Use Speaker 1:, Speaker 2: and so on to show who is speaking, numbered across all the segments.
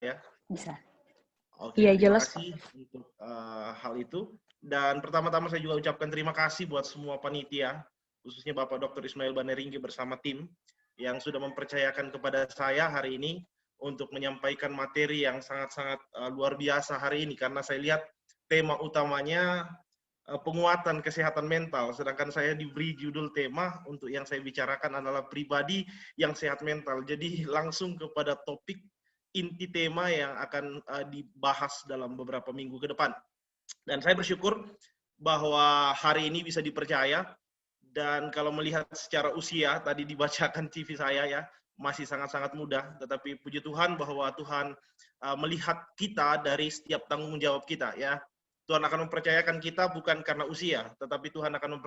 Speaker 1: ya?
Speaker 2: Bisa.
Speaker 1: Oke,
Speaker 2: Iya,
Speaker 1: terima
Speaker 2: jelas, Pak.
Speaker 1: kasih untuk hal itu. Dan pertama-tama saya juga ucapkan terima kasih buat semua panitia, khususnya Bapak Dr. Ismail Baneringgi bersama tim yang sudah mempercayakan kepada saya hari ini untuk menyampaikan materi yang sangat-sangat luar biasa hari ini, karena saya lihat tema utamanya penguatan kesehatan mental, sedangkan saya diberi judul tema untuk yang saya bicarakan adalah pribadi yang sehat mental. Jadi langsung kepada topik inti tema yang akan dibahas dalam beberapa minggu ke depan. Dan saya bersyukur bahwa hari ini bisa dipercaya, dan kalau melihat secara usia, tadi dibacakan CV saya ya, masih sangat-sangat muda, tetapi puji Tuhan bahwa Tuhan melihat kita dari setiap tanggung jawab kita ya. Tuhan akan mempercayakan kita bukan karena usia, tetapi Tuhan akan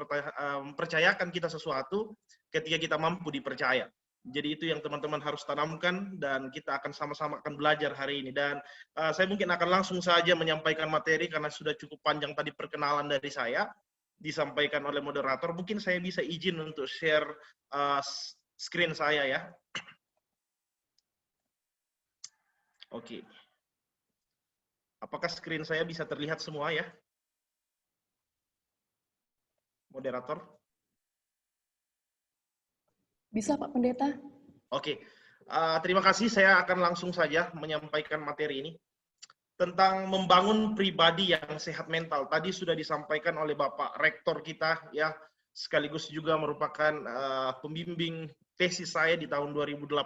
Speaker 1: mempercayakan kita sesuatu ketika kita mampu dipercaya. Jadi itu yang teman-teman harus tanamkan, dan kita akan sama-sama akan belajar hari ini. Dan saya mungkin akan langsung saja menyampaikan materi karena sudah cukup panjang tadi perkenalan dari saya disampaikan oleh moderator. Mungkin saya bisa izin untuk share screen saya ya. Oke. Apakah screen saya bisa terlihat semua ya? Moderator?
Speaker 2: Bisa, Pak Pendeta.
Speaker 1: Oke. Terima kasih, saya akan langsung saja menyampaikan materi ini. Tentang membangun pribadi yang sehat mental. Tadi sudah disampaikan oleh Bapak Rektor kita ya, sekaligus juga merupakan pembimbing tesis saya di tahun 2018.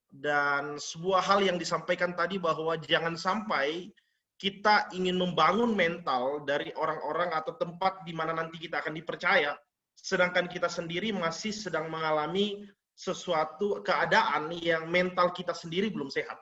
Speaker 1: Dan sebuah hal yang disampaikan tadi bahwa jangan sampai kita ingin membangun mental dari orang-orang atau tempat di mana nanti kita akan dipercaya, sedangkan kita sendiri masih sedang mengalami sesuatu keadaan yang mental kita sendiri belum sehat.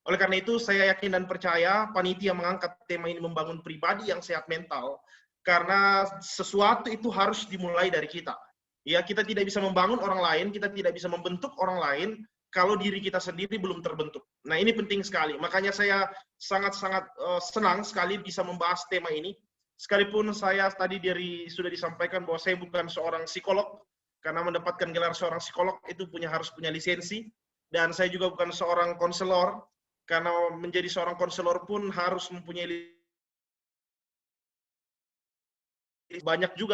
Speaker 1: Oleh karena itu, saya yakin dan percaya panitia mengangkat tema ini, membangun pribadi yang sehat mental, karena sesuatu itu harus dimulai dari kita. Ya, kita tidak bisa membangun orang lain, kita tidak bisa membentuk orang lain kalau diri kita sendiri belum terbentuk. Nah, ini penting sekali. Makanya saya sangat-sangat senang sekali bisa membahas tema ini. Sekalipun saya tadi sudah disampaikan bahwa saya bukan seorang psikolog, karena mendapatkan gelar seorang psikolog itu harus punya lisensi, dan saya juga bukan seorang konselor, karena menjadi seorang konselor pun harus mempunyai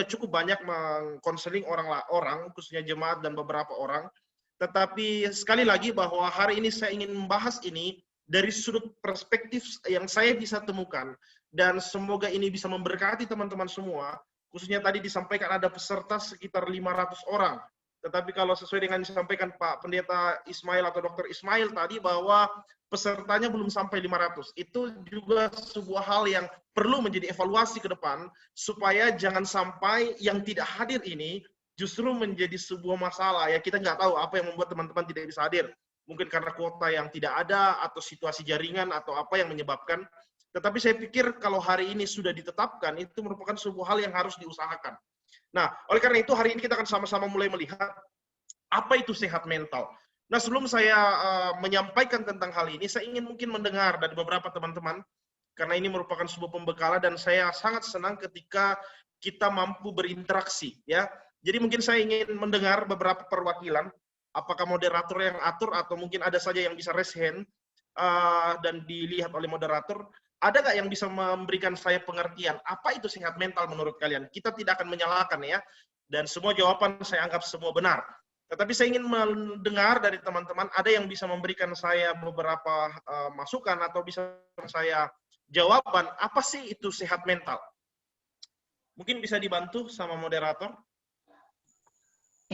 Speaker 1: cukup banyak mengkonseling orang, khususnya jemaat dan beberapa orang. Tetapi sekali lagi bahwa hari ini saya ingin membahas ini dari sudut perspektif yang saya bisa temukan, dan semoga ini bisa memberkati teman-teman semua. Khususnya tadi disampaikan ada peserta sekitar 500 orang. Tetapi kalau sesuai dengan disampaikan Pak Pendeta Ismail atau Dr. Ismail tadi bahwa pesertanya belum sampai 500. Itu juga sebuah hal yang perlu menjadi evaluasi ke depan, supaya jangan sampai yang tidak hadir ini justru menjadi sebuah masalah. Ya, kita nggak tahu apa yang membuat teman-teman tidak bisa hadir. Mungkin karena kuota yang tidak ada, atau situasi jaringan, atau apa yang menyebabkan. Tetapi saya pikir kalau hari ini sudah ditetapkan, itu merupakan sebuah hal yang harus diusahakan. Nah, oleh karena itu hari ini kita akan sama-sama mulai melihat apa itu sehat mental. Nah, sebelum saya menyampaikan tentang hal ini, saya ingin mungkin mendengar dari beberapa teman-teman, karena ini merupakan sebuah pembekalan, dan saya sangat senang ketika kita mampu berinteraksi. Ya, jadi mungkin saya ingin mendengar beberapa perwakilan, apakah moderator yang atur atau mungkin ada saja yang bisa raise hand dan dilihat oleh moderator. Ada nggak yang bisa memberikan saya pengertian apa itu sehat mental menurut kalian? Kita tidak akan menyalahkan ya, dan semua jawaban saya anggap semua benar. Tetapi saya ingin mendengar dari teman-teman, ada yang bisa memberikan saya beberapa masukan atau bisa saya jawaban apa sih itu sehat mental? Mungkin bisa dibantu sama moderator.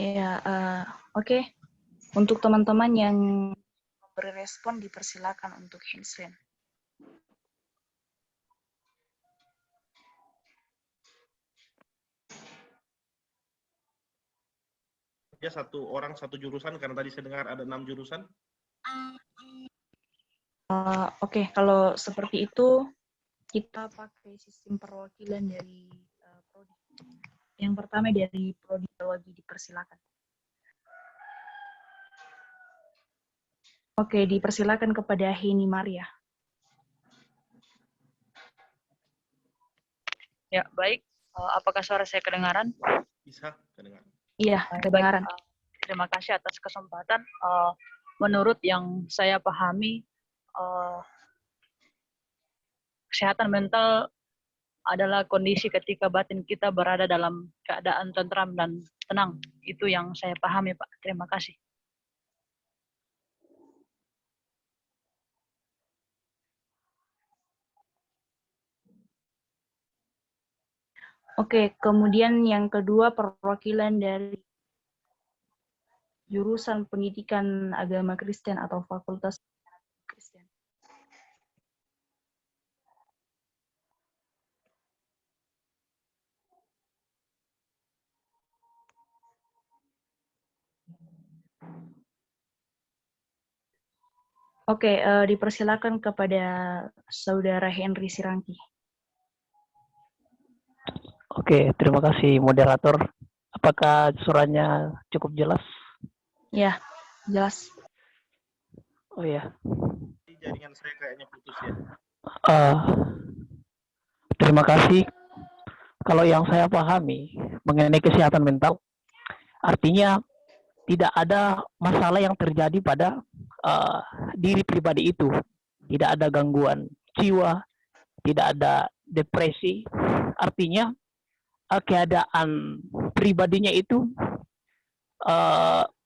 Speaker 2: Ya, oke. Untuk teman-teman yang memberi respon, dipersilakan untuk hands-raise.
Speaker 1: Ya, satu orang satu jurusan, karena tadi saya dengar ada 6 jurusan.
Speaker 2: Oke, kalau seperti itu, kita pakai sistem perwakilan dari prodi. Yang pertama dari prodi biologi, dipersilakan. Oke, dipersilakan kepada Heni Maria.
Speaker 3: Ya, baik. Apakah suara saya kedengaran?
Speaker 1: Bisa kedengar.
Speaker 2: Iya, kedengaran.
Speaker 3: Terima kasih atas kesempatan. Menurut yang saya pahami, kesehatan mental adalah kondisi ketika batin kita berada dalam keadaan tentram dan tenang. Itu yang saya pahami, Pak. Terima kasih.
Speaker 2: Oke, kemudian yang kedua perwakilan dari jurusan pendidikan agama Kristen atau fakultas Kristen. Oke, dipersilakan kepada Saudara Henry Sirangki.
Speaker 4: Oke, terima kasih moderator. Apakah suaranya cukup jelas?
Speaker 2: Ya, jelas.
Speaker 4: Oh ya.
Speaker 1: Jaringan saya kayaknya putus ya.
Speaker 4: Terima kasih. Kalau yang saya pahami mengenai kesehatan mental, artinya tidak ada masalah yang terjadi pada diri pribadi itu. Tidak ada gangguan jiwa, tidak ada depresi. Artinya keadaan pribadinya itu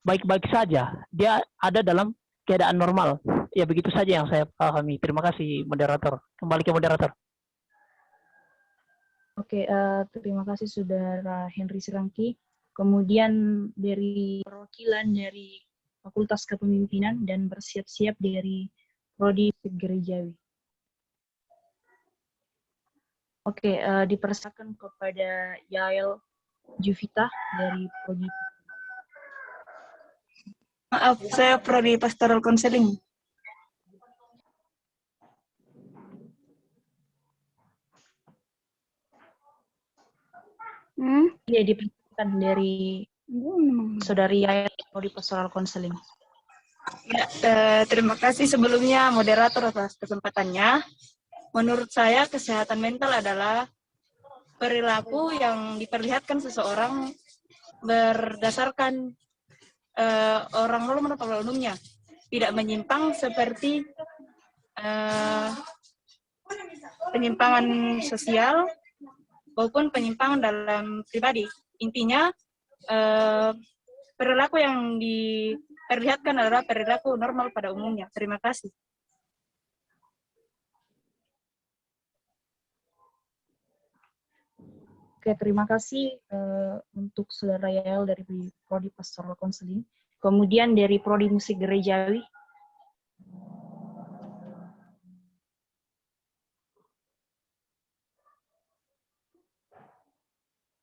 Speaker 4: baik-baik saja. Dia ada dalam keadaan normal. Ya begitu saja yang saya pahami. Terima kasih moderator. Kembali ke moderator.
Speaker 2: Oke, terima kasih Saudara Henry Sirangki. Kemudian dari perwakilan dari Fakultas Kepemimpinan dan bersiap-siap dari Prodi Gerejawi. Oke, dipersilakan kepada Yael Juvita dari Prodi.
Speaker 5: Maaf, saya Prodi Pastoral Counseling.
Speaker 2: Iya, dipersilakan dari Saudari Yael Prodi Pastoral Counseling.
Speaker 5: Ya, terima kasih sebelumnya moderator atas kesempatannya. Menurut saya kesehatan mental adalah perilaku yang diperlihatkan seseorang berdasarkan orang normal pada umumnya, tidak menyimpang seperti penyimpangan sosial maupun penyimpangan dalam pribadi. Intinya perilaku yang diperlihatkan adalah perilaku normal pada umumnya. Terima kasih.
Speaker 2: Oke, terima kasih untuk Saudara Yael dari Prodi Pastoral Counseling. Kemudian dari Prodi Musik Gerejawi.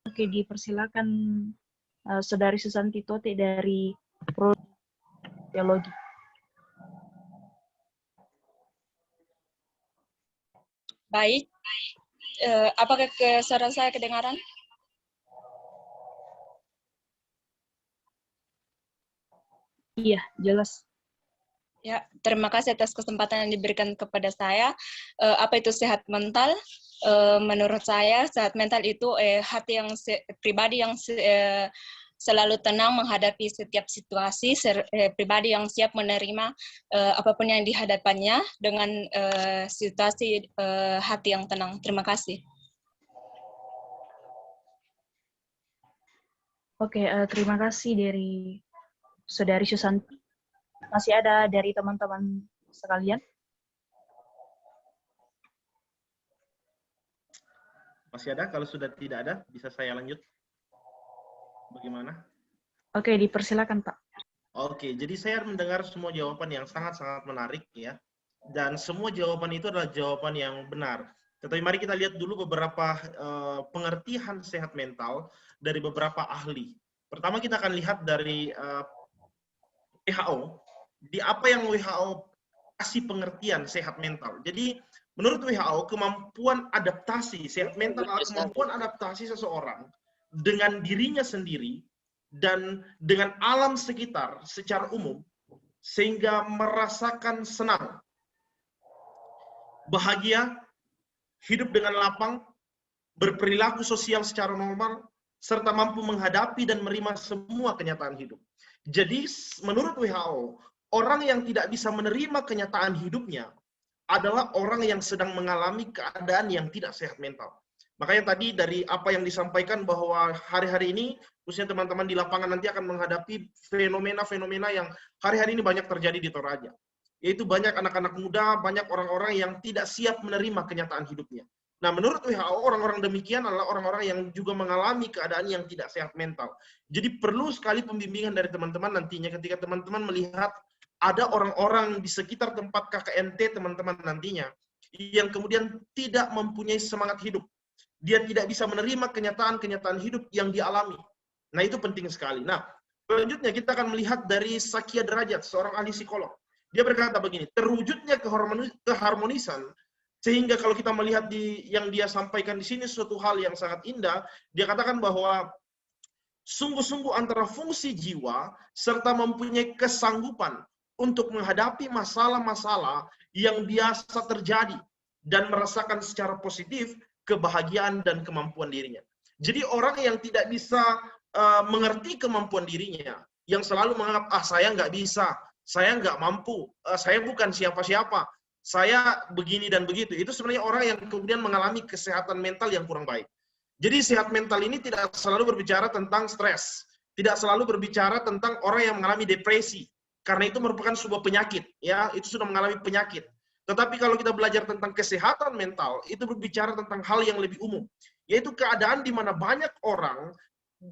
Speaker 2: Oke, dipersilakan Saudari Susanti Tote dari Prodi Teologi.
Speaker 6: Baik, apakah suara saya kedengaran?
Speaker 2: Iya, jelas.
Speaker 6: Ya, terima kasih atas kesempatan yang diberikan kepada saya. Apa itu sehat mental? Menurut saya, sehat mental itu hati yang pribadi yang selalu tenang menghadapi setiap situasi, pribadi yang siap menerima apapun yang dihadapannya dengan situasi hati yang tenang. Terima kasih.
Speaker 2: Oke, terima kasih dari Saudari Susanti. Masih ada dari teman-teman sekalian?
Speaker 1: Masih ada? Kalau sudah tidak ada, bisa saya lanjut? Bagaimana?
Speaker 2: Oke, dipersilakan Pak.
Speaker 1: Oke, jadi saya mendengar semua jawaban yang sangat-sangat menarik ya. Dan semua jawaban itu adalah jawaban yang benar. Tetapi mari kita lihat dulu beberapa pengertian sehat mental dari beberapa ahli. Pertama kita akan lihat dari WHO. Di apa yang WHO kasih pengertian sehat mental. Jadi menurut WHO kemampuan adaptasi sehat mental adalah kemampuan adaptasi seseorang dengan dirinya sendiri dan dengan alam sekitar secara umum sehingga merasakan senang, bahagia, hidup dengan lapang, berperilaku sosial secara normal, serta mampu menghadapi dan menerima semua kenyataan hidup. Jadi menurut WHO, orang yang tidak bisa menerima kenyataan hidupnya adalah orang yang sedang mengalami keadaan yang tidak sehat mental. Makanya tadi dari apa yang disampaikan bahwa hari-hari ini, khususnya teman-teman di lapangan nanti akan menghadapi fenomena-fenomena yang hari-hari ini banyak terjadi di Toraja. Yaitu banyak anak-anak muda, banyak orang-orang yang tidak siap menerima kenyataan hidupnya. Nah, menurut WHO, orang-orang demikian adalah orang-orang yang juga mengalami keadaan yang tidak sehat mental. Jadi perlu sekali pembimbingan dari teman-teman nantinya ketika teman-teman melihat ada orang-orang di sekitar tempat KKNT teman-teman nantinya yang kemudian tidak mempunyai semangat hidup. Dia tidak bisa menerima kenyataan-kenyataan hidup yang dialami. Nah, itu penting sekali. Nah, selanjutnya kita akan melihat dari Sakia Derajat, seorang ahli psikolog. Dia berkata begini, terwujudnya keharmonisan, sehingga kalau kita melihat yang dia sampaikan di sini suatu hal yang sangat indah, dia katakan bahwa sungguh-sungguh antara fungsi jiwa serta mempunyai kesanggupan untuk menghadapi masalah-masalah yang biasa terjadi dan merasakan secara positif kebahagiaan dan kemampuan dirinya. Jadi orang yang tidak bisa mengerti kemampuan dirinya, yang selalu menganggap, saya nggak bisa, saya nggak mampu, saya bukan siapa-siapa, saya begini dan begitu. Itu sebenarnya orang yang kemudian mengalami kesehatan mental yang kurang baik. Jadi sehat mental ini tidak selalu berbicara tentang stres, tidak selalu berbicara tentang orang yang mengalami depresi, karena itu merupakan sebuah penyakit, ya, itu sudah mengalami penyakit. Tetapi kalau kita belajar tentang kesehatan mental, itu berbicara tentang hal yang lebih umum, yaitu keadaan di mana banyak orang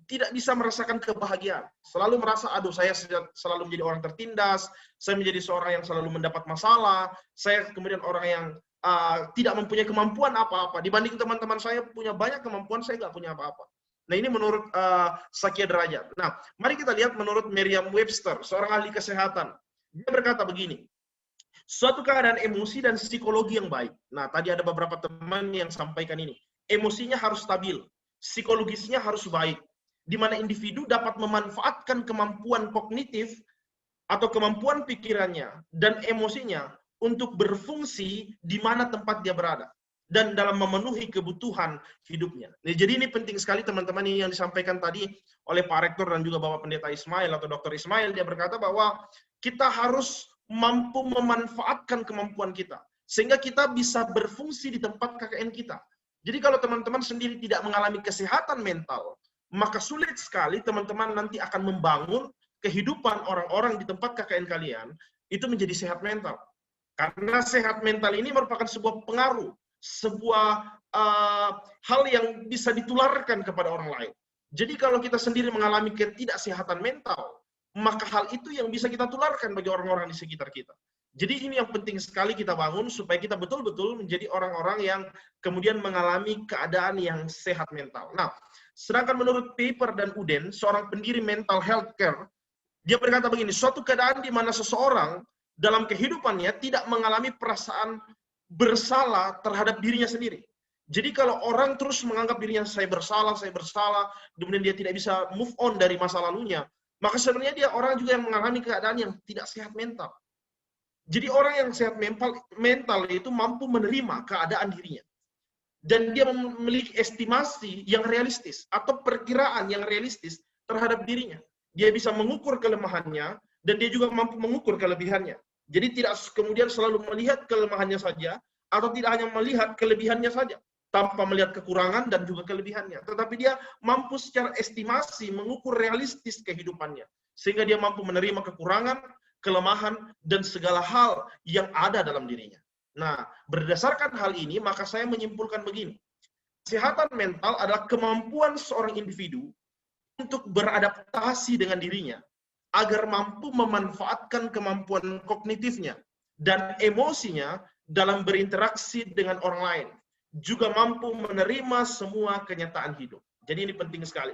Speaker 1: tidak bisa merasakan kebahagiaan. Selalu merasa, aduh saya selalu menjadi orang tertindas, saya menjadi seorang yang selalu mendapat masalah, saya kemudian orang yang tidak mempunyai kemampuan apa-apa. Dibanding teman-teman saya punya banyak kemampuan, saya nggak punya apa-apa. Nah, ini menurut Sakia Derajat. Nah, mari kita lihat menurut Merriam-Webster, seorang ahli kesehatan. Dia berkata begini, suatu keadaan emosi dan psikologi yang baik. Nah, tadi ada beberapa teman yang sampaikan ini. Emosinya harus stabil, psikologisnya harus baik, di mana individu dapat memanfaatkan kemampuan kognitif atau kemampuan pikirannya dan emosinya untuk berfungsi di mana tempat dia berada dan dalam memenuhi kebutuhan hidupnya. Nah, jadi ini penting sekali teman-teman, ini yang disampaikan tadi oleh Pak Rektor dan juga Bapak Pendeta Ismail atau Dr. Ismail. Dia berkata bahwa kita harus mampu memanfaatkan kemampuan kita sehingga kita bisa berfungsi di tempat KKN kita. Jadi kalau teman-teman sendiri tidak mengalami kesehatan mental, maka sulit sekali teman-teman nanti akan membangun kehidupan orang-orang di tempat KKN kalian itu menjadi sehat mental. Karena sehat mental ini merupakan sebuah pengaruh, sebuah hal yang bisa ditularkan kepada orang lain. Jadi kalau kita sendiri mengalami ketidaksehatan mental, maka hal itu yang bisa kita tularkan bagi orang-orang di sekitar kita. Jadi ini yang penting sekali kita bangun supaya kita betul-betul menjadi orang-orang yang kemudian mengalami keadaan yang sehat mental. Nah, sedangkan menurut Paper dan Uden, seorang pendiri mental health care, dia berkata begini, suatu keadaan di mana seseorang dalam kehidupannya tidak mengalami perasaan bersalah terhadap dirinya sendiri. Jadi kalau orang terus menganggap dirinya saya bersalah, kemudian dia tidak bisa move on dari masa lalunya, maka sebenarnya dia orang juga yang mengalami keadaan yang tidak sehat mental. Jadi orang yang sehat mental itu mampu menerima keadaan dirinya. Dan dia memiliki estimasi yang realistis atau perkiraan yang realistis terhadap dirinya. Dia bisa mengukur kelemahannya dan dia juga mampu mengukur kelebihannya. Jadi tidak kemudian selalu melihat kelemahannya saja atau tidak hanya melihat kelebihannya saja tanpa melihat kekurangan dan juga kelebihannya. Tetapi dia mampu secara estimasi mengukur realistis kehidupannya sehingga dia mampu menerima kekurangan, kelemahan, dan segala hal yang ada dalam dirinya. Nah, berdasarkan hal ini, maka saya menyimpulkan begini. Kesehatan mental adalah kemampuan seorang individu untuk beradaptasi dengan dirinya, agar mampu memanfaatkan kemampuan kognitifnya dan emosinya dalam berinteraksi dengan orang lain. Juga mampu menerima semua kenyataan hidup. Jadi ini penting sekali.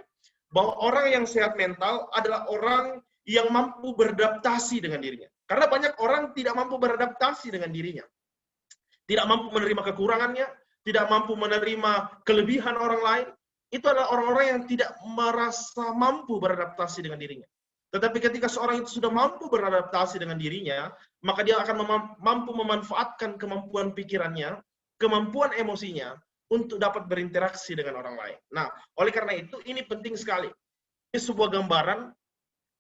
Speaker 1: Bahwa orang yang sehat mental adalah orang yang mampu beradaptasi dengan dirinya. Karena banyak orang tidak mampu beradaptasi dengan dirinya. Tidak mampu menerima kekurangannya, tidak mampu menerima kelebihan orang lain. Itu adalah orang-orang yang tidak merasa mampu beradaptasi dengan dirinya. Tetapi ketika seorang itu sudah mampu beradaptasi dengan dirinya, maka dia akan mampu memanfaatkan kemampuan pikirannya, kemampuan emosinya, untuk dapat berinteraksi dengan orang lain. Nah, oleh karena itu, ini penting sekali. Ini sebuah gambaran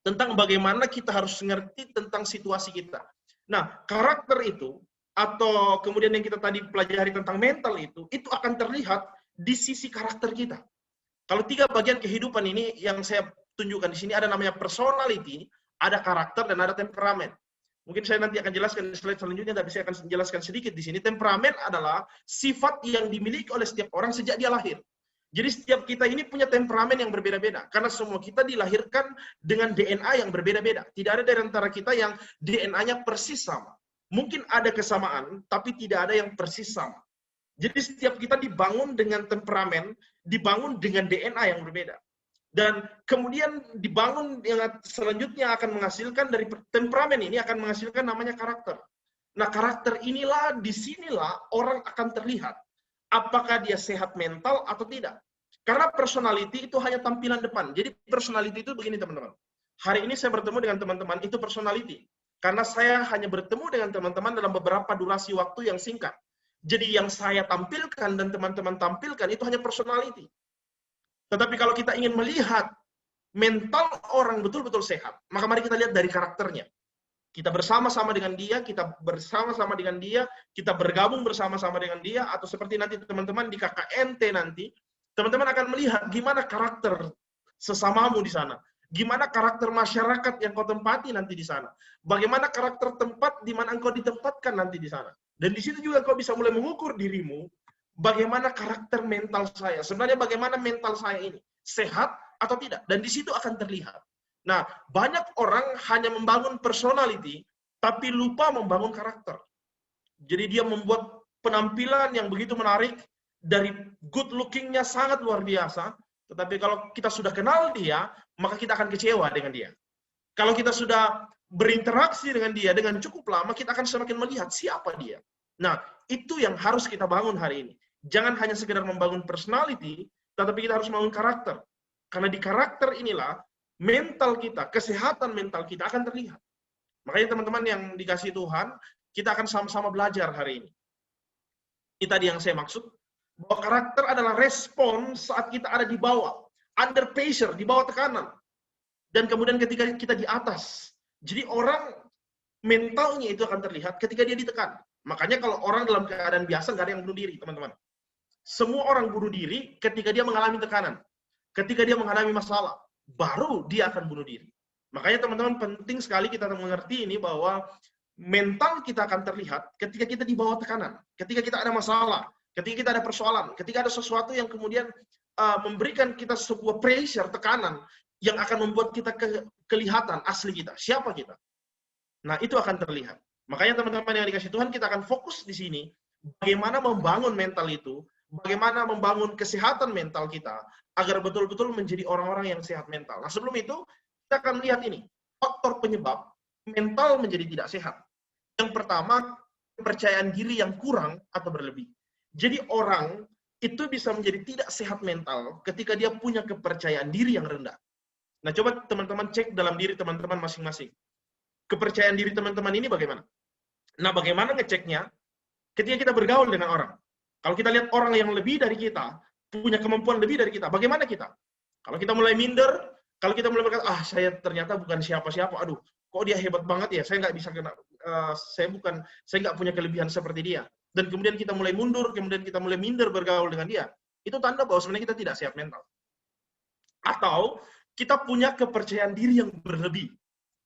Speaker 1: tentang bagaimana kita harus mengerti tentang situasi kita. Nah, karakter itu atau kemudian yang kita tadi pelajari tentang mental itu akan terlihat di sisi karakter kita. Kalau 3 bagian kehidupan ini yang saya tunjukkan di sini, ada namanya personality, ada karakter, dan ada temperamen. Mungkin saya nanti akan jelaskan di slide selanjutnya, tapi saya akan jelaskan sedikit di sini. Temperamen adalah sifat yang dimiliki oleh setiap orang sejak dia lahir. Jadi setiap kita ini punya temperamen yang berbeda-beda, karena semua kita dilahirkan dengan DNA yang berbeda-beda. Tidak ada dari antara kita yang DNA-nya persis sama. Mungkin ada kesamaan, tapi tidak ada yang persis sama. Jadi setiap kita dibangun dengan temperamen, dibangun dengan DNA yang berbeda. Dan kemudian dibangun yang selanjutnya akan menghasilkan dari temperamen ini akan menghasilkan namanya karakter. Nah, karakter inilah, disinilah orang akan terlihat apakah dia sehat mental atau tidak. Karena personality itu hanya tampilan depan. Jadi personality itu begini teman-teman. Hari ini saya bertemu dengan teman-teman, itu personality. Karena saya hanya bertemu dengan teman-teman dalam beberapa durasi waktu yang singkat. Jadi yang saya tampilkan dan teman-teman tampilkan itu hanya personality. Tetapi kalau kita ingin melihat mental orang betul-betul sehat, maka mari kita lihat dari karakternya. Kita bersama-sama dengan dia, kita bersama-sama dengan dia, kita bergabung bersama-sama dengan dia, atau seperti nanti teman-teman di KKNT nanti, teman-teman akan melihat gimana karakter sesamamu di sana. Gimana karakter masyarakat yang kau tempati nanti di sana. Bagaimana karakter tempat di mana engkau ditempatkan nanti di sana. Dan di situ juga kau bisa mulai mengukur dirimu, bagaimana karakter mental saya. Sebenarnya bagaimana mental saya ini, sehat atau tidak. Dan di situ akan terlihat. Nah, banyak orang hanya membangun personality, tapi lupa membangun karakter. Jadi dia membuat penampilan yang begitu menarik, dari good looking-nya sangat luar biasa, tetapi kalau kita sudah kenal dia, maka kita akan kecewa dengan dia. Kalau kita sudah berinteraksi dengan dia dengan cukup lama, kita akan semakin melihat siapa dia. Nah, itu yang harus kita bangun hari ini. Jangan hanya sekedar membangun personality, tetapi kita harus membangun karakter. Karena di karakter inilah, mental kita, kesehatan mental kita akan terlihat. Makanya teman-teman yang dikasihi Tuhan, kita akan sama-sama belajar hari ini. Ini tadi yang saya maksud, bahwa karakter adalah respon saat kita ada di bawah, under pressure, di bawah tekanan. Dan kemudian ketika kita di atas. Jadi orang mentalnya itu akan terlihat ketika dia ditekan. Makanya kalau orang dalam keadaan biasa, nggak ada yang bunuh diri, teman-teman. Semua orang bunuh diri ketika dia mengalami tekanan. Ketika dia mengalami masalah, baru dia akan bunuh diri. Makanya teman-teman penting sekali kita mengerti ini bahwa mental kita akan terlihat ketika kita di bawah tekanan. Ketika kita ada masalah, ketika kita ada persoalan, ketika ada sesuatu yang kemudian memberikan kita sebuah pressure, tekanan, yang akan membuat kita kelihatan asli kita, siapa kita. Nah, itu akan terlihat. Makanya teman-teman yang dikasih Tuhan, kita akan fokus di sini, bagaimana membangun mental itu, bagaimana membangun kesehatan mental kita, agar betul-betul menjadi orang-orang yang sehat mental. Nah, sebelum itu, kita akan lihat ini, faktor penyebab mental menjadi tidak sehat. Yang pertama, kepercayaan diri yang kurang atau berlebih. Jadi orang itu bisa menjadi tidak sehat mental ketika dia punya kepercayaan diri yang rendah. Nah, coba teman-teman cek dalam diri teman-teman masing-masing. Kepercayaan diri teman-teman ini bagaimana? Nah, bagaimana ngeceknya? Ketika kita bergaul dengan orang. Kalau kita lihat orang yang lebih dari kita, punya kemampuan lebih dari kita, bagaimana kita? Kalau kita mulai minder, kalau kita mulai berkata, saya ternyata bukan siapa-siapa, aduh, kok dia hebat banget ya, saya nggak bisa kena, saya nggak punya kelebihan seperti dia. Dan kemudian kita mulai mundur, kemudian kita mulai minder bergaul dengan dia. Itu tanda bahwa sebenarnya kita tidak sehat mental. Atau kita punya kepercayaan diri yang berlebih.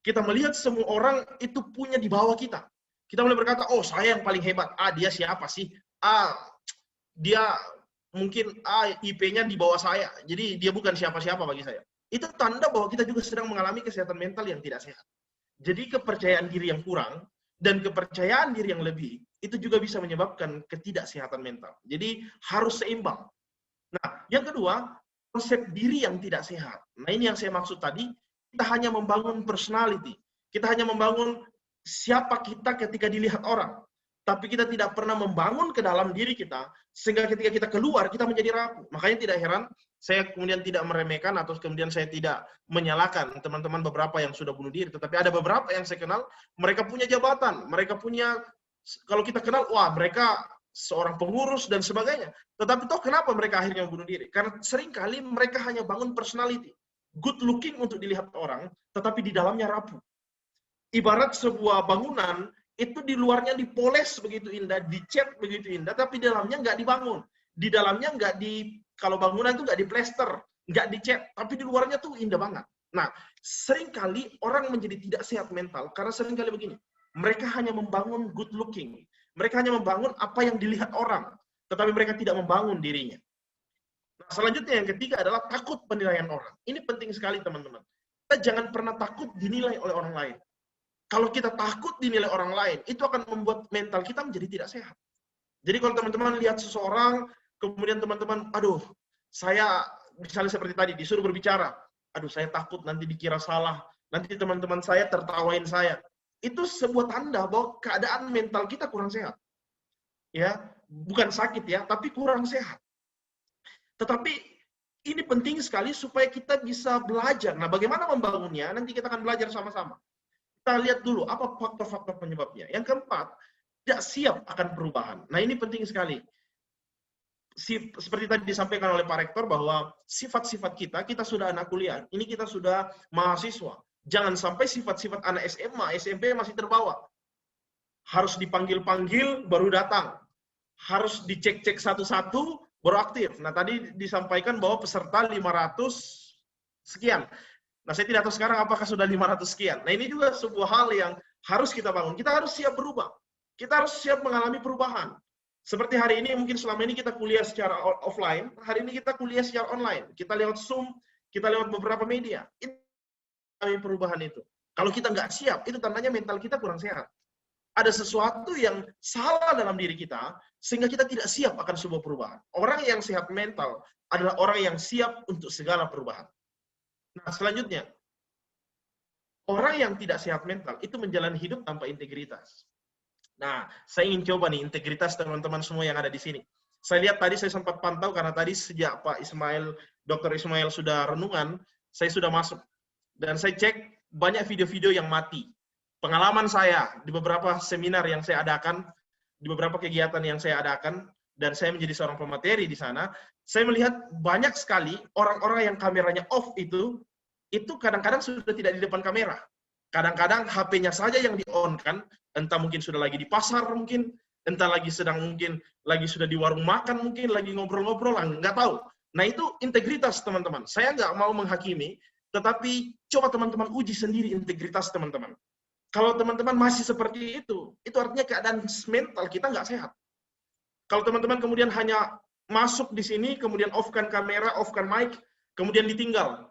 Speaker 1: Kita melihat semua orang itu punya di bawah kita. Kita mulai berkata, saya yang paling hebat. Dia siapa sih? Dia mungkin IP-nya di bawah saya. Jadi dia bukan siapa-siapa bagi saya. Itu tanda bahwa kita juga sedang mengalami kesehatan mental yang tidak sehat. Jadi kepercayaan diri yang kurang dan kepercayaan diri yang lebih, itu juga bisa menyebabkan ketidaksehatan mental. Jadi harus seimbang. Nah, yang kedua, konsep diri yang tidak sehat. Nah, ini yang saya maksud tadi, kita hanya membangun personality. Kita hanya membangun siapa kita ketika dilihat orang. Tapi kita tidak pernah membangun ke dalam diri kita, sehingga ketika kita keluar, kita menjadi rapuh. Makanya tidak heran, saya kemudian tidak meremehkan, atau kemudian saya tidak menyalahkan teman-teman beberapa yang sudah bunuh diri. Tetapi ada beberapa yang saya kenal, mereka punya jabatan, mereka punya, kalau kita kenal, mereka seorang pengurus dan sebagainya. Tetapi toh kenapa mereka akhirnya bunuh diri? Karena seringkali mereka hanya bangun personality. Good looking untuk dilihat orang, tetapi di dalamnya rapuh. Ibarat sebuah bangunan Itu di luarnya dipoles begitu indah, dicat begitu indah, tapi di dalamnya nggak dibangun. Di dalamnya nggak kalau bangunan itu nggak diplester, nggak dicat, tapi di luarnya tuh indah banget. Nah, seringkali orang menjadi tidak sehat mental karena seringkali begini. Mereka hanya membangun good looking. Mereka hanya membangun apa yang dilihat orang, tetapi mereka tidak membangun dirinya. Nah, selanjutnya yang ketiga adalah takut penilaian orang. Ini penting sekali teman-teman. Kita jangan pernah takut dinilai oleh orang lain. Kalau kita takut dinilai orang lain, itu akan membuat mental kita menjadi tidak sehat. Jadi kalau teman-teman lihat seseorang, kemudian teman-teman, aduh, saya misalnya seperti tadi, disuruh berbicara, aduh saya takut nanti dikira salah, nanti teman-teman saya tertawain saya. Itu sebuah tanda bahwa keadaan mental kita kurang sehat. Ya, bukan sakit ya, tapi kurang sehat. Tetapi ini penting sekali supaya kita bisa belajar. Nah, bagaimana membangunnya? Nanti kita akan belajar sama-sama. Kita lihat dulu apa faktor-faktor penyebabnya. Yang keempat, tidak siap akan perubahan. Nah, ini penting sekali. Seperti tadi disampaikan oleh Pak Rektor bahwa sifat-sifat kita sudah anak kuliah, ini kita sudah mahasiswa. Jangan sampai sifat-sifat anak SMA, SMP masih terbawa. Harus dipanggil-panggil baru datang. Harus dicek-cek satu-satu baru aktif. Nah, tadi disampaikan bahwa peserta 500 sekian. Nah, saya tidak tahu sekarang apakah sudah 500 sekian. Nah, ini juga sebuah hal yang harus kita bangun. Kita harus siap berubah. Kita harus siap mengalami perubahan. Seperti hari ini, mungkin selama ini kita kuliah secara offline, hari ini kita kuliah secara online. Kita lewat Zoom, kita lewat beberapa media. Itu perubahan itu. Kalau kita nggak siap, itu tandanya mental kita kurang sehat. Ada sesuatu yang salah dalam diri kita, sehingga kita tidak siap akan sebuah perubahan. Orang yang sehat mental adalah orang yang siap untuk segala perubahan. Nah, selanjutnya, orang yang tidak sehat mental itu menjalani hidup tanpa integritas. Nah, saya ingin coba nih integritas teman-teman semua yang ada di sini. Saya lihat tadi saya sempat pantau karena tadi sejak Pak Ismail, Dr. Ismail sudah renungan, saya sudah masuk. Dan saya cek banyak video-video yang mati. Pengalaman saya di beberapa seminar yang saya adakan, di beberapa kegiatan yang saya adakan, dan saya menjadi seorang pemateri di sana, saya melihat banyak sekali orang-orang yang kameranya off itu kadang-kadang sudah tidak di depan kamera. Kadang-kadang HP-nya saja yang di-on-kan, entah mungkin sudah lagi di pasar mungkin, entah lagi sedang mungkin lagi sudah di warung makan mungkin, lagi ngobrol-ngobrol, nggak tahu. Nah, itu integritas teman-teman. Saya nggak mau menghakimi, tetapi coba teman-teman uji sendiri integritas teman-teman. Kalau teman-teman masih seperti itu artinya keadaan mental kita nggak sehat. Kalau teman-teman kemudian hanya masuk di sini, kemudian off-kan kamera, off-kan mic, kemudian ditinggal.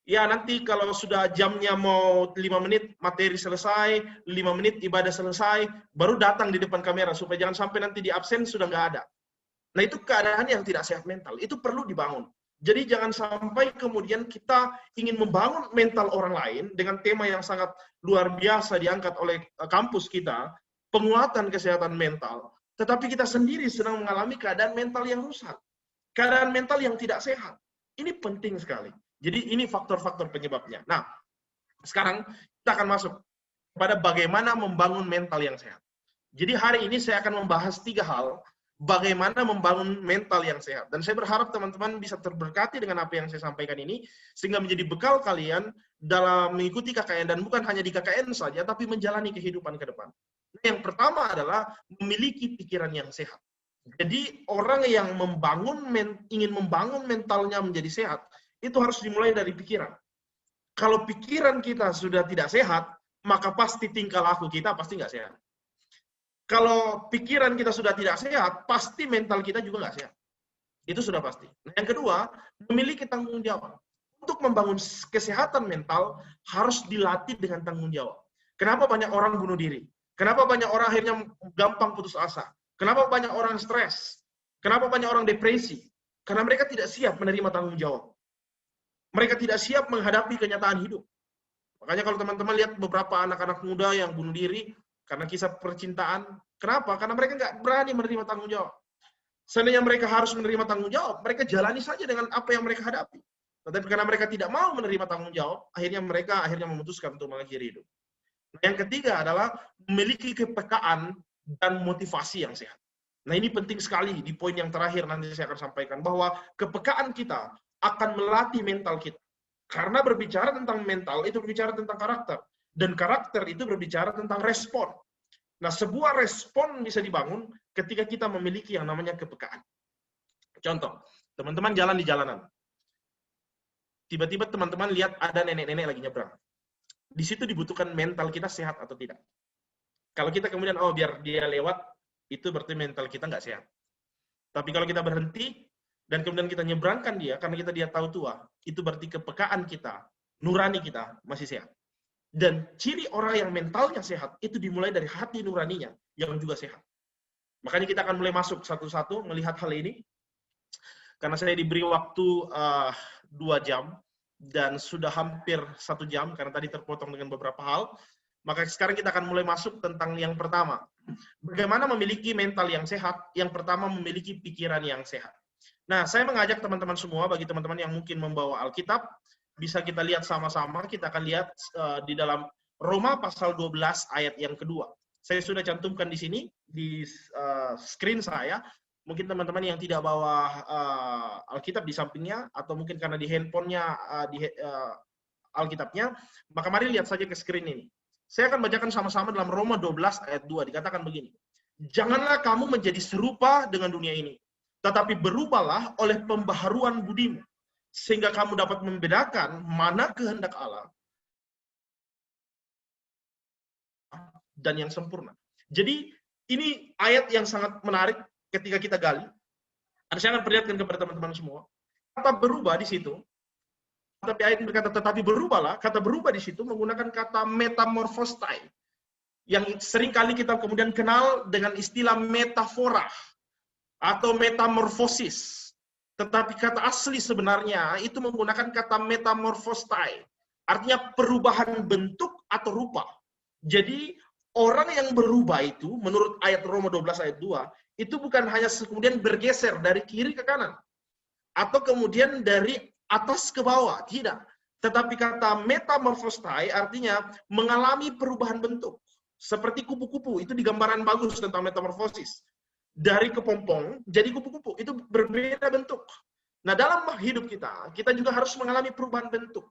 Speaker 1: Ya, nanti kalau sudah jamnya mau 5 menit materi selesai, 5 menit ibadah selesai, baru datang di depan kamera, supaya jangan sampai nanti di absen sudah nggak ada. Nah, itu keadaan yang tidak sehat mental. Itu perlu dibangun. Jadi jangan sampai kemudian kita ingin membangun mental orang lain dengan tema yang sangat luar biasa diangkat oleh kampus kita, penguatan kesehatan mental, tetapi kita sendiri sedang mengalami keadaan mental yang rusak. Keadaan mental yang tidak sehat. Ini penting sekali. Jadi ini faktor-faktor penyebabnya. Nah, sekarang kita akan masuk kepada bagaimana membangun mental yang sehat. Jadi hari ini saya akan membahas 3 hal bagaimana membangun mental yang sehat. Dan saya berharap teman-teman bisa terberkati dengan apa yang saya sampaikan ini, sehingga menjadi bekal kalian dalam mengikuti KKN, dan bukan hanya di KKN saja, tapi menjalani kehidupan ke depan. Nah, yang pertama adalah memiliki pikiran yang sehat. Jadi orang yang ingin membangun mentalnya menjadi sehat, itu harus dimulai dari pikiran. Kalau pikiran kita sudah tidak sehat, maka pasti tingkah laku kita pasti nggak sehat. Kalau pikiran kita sudah tidak sehat, pasti mental kita juga nggak sehat. Itu sudah pasti. Nah, yang kedua, memiliki tanggung jawab. Untuk membangun kesehatan mental, harus dilatih dengan tanggung jawab. Kenapa banyak orang bunuh diri? Kenapa banyak orang akhirnya gampang putus asa? Kenapa banyak orang stres? Kenapa banyak orang depresi? Karena mereka tidak siap menerima tanggung jawab. Mereka tidak siap menghadapi kenyataan hidup. Makanya kalau teman-teman lihat beberapa anak-anak muda yang bunuh diri, karena kisah percintaan. Kenapa? Karena mereka nggak berani menerima tanggung jawab. Seandainya mereka harus menerima tanggung jawab, mereka jalani saja dengan apa yang mereka hadapi. Tetapi karena mereka tidak mau menerima tanggung jawab, akhirnya mereka memutuskan untuk mengakhiri hidup. Nah, yang ketiga adalah memiliki kepekaan dan motivasi yang sehat. Nah, ini penting sekali di poin yang terakhir nanti saya akan sampaikan, bahwa kepekaan kita akan melatih mental kita. Karena berbicara tentang mental, itu berbicara tentang karakter. Dan karakter itu berbicara tentang respon. Nah, sebuah respon bisa dibangun ketika kita memiliki yang namanya kepekaan. Contoh, teman-teman jalan di jalanan. Tiba-tiba teman-teman lihat ada nenek-nenek lagi nyebrang. Di situ dibutuhkan mental kita sehat atau tidak. Kalau kita kemudian, oh biar dia lewat, itu berarti mental kita nggak sehat. Tapi kalau kita berhenti, dan kemudian kita nyebrangkan dia, karena dia tahu tua, itu berarti kepekaan kita, nurani kita masih sehat. Dan ciri orang yang mentalnya sehat, itu dimulai dari hati nuraninya, yang juga sehat. Makanya kita akan mulai masuk satu-satu, melihat hal ini. Karena saya diberi waktu 2 jam, dan sudah hampir 1 jam, karena tadi terpotong dengan beberapa hal. Maka sekarang kita akan mulai masuk tentang yang pertama. Bagaimana memiliki mental yang sehat? Yang pertama, memiliki pikiran yang sehat. Nah, saya mengajak teman-teman semua, bagi teman-teman yang mungkin membawa Alkitab, bisa kita lihat sama-sama. Kita akan lihat di dalam Roma pasal 12 ayat yang kedua. Saya sudah cantumkan di sini, di screen saya. Mungkin teman-teman yang tidak bawa Alkitab di sampingnya, atau mungkin karena di handphonenya Alkitabnya, maka mari lihat saja ke screen ini. Saya akan bacakan sama-sama dalam Roma 12 ayat 2, dikatakan begini. Janganlah kamu menjadi serupa dengan dunia ini, tetapi berubahlah oleh pembaharuan budimu, sehingga kamu dapat membedakan mana kehendak Allah dan yang sempurna. Jadi, ini ayat yang sangat menarik ketika kita gali. Saya akan perlihatkan kepada teman-teman semua. Kata berubah di situ, tapi ayat berkata tetapi berubahlah, kata berubah di situ menggunakan kata metamorphostai, yang seringkali kita kemudian kenal dengan istilah metafora atau metamorfosis. Tetapi kata asli sebenarnya itu menggunakan kata metamorphostai, artinya perubahan bentuk atau rupa. Jadi orang yang berubah itu, menurut ayat Roma 12 ayat 2, itu bukan hanya kemudian bergeser dari kiri ke kanan, atau kemudian dari atas ke bawah, tidak. Tetapi kata metamorphostai artinya mengalami perubahan bentuk. Seperti kupu-kupu, itu digambaran bagus tentang metamorfosis. Dari kepompong jadi kupu-kupu, itu berbeda bentuk. Nah, dalam hidup kita, kita juga harus mengalami perubahan bentuk.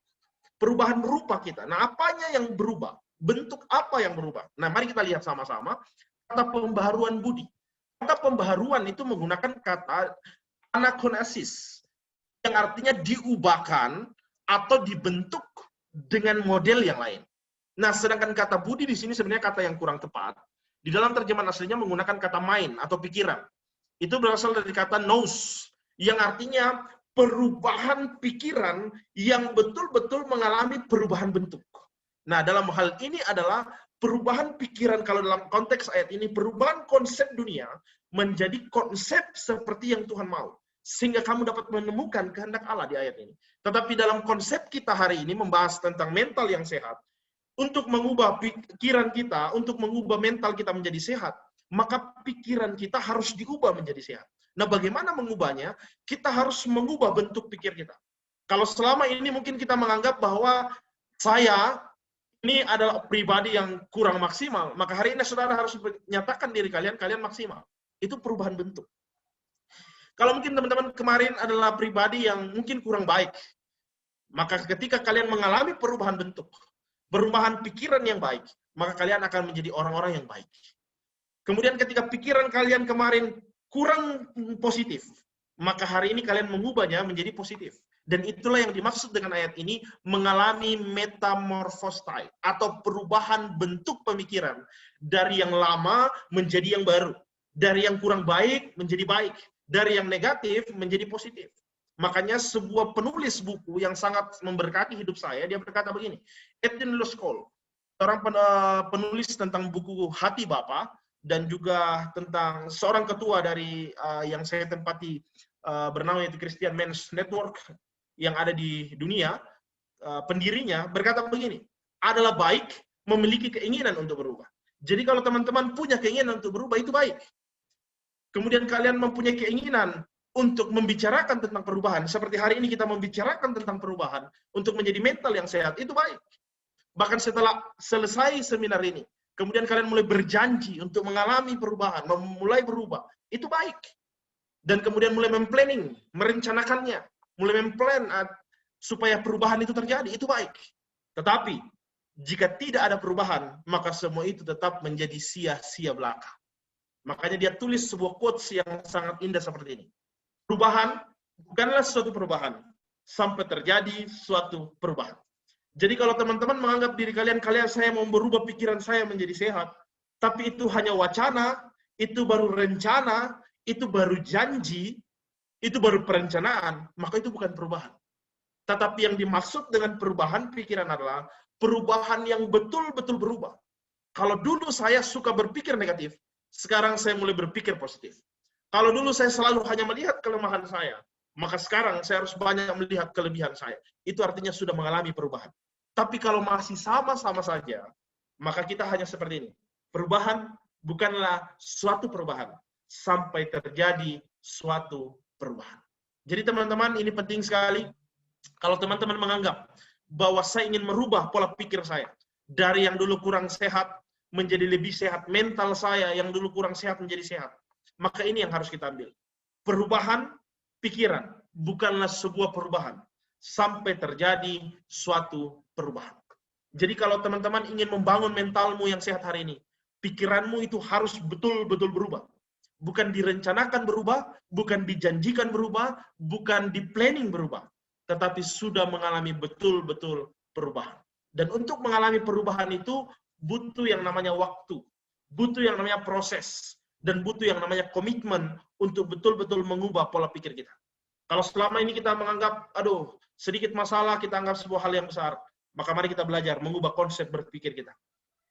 Speaker 1: Perubahan rupa kita. Nah, apanya yang berubah? Bentuk apa yang berubah? Nah, mari kita lihat sama-sama. Kata pembaharuan budi. Kata pembaharuan itu menggunakan kata anakonesis, yang artinya diubahkan atau dibentuk dengan model yang lain. Nah, sedangkan kata budi di sini sebenarnya kata yang kurang tepat. Di dalam terjemahan aslinya menggunakan kata mind atau pikiran. Itu berasal dari kata nous, yang artinya perubahan pikiran yang betul-betul mengalami perubahan bentuk. Nah, dalam hal ini adalah perubahan pikiran, kalau dalam konteks ayat ini, perubahan konsep dunia menjadi konsep seperti yang Tuhan mau. Sehingga kamu dapat menemukan kehendak Allah di ayat ini. Tetapi dalam konsep kita hari ini membahas tentang mental yang sehat, untuk mengubah pikiran kita, untuk mengubah mental kita menjadi sehat, maka pikiran kita harus diubah menjadi sehat. Nah, bagaimana mengubahnya? Kita harus mengubah bentuk pikir kita. Kalau selama ini mungkin kita menganggap bahwa saya ini adalah pribadi yang kurang maksimal, maka hari ini saudara harus menyatakan diri kalian maksimal. Itu perubahan bentuk. Kalau mungkin teman-teman kemarin adalah pribadi yang mungkin kurang baik, maka ketika kalian mengalami perubahan bentuk, perubahan pikiran yang baik, maka kalian akan menjadi orang-orang yang baik. Kemudian ketika pikiran kalian kemarin kurang positif, maka hari ini kalian mengubahnya menjadi positif. Dan itulah yang dimaksud dengan ayat ini, mengalami metamorphostai, atau perubahan bentuk pemikiran, dari yang lama menjadi yang baru, dari yang kurang baik menjadi baik, dari yang negatif menjadi positif. Makanya sebuah penulis buku yang sangat memberkati hidup saya, dia berkata begini, Etienne Luscol, seorang penulis tentang buku Hati Bapa, dan juga tentang seorang ketua dari yang saya tempati bernama itu Christian Men's Network yang ada di dunia, pendirinya berkata begini, adalah baik memiliki keinginan untuk berubah. Jadi kalau teman-teman punya keinginan untuk berubah, itu baik. Kemudian kalian mempunyai keinginan untuk membicarakan tentang perubahan, seperti hari ini kita membicarakan tentang perubahan, untuk menjadi mental yang sehat, itu baik. Bahkan setelah selesai seminar ini, kemudian kalian mulai berjanji untuk mengalami perubahan, mulai berubah, itu baik. Dan kemudian mulai memplanning, merencanakannya, mulai memplan supaya perubahan itu terjadi, itu baik. Tetapi, Jika tidak ada perubahan, maka semua itu tetap menjadi sia-sia belaka. Makanya dia tulis sebuah quotes yang sangat indah seperti ini. Perubahan bukanlah suatu perubahan sampai terjadi suatu perubahan. Jadi kalau teman-teman menganggap diri kalian saya mau berubah pikiran saya menjadi sehat, tapi itu hanya wacana, itu baru rencana, itu baru janji, itu baru perencanaan, maka itu bukan perubahan. Tetapi yang dimaksud dengan perubahan pikiran adalah perubahan yang betul-betul berubah. Kalau dulu saya suka berpikir negatif, sekarang saya mulai berpikir positif. Kalau dulu saya selalu hanya melihat kelemahan saya, maka sekarang saya harus banyak melihat kelebihan saya. Itu artinya sudah mengalami perubahan. Tapi kalau masih sama-sama saja, maka kita hanya seperti ini. Perubahan bukanlah suatu perubahan sampai terjadi suatu perubahan. Jadi teman-teman, ini penting sekali. Kalau teman-teman menganggap bahwa saya ingin merubah pola pikir saya dari yang dulu kurang sehat menjadi lebih sehat, mental saya yang dulu kurang sehat menjadi sehat, maka ini yang harus kita ambil. Perubahan pikiran bukanlah sebuah perubahan sampai terjadi suatu perubahan. Jadi kalau teman-teman ingin membangun mentalmu yang sehat hari ini, pikiranmu itu harus betul-betul berubah. Bukan direncanakan berubah, bukan dijanjikan berubah, bukan di planning berubah, tetapi sudah mengalami betul-betul perubahan. Dan untuk mengalami perubahan itu butuh yang namanya waktu, butuh yang namanya proses, dan butuh yang namanya komitmen untuk betul-betul mengubah pola pikir kita. Kalau selama ini kita menganggap, aduh, sedikit masalah kita anggap sebuah hal yang besar, maka mari kita belajar mengubah konsep berpikir kita.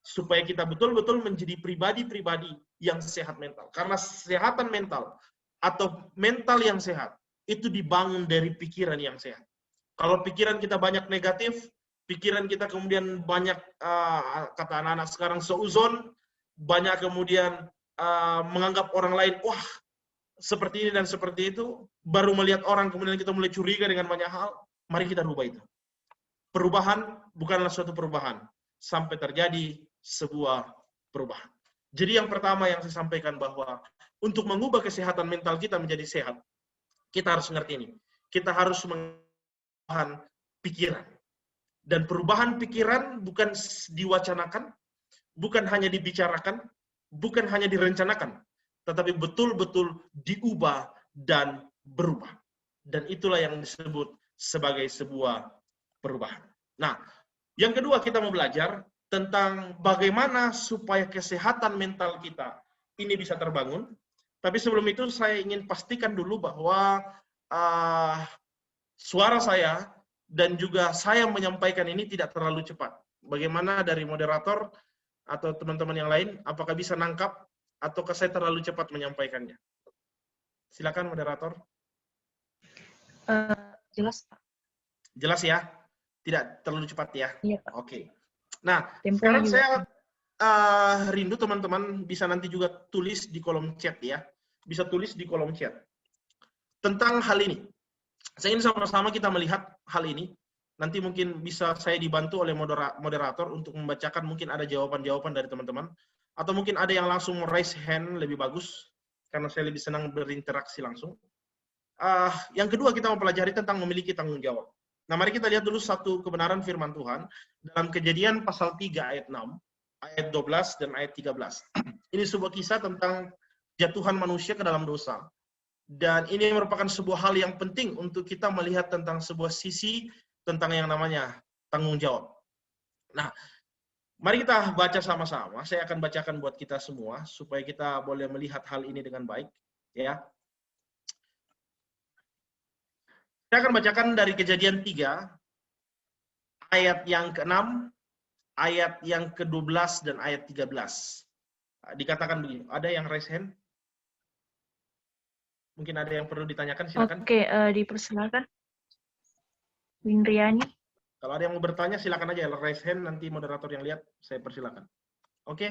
Speaker 1: Supaya kita betul-betul menjadi pribadi-pribadi yang sehat mental. Karena kesehatan mental atau mental yang sehat itu dibangun dari pikiran yang sehat. Kalau pikiran kita banyak negatif, pikiran kita kemudian banyak, kata anak-anak sekarang, seuzon, banyak kemudian menganggap orang lain, wah, seperti ini dan seperti itu, baru melihat orang, kemudian kita mulai curiga dengan banyak hal, mari kita rubah itu. Perubahan bukanlah suatu perubahan, sampai terjadi sebuah perubahan. Jadi yang pertama yang saya sampaikan bahwa untuk mengubah kesehatan mental kita menjadi sehat, kita harus ngerti ini. Kita harus mengubah pikiran. Dan perubahan pikiran bukan diwacanakan, bukan hanya dibicarakan, bukan hanya direncanakan, tetapi betul-betul diubah dan berubah. Dan itulah yang disebut sebagai sebuah perubahan. Nah, yang kedua kita mau belajar tentang bagaimana supaya kesehatan mental kita ini bisa terbangun. Tapi sebelum itu saya ingin pastikan dulu bahwa suara saya dan juga saya menyampaikan ini tidak terlalu cepat. Bagaimana dari moderator atau teman-teman yang lain, apakah bisa nangkap ataukah saya terlalu cepat menyampaikannya? Silakan moderator.
Speaker 2: Jelas, Pak.
Speaker 1: Jelas ya? Tidak terlalu cepat ya?
Speaker 2: Iya, Pak.
Speaker 1: Oke. Nah,
Speaker 2: Temponya
Speaker 1: sekarang
Speaker 2: juga.
Speaker 1: saya rindu teman-teman bisa nanti juga tulis di kolom chat ya. Bisa tulis di kolom chat. Tentang hal ini. Saya ingin sama-sama kita melihat hal ini. Nanti mungkin bisa saya dibantu oleh moderator untuk membacakan, mungkin ada jawaban-jawaban dari teman-teman. Atau mungkin ada yang langsung raise hand lebih bagus. Karena saya lebih senang berinteraksi langsung. Yang kedua kita mempelajari tentang memiliki tanggung jawab. Nah, mari kita lihat dulu satu kebenaran firman Tuhan dalam Kejadian pasal 3 ayat 6, ayat 12 dan ayat 13. Ini sebuah kisah tentang jatuhan manusia ke dalam dosa. Dan ini merupakan sebuah hal yang penting untuk kita melihat tentang sebuah sisi tentang yang namanya tanggung jawab. Nah, mari kita baca sama-sama. Saya akan bacakan buat kita semua supaya kita boleh melihat hal ini dengan baik, ya. Saya akan bacakan dari Kejadian 3, ayat yang ke-6, ayat yang ke-12, dan ayat 13. Dikatakan begini, ada yang raise hand? Mungkin ada yang perlu ditanyakan, silakan.
Speaker 2: Oke, dipersilakan. Windriani.
Speaker 1: Kalau ada yang mau bertanya, silakan aja raise hand, nanti moderator yang lihat, saya persilakan. Oke,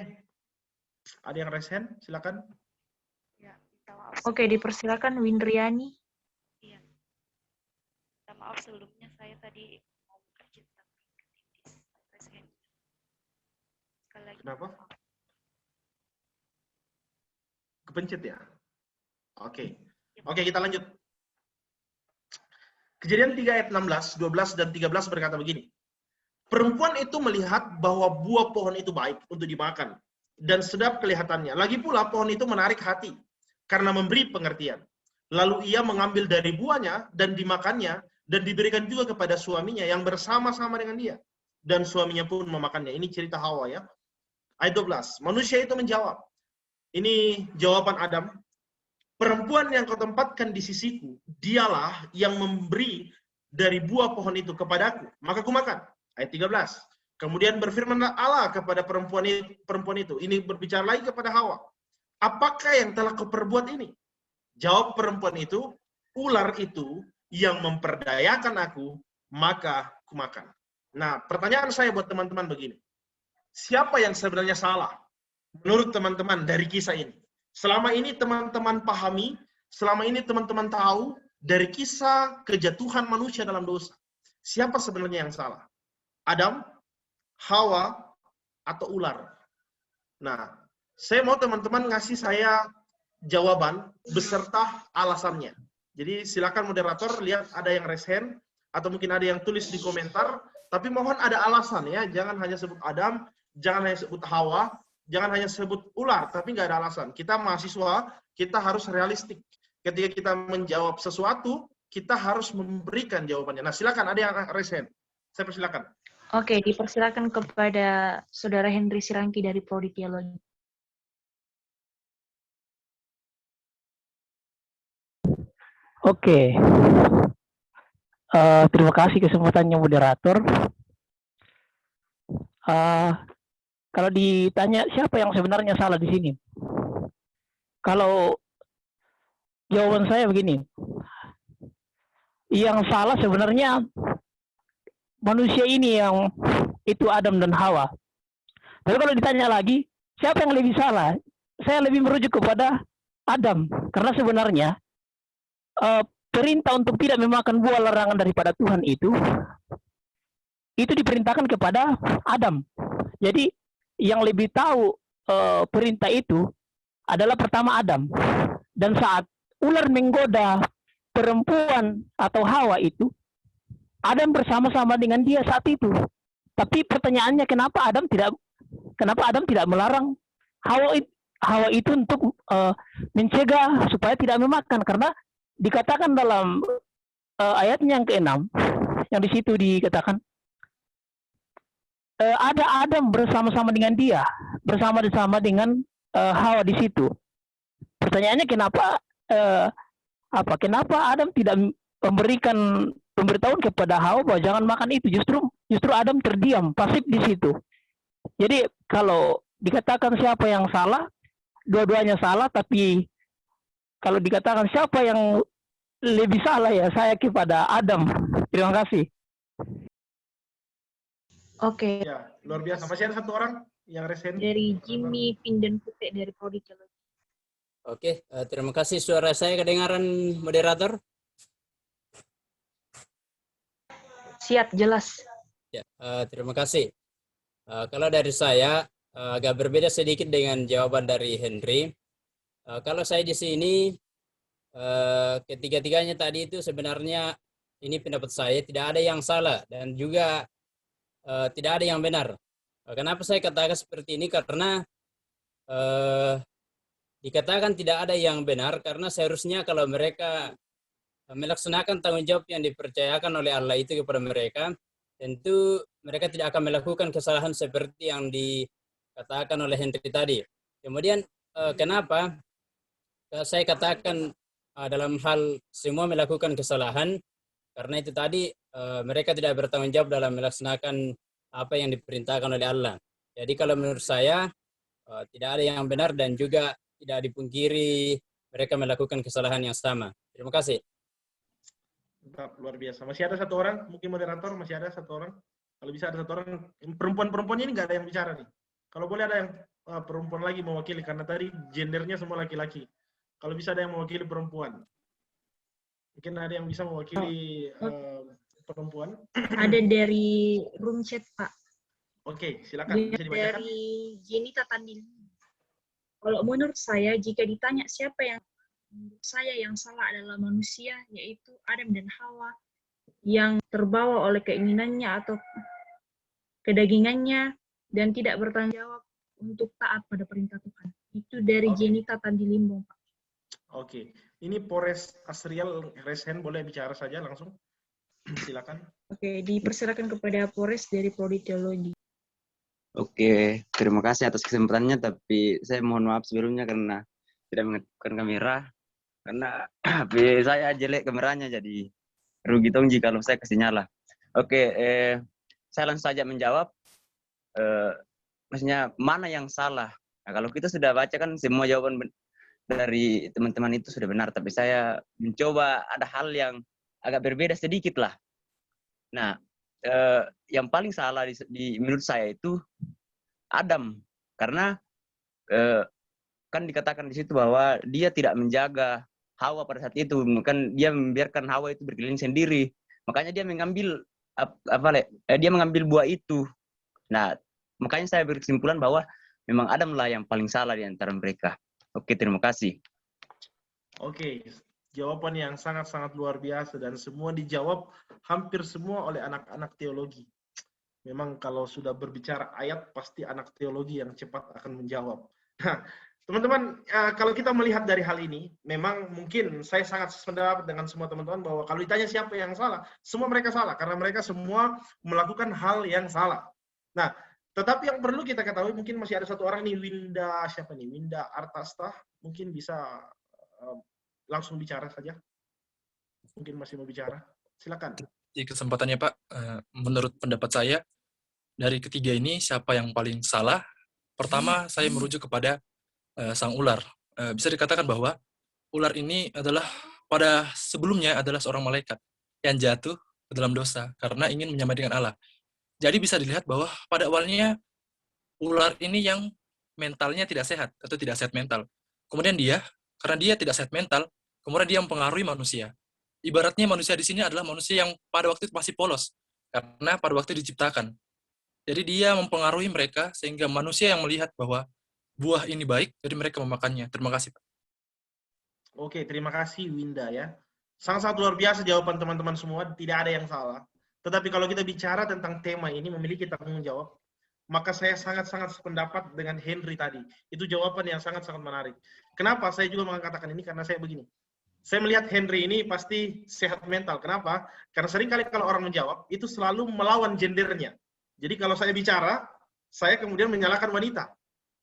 Speaker 1: ada yang raise hand, silakan.
Speaker 2: Oke, dipersilakan Windriani.
Speaker 7: Maaf sebelumnya saya tadi mau bercerita sekali lagi.
Speaker 1: Kenapa? Kepencet ya? Oke. Oke, kita lanjut. Kejadian 3 ayat 16, 12 dan 13 berkata begini. Perempuan itu melihat bahwa buah pohon itu baik untuk dimakan dan sedap kelihatannya. Lagi pula pohon itu menarik hati karena memberi pengertian. Lalu ia mengambil dari buahnya dan dimakannya dan diberikan juga kepada suaminya yang bersama-sama dengan dia. Dan suaminya pun memakannya. Ini cerita Hawa ya. Ayat 12. Manusia itu menjawab. Ini jawaban Adam. Perempuan yang kau tempatkan di sisiku, dialah yang memberi dari buah pohon itu kepadaku. Maka ku makan. Ayat 13. Kemudian berfirmanlah Allah kepada perempuan itu. Ini berbicara lagi kepada Hawa. Apakah yang telah kau perbuat ini? Jawab perempuan itu, ular itu yang memperdayakan aku, maka ku makan. Nah, pertanyaan saya buat teman-teman begini. Siapa yang sebenarnya salah? Menurut teman-teman dari kisah ini. Selama ini teman-teman pahami, selama ini teman-teman tahu dari kisah kejatuhan manusia dalam dosa. Siapa sebenarnya yang salah? Adam, Hawa, atau ular? Nah, saya mau teman-teman ngasih saya jawaban beserta alasannya. Jadi silakan moderator lihat ada yang raise hand atau mungkin ada yang tulis di komentar, tapi mohon ada alasan ya, jangan hanya sebut Adam, jangan hanya sebut Hawa, jangan hanya sebut ular, tapi nggak ada alasan. Kita mahasiswa, kita harus realistik. Ketika kita menjawab sesuatu, kita harus memberikan jawabannya. Nah, silakan ada yang raise hand. Saya persilakan.
Speaker 2: Oke, dipersilakan kepada Saudara Henry Sirangki dari Prodi Teologi.
Speaker 4: Oke. Terima kasih kesempatannya moderator. Kalau ditanya siapa yang sebenarnya salah di sini, kalau jawaban saya begini, yang salah sebenarnya manusia ini, yang itu Adam dan Hawa. Tapi kalau ditanya lagi, siapa yang lebih salah? Saya lebih merujuk kepada Adam, karena sebenarnya perintah untuk tidak memakan buah larangan daripada Tuhan itu diperintahkan kepada Adam. Jadi yang lebih tahu perintah itu adalah pertama Adam. Dan saat ular menggoda perempuan atau Hawa itu, Adam bersama-sama dengan dia saat itu. Tapi pertanyaannya, kenapa Adam tidak melarang Hawa itu untuk mencegah supaya tidak memakan? Karena dikatakan dalam ayatnya yang ke-6, yang di situ dikatakan ada Adam bersama-sama dengan dia, bersama-sama dengan Hawa di situ. Pertanyaannya, kenapa Adam tidak memberikan pemberitahuan kepada Hawa bahwa jangan makan itu? Justru Adam terdiam, pasif di situ. Jadi kalau dikatakan siapa yang salah, dua-duanya salah. Tapi kalau dikatakan siapa yang lebih salah, ya saya kepada Adam. Terima kasih.
Speaker 2: Oke.
Speaker 1: Ya, luar biasa. Masih ada satu orang yang raise hand.
Speaker 2: Dari Jimmy Pinden Putih dari Prodi Teologi.
Speaker 8: Oke, terima kasih. Suara saya kedengaran, moderator?
Speaker 2: Siap, jelas.
Speaker 8: Ya, terima kasih. Kalau dari saya agak berbeda sedikit dengan jawaban dari Henry. Kalau saya di sini, ketiga-tiganya tadi itu sebenarnya ini pendapat saya, tidak ada yang salah dan juga tidak ada yang benar. Kenapa saya katakan seperti ini? Karena dikatakan tidak ada yang benar karena seharusnya kalau mereka melaksanakan tanggung jawab yang dipercayakan oleh Allah itu kepada mereka, tentu mereka tidak akan melakukan kesalahan seperti yang dikatakan oleh Henry tadi. Kemudian kenapa saya katakan dalam hal semua melakukan kesalahan? Karena itu tadi mereka tidak bertanggung jawab dalam melaksanakan apa yang diperintahkan oleh Allah. Jadi kalau menurut saya tidak ada yang benar dan juga tidak dipungkiri mereka melakukan kesalahan yang sama. Terima kasih.
Speaker 1: Luar biasa. Masih ada satu orang, mungkin moderator masih ada satu orang. Kalau bisa ada satu orang, perempuan-perempuan ini nggak ada yang bicara nih. Kalau boleh ada yang perempuan lagi mewakili, karena tadi gendernya semua laki-laki. Kalau bisa ada yang mewakili perempuan. Mungkin ada yang bisa mewakili perempuan.
Speaker 2: Ada dari room chat, Pak.
Speaker 1: Oke, silakan. Bisa dibacakan.
Speaker 2: Dari Jenita Tandil. Kalau menurut saya, jika ditanya siapa yang menurut saya yang salah adalah manusia, yaitu Adam dan Hawa, yang terbawa oleh keinginannya atau kedagingannya, dan tidak bertanggung jawab untuk taat pada perintah Tuhan. Itu dari Jenita Tandilimbong, Pak.
Speaker 1: Oke, ini Polres Asriel Resen boleh bicara saja langsung. Silakan. Oke,
Speaker 2: dipersilakan kepada Polres dari Prodi Teologi.
Speaker 9: Oke, terima kasih atas kesempatannya, tapi saya mohon maaf sebelumnya karena tidak mengaktifkan kamera, karena HP saya jelek kameranya, jadi rugi tongji kalau saya kasih nyala. Oke, saya langsung saja menjawab. Maksudnya mana yang salah? Nah, kalau kita sudah baca kan semua jawaban dari teman-teman itu sudah benar, tapi saya mencoba ada hal yang agak berbeda sedikit lah. Nah, yang paling salah menurut saya itu Adam, karena kan dikatakan di situ bahwa dia tidak menjaga Hawa pada saat itu, kan dia membiarkan Hawa itu berkeliling sendiri, makanya dia mengambil dia mengambil buah itu. Nah, makanya saya berkesimpulan bahwa memang Adam lah yang paling salah di antara mereka. Oke, terima kasih.
Speaker 1: Oke, jawaban yang sangat-sangat luar biasa dan semua dijawab hampir semua oleh anak-anak teologi. Memang kalau sudah berbicara ayat, pasti anak teologi yang cepat akan menjawab. Nah, teman-teman, kalau kita melihat dari hal ini, memang mungkin saya sangat sependapat dengan semua teman-teman bahwa kalau ditanya siapa yang salah, semua mereka salah, karena mereka semua melakukan hal yang salah. Nah, tetapi yang perlu kita ketahui, mungkin masih ada satu orang nih, Winda, siapa nih? Winda Artasta, mungkin bisa langsung bicara saja. Mungkin masih mau bicara. Silakan.
Speaker 10: Di kesempatannya Pak, menurut pendapat saya, dari ketiga ini siapa yang paling salah? Pertama, saya merujuk kepada sang ular. Bisa dikatakan bahwa ular ini adalah pada sebelumnya adalah seorang malaikat yang jatuh ke dalam dosa karena ingin menyamai dengan Allah. Jadi bisa dilihat bahwa pada awalnya ular ini yang mentalnya tidak sehat atau tidak sehat mental. Kemudian karena dia tidak sehat mental, kemudian dia mempengaruhi manusia. Ibaratnya manusia di sini adalah manusia yang pada waktu itu masih polos, karena pada waktu diciptakan. Jadi dia mempengaruhi mereka sehingga manusia yang melihat bahwa buah ini baik, jadi mereka memakannya. Terima kasih, Pak.
Speaker 1: Oke, terima kasih Winda ya. Sangat-sangat luar biasa jawaban teman-teman semua, tidak ada yang salah. Tetapi kalau kita bicara tentang tema ini memiliki tanggung jawab, maka saya sangat-sangat sependapat dengan Henry tadi. Itu jawaban yang sangat-sangat menarik. Kenapa saya juga mengatakan ini? Karena saya begini. Saya melihat Henry ini pasti sehat mental. Kenapa? Karena seringkali kalau orang menjawab, itu selalu melawan gendernya. Jadi kalau saya bicara, saya kemudian menyalahkan wanita.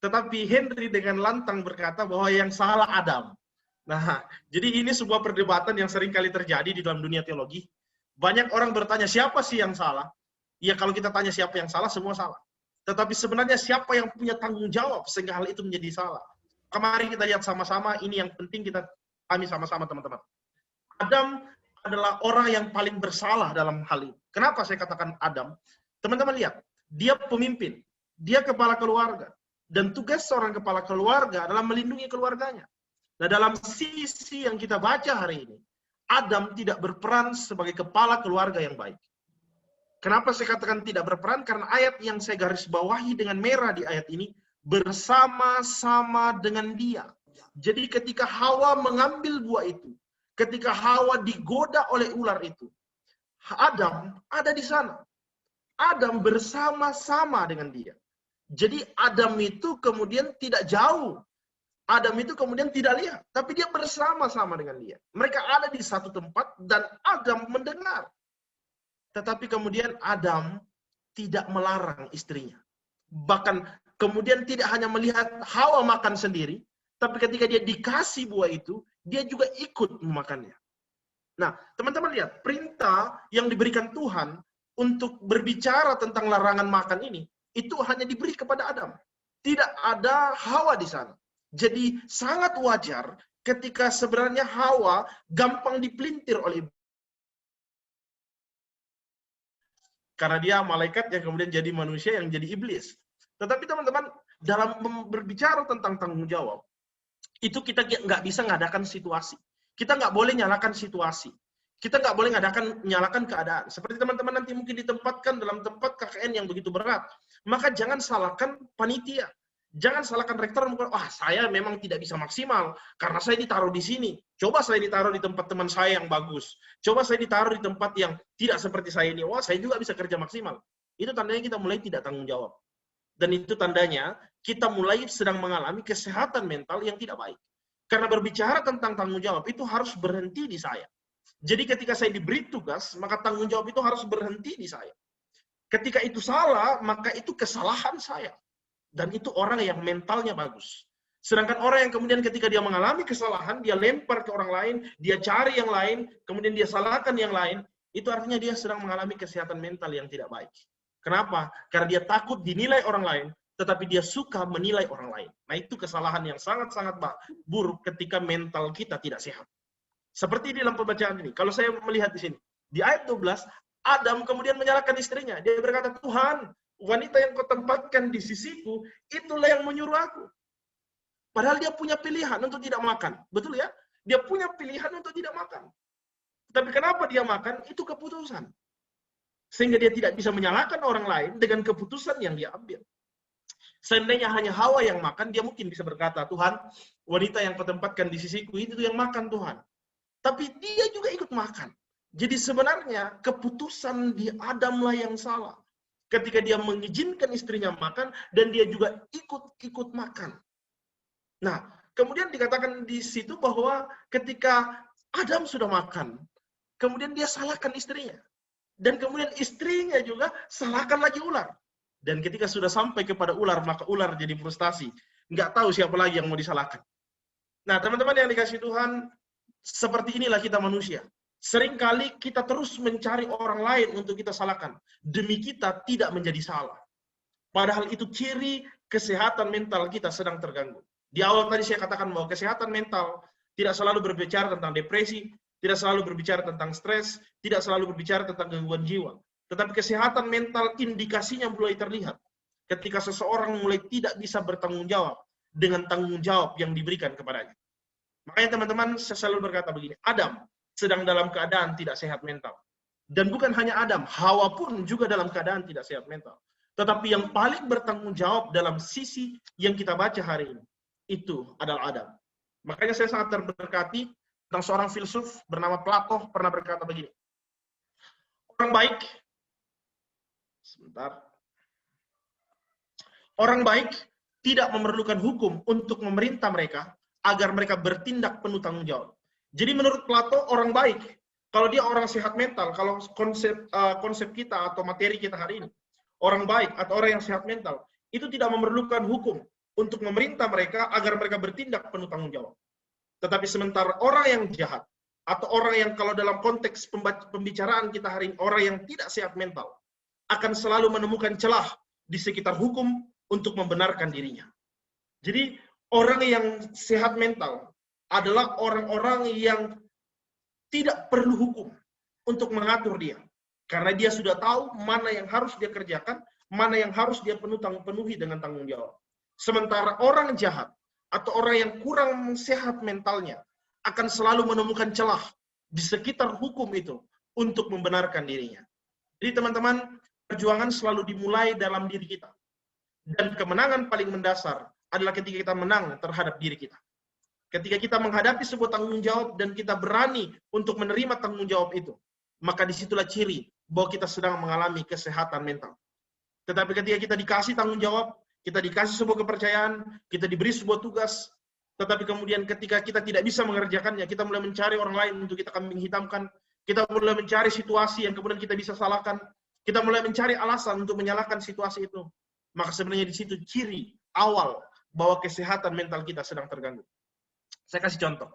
Speaker 1: Tetapi Henry dengan lantang berkata bahwa yang salah Adam. Nah, jadi ini sebuah perdebatan yang seringkali terjadi di dalam dunia teologi. Banyak orang bertanya, siapa sih yang salah? Ya kalau kita tanya siapa yang salah, semua salah. Tetapi sebenarnya siapa yang punya tanggung jawab sehingga hal itu menjadi salah? Kemarin kita lihat sama-sama, ini yang penting kita pahami sama-sama teman-teman. Adam adalah orang yang paling bersalah dalam hal ini. Kenapa saya katakan Adam? Teman-teman lihat, dia pemimpin, dia kepala keluarga. Dan tugas seorang kepala keluarga adalah melindungi keluarganya. Nah dalam sisi yang kita baca hari ini, Adam tidak berperan sebagai kepala keluarga yang baik. Kenapa saya katakan tidak berperan? Karena ayat yang saya garis bawahi dengan merah di ayat ini, bersama-sama dengan dia. Jadi ketika Hawa mengambil buah itu, ketika Hawa digoda oleh ular itu, Adam ada di sana. Adam bersama-sama dengan dia. Jadi Adam itu kemudian tidak jauh. Adam itu kemudian tidak lihat, tapi dia bersama-sama dengan dia. Mereka ada di satu tempat dan Adam mendengar. Tetapi kemudian Adam tidak melarang istrinya. Bahkan kemudian tidak hanya melihat Hawa makan sendiri, tapi ketika dia dikasih buah itu, dia juga ikut memakannya. Nah, teman-teman lihat, perintah yang diberikan Tuhan untuk berbicara tentang larangan makan ini, itu hanya diberi kepada Adam. Tidak ada Hawa di sana. Jadi sangat wajar ketika sebenarnya Hawa gampang dipelintir oleh karena dia malaikat yang kemudian jadi manusia yang jadi iblis. Tetapi teman-teman, dalam berbicara tentang tanggung jawab, itu kita nggak bisa ngadakan situasi. Kita nggak boleh nyalakan situasi. Kita nggak boleh nyalakan keadaan. Seperti teman-teman nanti mungkin ditempatkan dalam tempat KKN yang begitu berat. Maka jangan salahkan panitia. Jangan salahkan rektor, saya memang tidak bisa maksimal karena saya ditaruh di sini. Coba saya ditaruh di tempat teman saya yang bagus. Coba saya ditaruh di tempat yang tidak seperti saya ini. Saya juga bisa kerja maksimal. itu tandanya kita mulai tidak tanggung jawab. Dan itu tandanya kita mulai sedang mengalami kesehatan mental yang tidak baik. Karena berbicara tentang tanggung jawab itu harus berhenti di saya. Jadi ketika saya diberi tugas, maka tanggung jawab itu harus berhenti di saya. Ketika itu salah, maka itu kesalahan saya. Dan itu orang yang mentalnya bagus. Sedangkan orang yang kemudian ketika dia mengalami kesalahan, dia lempar ke orang lain, dia cari yang lain, kemudian dia salahkan yang lain, itu artinya dia sedang mengalami kesehatan mental yang tidak baik. Kenapa? Karena dia takut dinilai orang lain, tetapi dia suka menilai orang lain. Nah, itu kesalahan yang sangat-sangat buruk ketika mental kita tidak sehat. Seperti di dalam pembacaan ini. Kalau saya melihat di sini, di ayat 12, Adam kemudian menyalahkan istrinya. Dia berkata, Tuhan, wanita yang kau tempatkan di sisiku, itulah yang menyuruh aku. Padahal dia punya pilihan untuk tidak makan. Betul ya? Dia punya pilihan untuk tidak makan. Tapi kenapa dia makan? Itu keputusan. Sehingga dia tidak bisa menyalahkan orang lain dengan keputusan yang dia ambil. Seandainya hanya Hawa yang makan, dia mungkin bisa berkata, Tuhan, wanita yang kau tempatkan di sisiku, itu yang makan Tuhan. Tapi dia juga ikut makan. Jadi sebenarnya keputusan di Adamlah yang salah. Ketika dia mengizinkan istrinya makan, dan dia juga ikut makan. Nah, kemudian dikatakan di situ bahwa ketika Adam sudah makan, kemudian dia salahkan istrinya. Dan kemudian istrinya juga salahkan lagi ular. Dan ketika sudah sampai kepada ular, maka ular jadi frustasi. Nggak tahu siapa lagi yang mau disalahkan. Nah, teman-teman yang dikasih Tuhan, seperti inilah kita manusia. Seringkali kita terus mencari orang lain untuk kita salahkan. Demi kita tidak menjadi salah. Padahal itu ciri kesehatan mental kita sedang terganggu. Di awal tadi saya katakan bahwa kesehatan mental tidak selalu berbicara tentang depresi, tidak selalu berbicara tentang stres, tidak selalu berbicara tentang gangguan jiwa. Tetapi kesehatan mental indikasinya mulai terlihat ketika seseorang mulai tidak bisa bertanggung jawab dengan tanggung jawab yang diberikan kepadanya. Makanya teman-teman, saya selalu berkata begini, Adam sedang dalam keadaan tidak sehat mental. Dan bukan hanya Adam, Hawa pun juga dalam keadaan tidak sehat mental. Tetapi yang paling bertanggung jawab dalam sisi yang kita baca hari ini, itu adalah Adam. Makanya saya sangat terberkati tentang seorang filsuf bernama Plato pernah berkata begini. Orang baik tidak memerlukan hukum untuk memerintah mereka agar mereka bertindak penuh tanggung jawab. Jadi menurut Plato, orang baik, kalau dia orang sehat mental, kalau konsep kita atau materi kita hari ini, orang baik atau orang yang sehat mental, itu tidak memerlukan hukum untuk memerintah mereka agar mereka bertindak penuh tanggung jawab. Tetapi sementara orang yang jahat, atau orang yang kalau dalam konteks pembicaraan kita hari ini, orang yang tidak sehat mental, akan selalu menemukan celah di sekitar hukum untuk membenarkan dirinya. Jadi orang yang sehat mental adalah orang-orang yang tidak perlu hukum untuk mengatur dia. Karena dia sudah tahu mana yang harus dia kerjakan, mana yang harus dia penuhi dengan tanggung jawab. Sementara orang jahat atau orang yang kurang sehat mentalnya akan selalu menemukan celah di sekitar hukum itu untuk membenarkan dirinya. Jadi teman-teman, perjuangan selalu dimulai dalam diri kita. Dan kemenangan paling mendasar adalah ketika kita menang terhadap diri kita. Ketika kita menghadapi sebuah tanggung jawab dan kita berani untuk menerima tanggung jawab itu, maka disitulah ciri bahwa kita sedang mengalami kesehatan mental. Tetapi ketika kita dikasih tanggung jawab, kita dikasih sebuah kepercayaan, kita diberi sebuah tugas, tetapi kemudian ketika kita tidak bisa mengerjakannya, kita mulai mencari orang lain untuk kita kambing hitamkan, kita mulai mencari situasi yang kemudian kita bisa salahkan, kita mulai mencari alasan untuk menyalahkan situasi itu. Maka sebenarnya di situ ciri awal bahwa kesehatan mental kita sedang terganggu. Saya kasih contoh.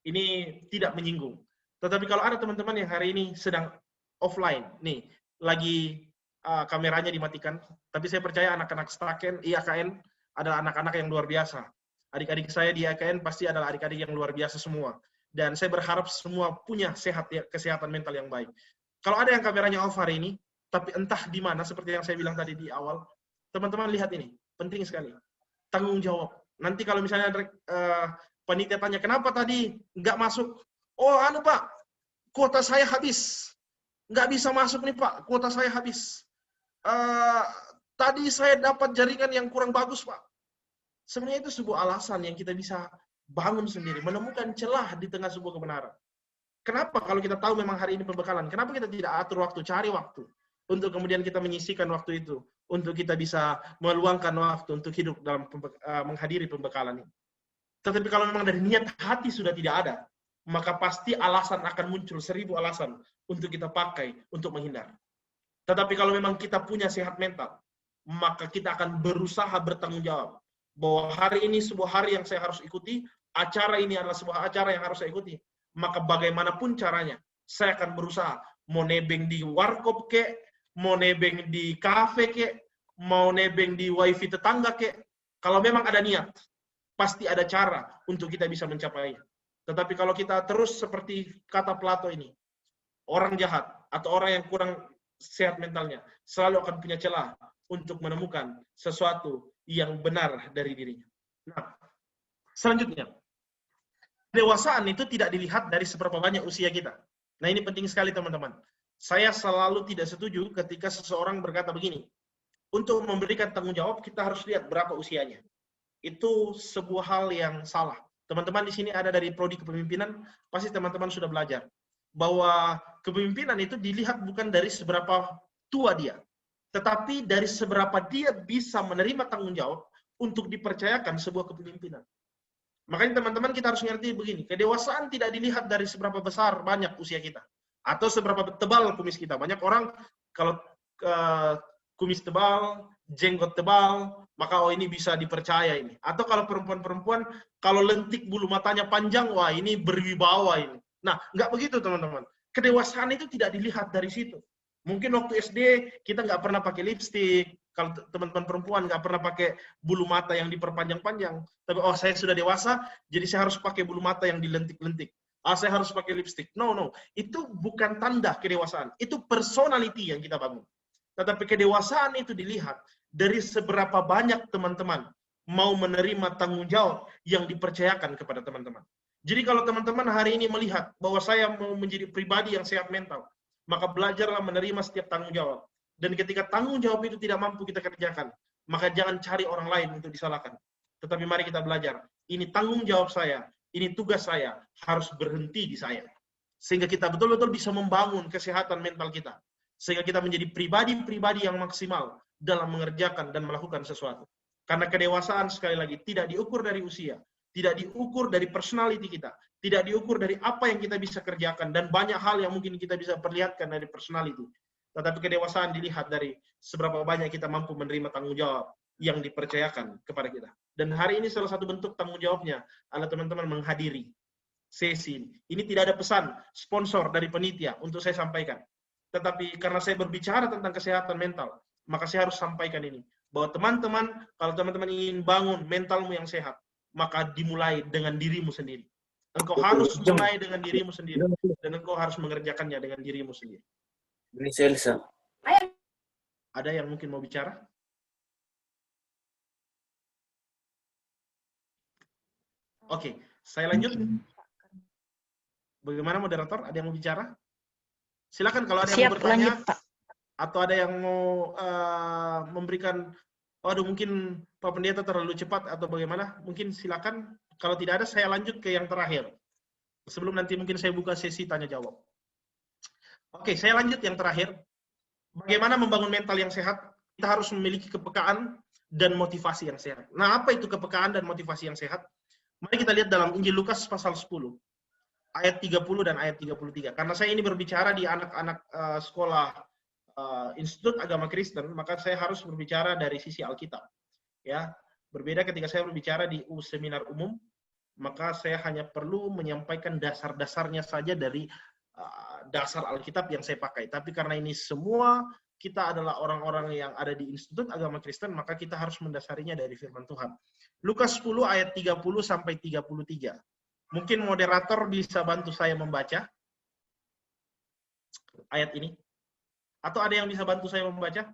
Speaker 1: Ini tidak menyinggung. Tetapi kalau ada teman-teman yang hari ini sedang offline, nih, lagi kameranya dimatikan, tapi saya percaya anak-anak IAKN adalah anak-anak yang luar biasa. Adik-adik saya di IAKN pasti adalah adik-adik yang luar biasa semua. Dan saya berharap semua punya kesehatan mental yang baik. Kalau ada yang kameranya off hari ini, tapi entah di mana, seperti yang saya bilang tadi di awal, teman-teman lihat ini, penting sekali. Tanggung jawab. Nanti kalau misalnya panitia tanya, kenapa tadi nggak masuk? Oh, Pak, kuota saya habis. Nggak bisa masuk nih Pak, kuota saya habis. Tadi saya dapat jaringan yang kurang bagus Pak. Sebenarnya itu sebuah alasan yang kita bisa bangun sendiri, menemukan celah di tengah sebuah kebenaran. Kenapa kalau kita tahu memang hari ini pembekalan, kenapa kita tidak atur waktu, cari waktu untuk kemudian kita menyisihkan waktu itu, untuk kita bisa meluangkan waktu untuk hidup dalam menghadiri pembekalan ini. Tetapi kalau memang dari niat hati sudah tidak ada, maka pasti alasan akan muncul 1000 alasan untuk kita pakai untuk menghindar. Tetapi kalau memang kita punya sehat mental, maka kita akan berusaha bertanggung jawab bahwa hari ini sebuah hari yang saya harus ikuti, acara ini adalah sebuah acara yang harus saya ikuti. Maka bagaimanapun caranya, saya akan berusaha. Mau nebeng di warkop kek, mau nebeng di kafe kek, mau nebeng di wifi tetangga kek. Kalau memang ada niat, pasti ada cara untuk kita bisa mencapainya. Tetapi kalau kita terus seperti kata Plato ini, orang jahat atau orang yang kurang sehat mentalnya selalu akan punya celah untuk menemukan sesuatu yang benar dari dirinya. Nah, selanjutnya, kedewasaan itu tidak dilihat dari seberapa banyak usia kita. Nah, ini penting sekali teman-teman. Saya selalu tidak setuju ketika seseorang berkata begini, untuk memberikan tanggung jawab kita harus lihat berapa usianya. Itu sebuah hal yang salah. Teman-teman di sini ada dari prodi kepemimpinan, pasti teman-teman sudah belajar bahwa kepemimpinan itu dilihat bukan dari seberapa tua dia, tetapi dari seberapa dia bisa menerima tanggung jawab untuk dipercayakan sebuah kepemimpinan. Makanya teman-teman kita harus ngerti begini, kedewasaan tidak dilihat dari seberapa besar banyak usia kita atau seberapa tebal kumis kita. Banyak orang kalau kumis tebal, jenggot tebal, maka oh ini bisa dipercaya ini. Atau kalau perempuan-perempuan kalau lentik bulu matanya panjang, wah ini berwibawa ini. Nah, nggak begitu teman-teman. Kedewasaan itu tidak dilihat dari situ. Mungkin waktu SD kita nggak pernah pakai lipstik. Kalau teman-teman perempuan nggak pernah pakai bulu mata yang diperpanjang-panjang. Tapi oh saya sudah dewasa, jadi saya harus pakai bulu mata yang dilentik-lentik. Saya harus pakai lipstik. No. Itu bukan tanda kedewasaan. Itu personality yang kita bangun. Tetapi kedewasaan itu dilihat dari seberapa banyak teman-teman mau menerima tanggung jawab yang dipercayakan kepada teman-teman. Jadi kalau teman-teman hari ini melihat bahwa saya mau menjadi pribadi yang sehat mental, maka belajarlah menerima setiap tanggung jawab. Dan ketika tanggung jawab itu tidak mampu kita kerjakan, maka jangan cari orang lain untuk disalahkan. Tetapi mari kita belajar, ini tanggung jawab saya, ini tugas saya, harus berhenti di saya. Sehingga kita betul-betul bisa membangun kesehatan mental kita. Sehingga kita menjadi pribadi-pribadi yang maksimal dalam mengerjakan dan melakukan sesuatu. Karena kedewasaan sekali lagi tidak diukur dari usia, tidak diukur dari personality kita, tidak diukur dari apa yang kita bisa kerjakan, dan banyak hal yang mungkin kita bisa perlihatkan dari personality. Tetapi kedewasaan dilihat dari seberapa banyak kita mampu menerima tanggung jawab yang dipercayakan kepada kita. Dan hari ini salah satu bentuk tanggung jawabnya adalah teman-teman menghadiri sesi ini. Ini tidak ada pesan sponsor dari panitia untuk saya sampaikan. Tetapi karena saya berbicara tentang kesehatan mental, maka saya harus sampaikan ini. Bahwa teman-teman, kalau teman-teman ingin bangun mentalmu yang sehat, maka dimulai dengan dirimu sendiri. Engkau harus mulai dengan dirimu sendiri. Dan engkau harus mengerjakannya dengan dirimu sendiri. Ada yang mungkin mau bicara? Oke, saya lanjut. Bagaimana moderator? Ada yang mau bicara? Silakan kalau ada yang mau bertanya.
Speaker 2: Lanjut, Pak.
Speaker 1: Atau ada yang mau memberikan, aduh mungkin Pak Pendeta terlalu cepat atau bagaimana? Mungkin silakan. Kalau tidak ada, saya lanjut ke yang terakhir. Sebelum nanti mungkin saya buka sesi tanya-jawab. Oke, saya lanjut yang terakhir. Bagaimana membangun mental yang sehat? Kita harus memiliki kepekaan dan motivasi yang sehat. Nah, apa itu kepekaan dan motivasi yang sehat? Mari kita lihat dalam Injil Lukas pasal 10, ayat 30 dan ayat 33. Karena saya ini berbicara di anak-anak sekolah Institut Agama Kristen, maka saya harus berbicara dari sisi Alkitab. Ya, berbeda ketika saya berbicara di seminar umum, maka saya hanya perlu menyampaikan dasar-dasarnya saja dari dasar Alkitab yang saya pakai. Tapi karena ini semua kita adalah orang-orang yang ada di Institut Agama Kristen, maka kita harus mendasarinya dari firman Tuhan. Lukas 10 ayat 30 sampai 33. Mungkin moderator bisa bantu saya membaca ayat ini. Atau ada yang bisa bantu saya membaca?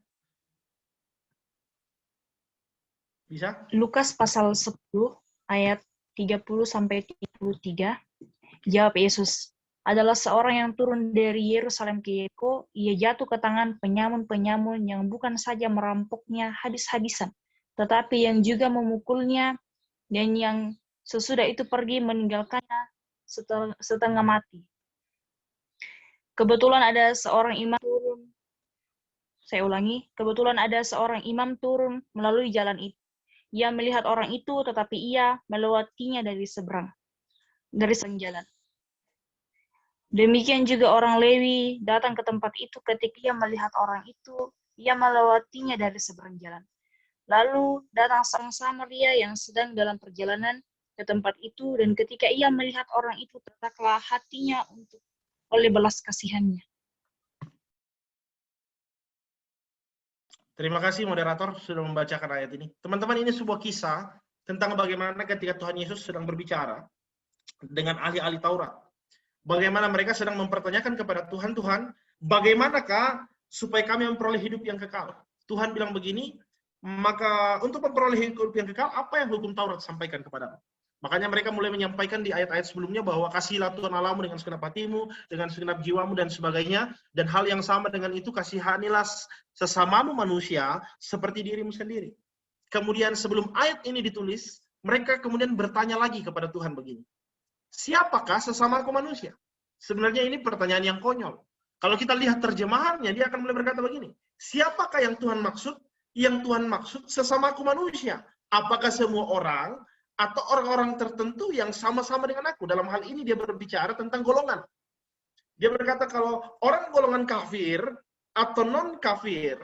Speaker 1: Bisa?
Speaker 2: Lukas pasal 10 ayat 30 sampai 33. Jawab Yesus, adalah seorang yang turun dari Yerusalem ke Yeriko, ia jatuh ke tangan penyamun-penyamun yang bukan saja merampoknya habis-habisan, tetapi yang juga memukulnya, dan yang sesudah itu pergi meninggalkannya setengah mati. Kebetulan ada seorang imam turun Saya ulangi, kebetulan ada seorang imam turun melalui jalan itu. Ia melihat orang itu, tetapi ia melewatinya dari seberang jalan. Demikian juga orang Lewi datang ke tempat itu ketika ia melihat orang itu, ia melewatinya dari seberang jalan. Lalu datang seorang Samaria yang sedang dalam perjalanan ke tempat itu, dan ketika ia melihat orang itu, tergeraklah hatinya oleh belas kasihannya.
Speaker 1: Terima kasih moderator sudah membacakan ayat ini. Teman-teman, ini sebuah kisah tentang bagaimana ketika Tuhan Yesus sedang berbicara dengan ahli-ahli Taurat. Bagaimana mereka sedang mempertanyakan kepada Tuhan, Tuhan, bagaimanakah supaya kami memperoleh hidup yang kekal? Tuhan bilang begini, maka untuk memperoleh hidup yang kekal, apa yang hukum Taurat sampaikan kepadamu? Makanya mereka mulai menyampaikan di ayat-ayat sebelumnya bahwa kasihlah Tuhan Allahmu dengan segenap hatimu, dengan segenap jiwamu, dan sebagainya. Dan hal yang sama dengan itu, kasihanilah sesamamu manusia seperti dirimu sendiri. Kemudian sebelum ayat ini ditulis, mereka kemudian bertanya lagi kepada Tuhan begini. Siapakah sesamaku manusia? Sebenarnya ini pertanyaan yang konyol. Kalau kita lihat terjemahannya, dia akan mulai berkata begini. Siapakah yang Tuhan maksud? Yang Tuhan maksud sesamaku manusia. Apakah semua orang atau orang-orang tertentu yang sama-sama dengan aku? Dalam hal ini dia berbicara tentang golongan. Dia berkata kalau orang golongan kafir atau non-kafir,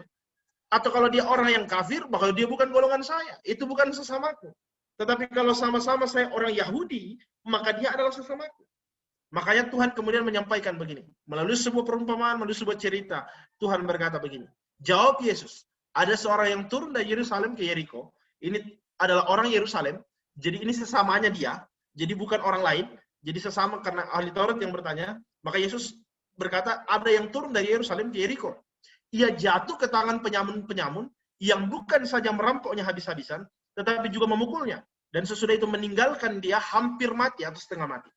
Speaker 1: atau kalau dia orang yang kafir, maka dia bukan golongan saya. Itu bukan sesamaku. Tetapi kalau sama-sama saya orang Yahudi, maka dia adalah sesamaku. Makanya Tuhan kemudian menyampaikan begini. Melalui sebuah perumpamaan, melalui sebuah cerita, Tuhan berkata begini. Jawab Yesus, ada seorang yang turun dari Yerusalem ke Yeriko. Ini adalah orang Yerusalem. Jadi ini sesamanya dia, jadi bukan orang lain, jadi sesama karena ahli Taurat yang bertanya, maka Yesus berkata, ada yang turun dari Yerusalem ke Yeriko. Ia jatuh ke tangan penyamun-penyamun yang bukan saja merampoknya habis-habisan, tetapi juga memukulnya. Dan sesudah itu meninggalkan dia hampir mati atau setengah mati.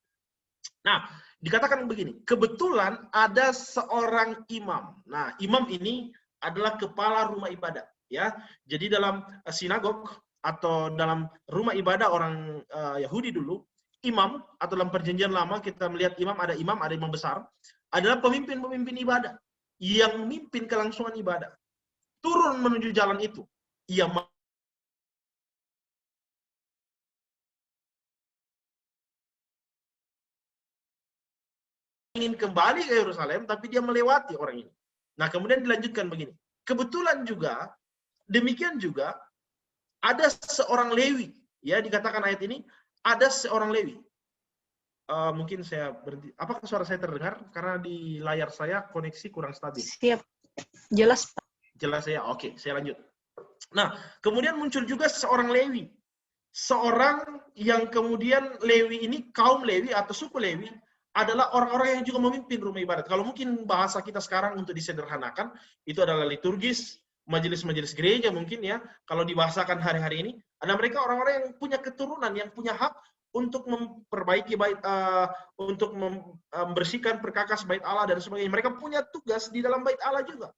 Speaker 1: Nah, dikatakan begini, kebetulan ada seorang imam. Nah, imam ini adalah kepala rumah ibadah. Ya, jadi dalam sinagog, atau dalam rumah ibadah orang Yahudi dulu, imam atau dalam perjanjian lama kita melihat imam ada imam besar, adalah pemimpin-pemimpin ibadah yang memimpin kelangsungan ibadah. Turun menuju jalan itu, ia ingin kembali ke Yerusalem, tapi dia melewati orang ini. Nah, kemudian dilanjutkan begini. Kebetulan juga, demikian juga, ada seorang Lewi, ya dikatakan ayat ini, ada seorang Lewi. Mungkin saya berhenti. Apakah suara saya terdengar? Karena di layar saya koneksi kurang stabil.
Speaker 2: Siap, jelas.
Speaker 1: Jelas ya, oke, saya lanjut. Nah, kemudian muncul juga seorang Lewi. Seorang yang kemudian Lewi ini, kaum Lewi atau suku Lewi, adalah orang-orang yang juga memimpin rumah ibadat. Kalau mungkin bahasa kita sekarang untuk disederhanakan, itu adalah liturgis, majelis-majelis gereja mungkin ya, kalau dibahasakan hari-hari ini, ada mereka orang-orang yang punya keturunan, yang punya hak untuk memperbaiki bait, untuk membersihkan perkakas bait Allah dan sebagainya. Mereka punya tugas di dalam bait Allah juga.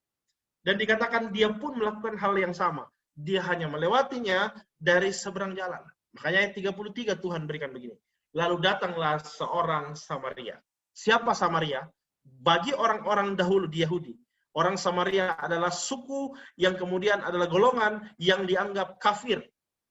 Speaker 1: Dan dikatakan dia pun melakukan hal yang sama. Dia hanya melewatinya dari seberang jalan. Makanya ayat 33 Tuhan berikan begini. Lalu datanglah seorang Samaria. Siapa Samaria? Bagi orang-orang dahulu di Yahudi, orang Samaria adalah suku yang kemudian adalah golongan yang dianggap kafir.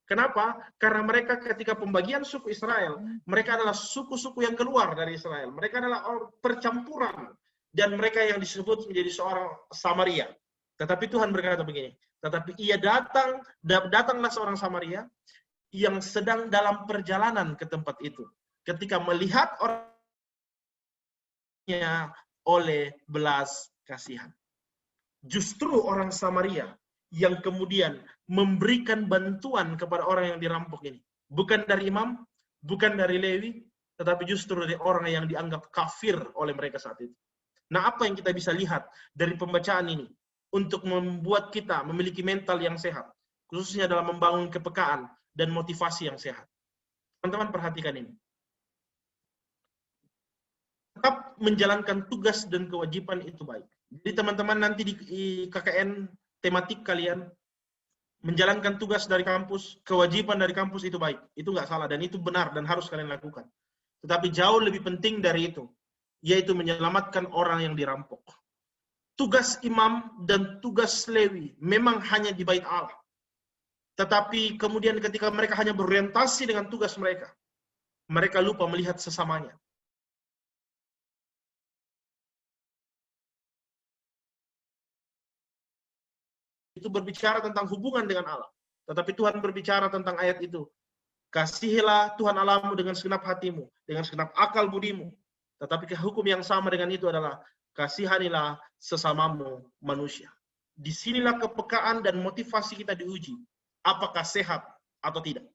Speaker 1: Kenapa? Karena mereka ketika pembagian suku Israel, mereka adalah suku-suku yang keluar dari Israel. Mereka adalah percampuran. Dan mereka yang disebut menjadi seorang Samaria. Tetapi Tuhan berkata begini, tetapi datanglah seorang Samaria yang sedang dalam perjalanan ke tempat itu. Ketika melihat orangnya oleh belas kasihan. Justru orang Samaria yang kemudian memberikan bantuan kepada orang yang dirampok ini. Bukan dari imam, bukan dari Lewi, tetapi justru dari orang yang dianggap kafir oleh mereka saat itu. Nah, apa yang kita bisa lihat dari pembacaan ini untuk membuat kita memiliki mental yang sehat, khususnya dalam membangun kepekaan dan motivasi yang sehat. Teman-teman perhatikan ini. Tetap menjalankan tugas dan kewajiban itu baik. Jadi teman-teman nanti di KKN tematik kalian menjalankan tugas dari kampus, kewajiban dari kampus itu baik. Itu nggak salah dan itu benar dan harus kalian lakukan. Tetapi jauh lebih penting dari itu, yaitu menyelamatkan orang yang dirampok. tugas imam dan tugas Lewi memang hanya di bait Allah. Tetapi kemudian ketika mereka hanya berorientasi dengan tugas mereka, mereka lupa melihat sesamanya. Itu berbicara tentang hubungan dengan Allah. Tetapi Tuhan berbicara tentang ayat itu. Kasihilah Tuhan Allahmu dengan segenap hatimu, dengan segenap akal budimu. Tetapi hukum yang sama dengan itu adalah kasihanilah sesamamu manusia. Disinilah kepekaan dan motivasi kita diuji. Apakah sehat atau tidak.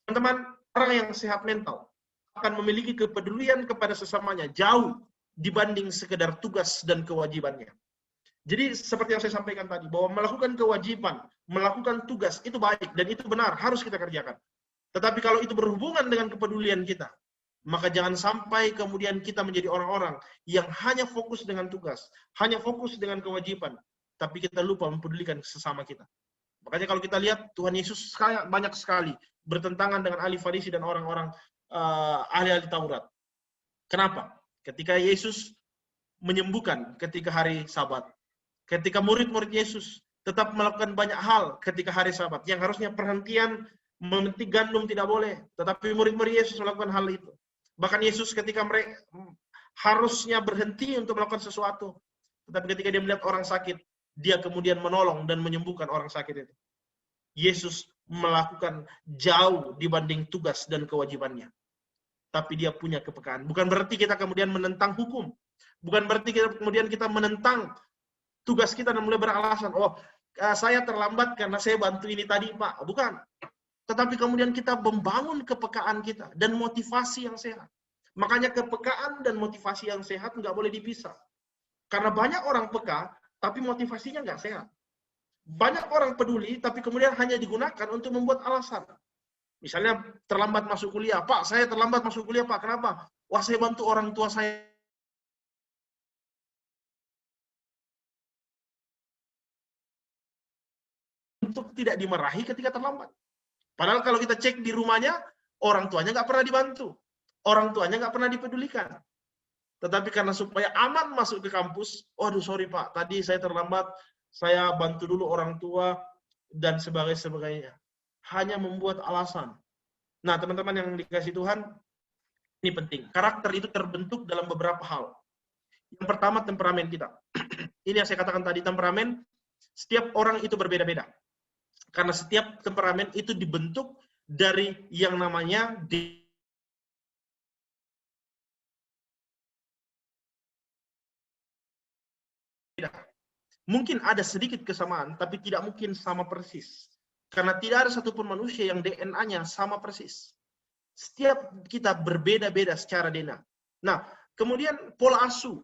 Speaker 1: Teman-teman, orang yang sehat mental akan memiliki kepedulian kepada sesamanya jauh dibanding sekedar tugas dan kewajibannya. Jadi seperti yang saya sampaikan tadi, bahwa melakukan kewajiban, melakukan tugas itu baik dan itu benar, harus kita kerjakan. Tetapi kalau itu berhubungan dengan kepedulian kita, maka jangan sampai kemudian kita menjadi orang-orang yang hanya fokus dengan tugas, hanya fokus dengan kewajiban, tapi kita lupa mempedulikan sesama kita. Makanya kalau kita lihat Tuhan Yesus banyak sekali bertentangan dengan ahli Farisi dan orang-orang ahli-ahli Taurat. Kenapa? Ketika Yesus menyembuhkan ketika hari Sabat, ketika murid-murid Yesus tetap melakukan banyak hal ketika hari Sabat, yang harusnya perhentian memetik gandum tidak boleh, tetapi murid-murid Yesus melakukan hal itu. Bahkan Yesus ketika mereka harusnya berhenti untuk melakukan sesuatu, tetapi ketika dia melihat orang sakit, dia kemudian menolong dan menyembuhkan orang sakit itu. Yesus melakukan jauh dibanding tugas dan kewajibannya. Tapi dia punya kepekaan. Bukan berarti kita kemudian menentang hukum. Bukan berarti kemudian kita menentang tugas kita dan mulai beralasan, oh saya terlambat karena saya bantu ini tadi Pak. Bukan. Tetapi kemudian kita membangun kepekaan kita dan motivasi yang sehat. Makanya kepekaan dan motivasi yang sehat nggak boleh dipisah. Karena banyak orang peka, tapi motivasinya nggak sehat. Banyak orang peduli, tapi kemudian hanya digunakan untuk membuat alasan. Misalnya terlambat masuk kuliah. Pak, saya terlambat masuk kuliah, Pak. Kenapa? Wah, saya bantu orang tua saya. Untuk tidak dimarahi ketika terlambat. Padahal kalau kita cek di rumahnya, orang tuanya nggak pernah dibantu. Orang tuanya nggak pernah dipedulikan. Tetapi karena supaya aman masuk ke kampus, waduh sorry Pak, tadi saya terlambat, saya bantu dulu orang tua, dan sebagainya. Hanya membuat alasan. Nah teman-teman yang dikasih Tuhan, ini penting. Karakter itu terbentuk dalam beberapa hal. Yang pertama temperamen kita. Ini yang saya katakan tadi, temperamen, setiap orang itu berbeda-beda. Karena setiap temperamen itu dibentuk dari yang namanya mungkin ada sedikit kesamaan, tapi tidak mungkin sama persis. Karena tidak ada satupun manusia yang DNA-nya sama persis. Setiap kita berbeda-beda secara DNA. Nah, kemudian pola asuh.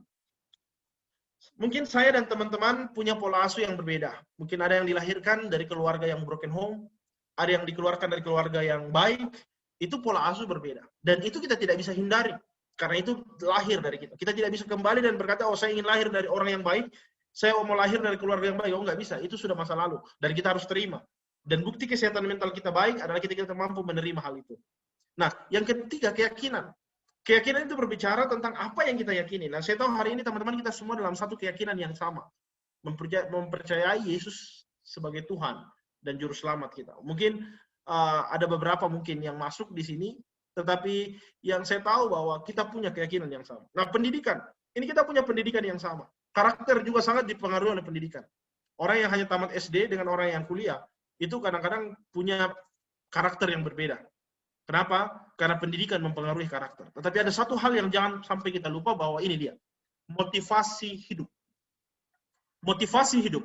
Speaker 1: Mungkin saya dan teman-teman punya pola asuh yang berbeda. Mungkin ada yang dilahirkan dari keluarga yang broken home, ada yang dikeluarkan dari keluarga yang baik. Itu pola asuh berbeda. Dan itu kita tidak bisa hindari. Karena itu lahir dari kita. Kita tidak bisa kembali dan berkata, oh saya ingin lahir dari orang yang baik, saya mau lahir dari keluarga yang baik. Oh, nggak bisa. Itu sudah masa lalu. Dan kita harus terima. Dan bukti kesehatan mental kita baik adalah ketika kita mampu menerima hal itu. Nah, yang ketiga, keyakinan. Keyakinan itu berbicara tentang apa yang kita yakini. Nah, saya tahu hari ini teman-teman kita semua dalam satu keyakinan yang sama. Mempercayai Yesus sebagai Tuhan dan Juru Selamat kita. Mungkin ada beberapa mungkin yang masuk di sini, tetapi yang saya tahu bahwa kita punya keyakinan yang sama. Nah, pendidikan. Ini kita punya pendidikan yang sama. Karakter juga sangat dipengaruhi oleh pendidikan. Orang yang hanya tamat SD dengan orang yang kuliah, itu kadang-kadang punya karakter yang berbeda. Kenapa? Karena pendidikan mempengaruhi karakter. Tetapi ada satu hal yang jangan sampai kita lupa bahwa ini dia. Motivasi hidup. Motivasi hidup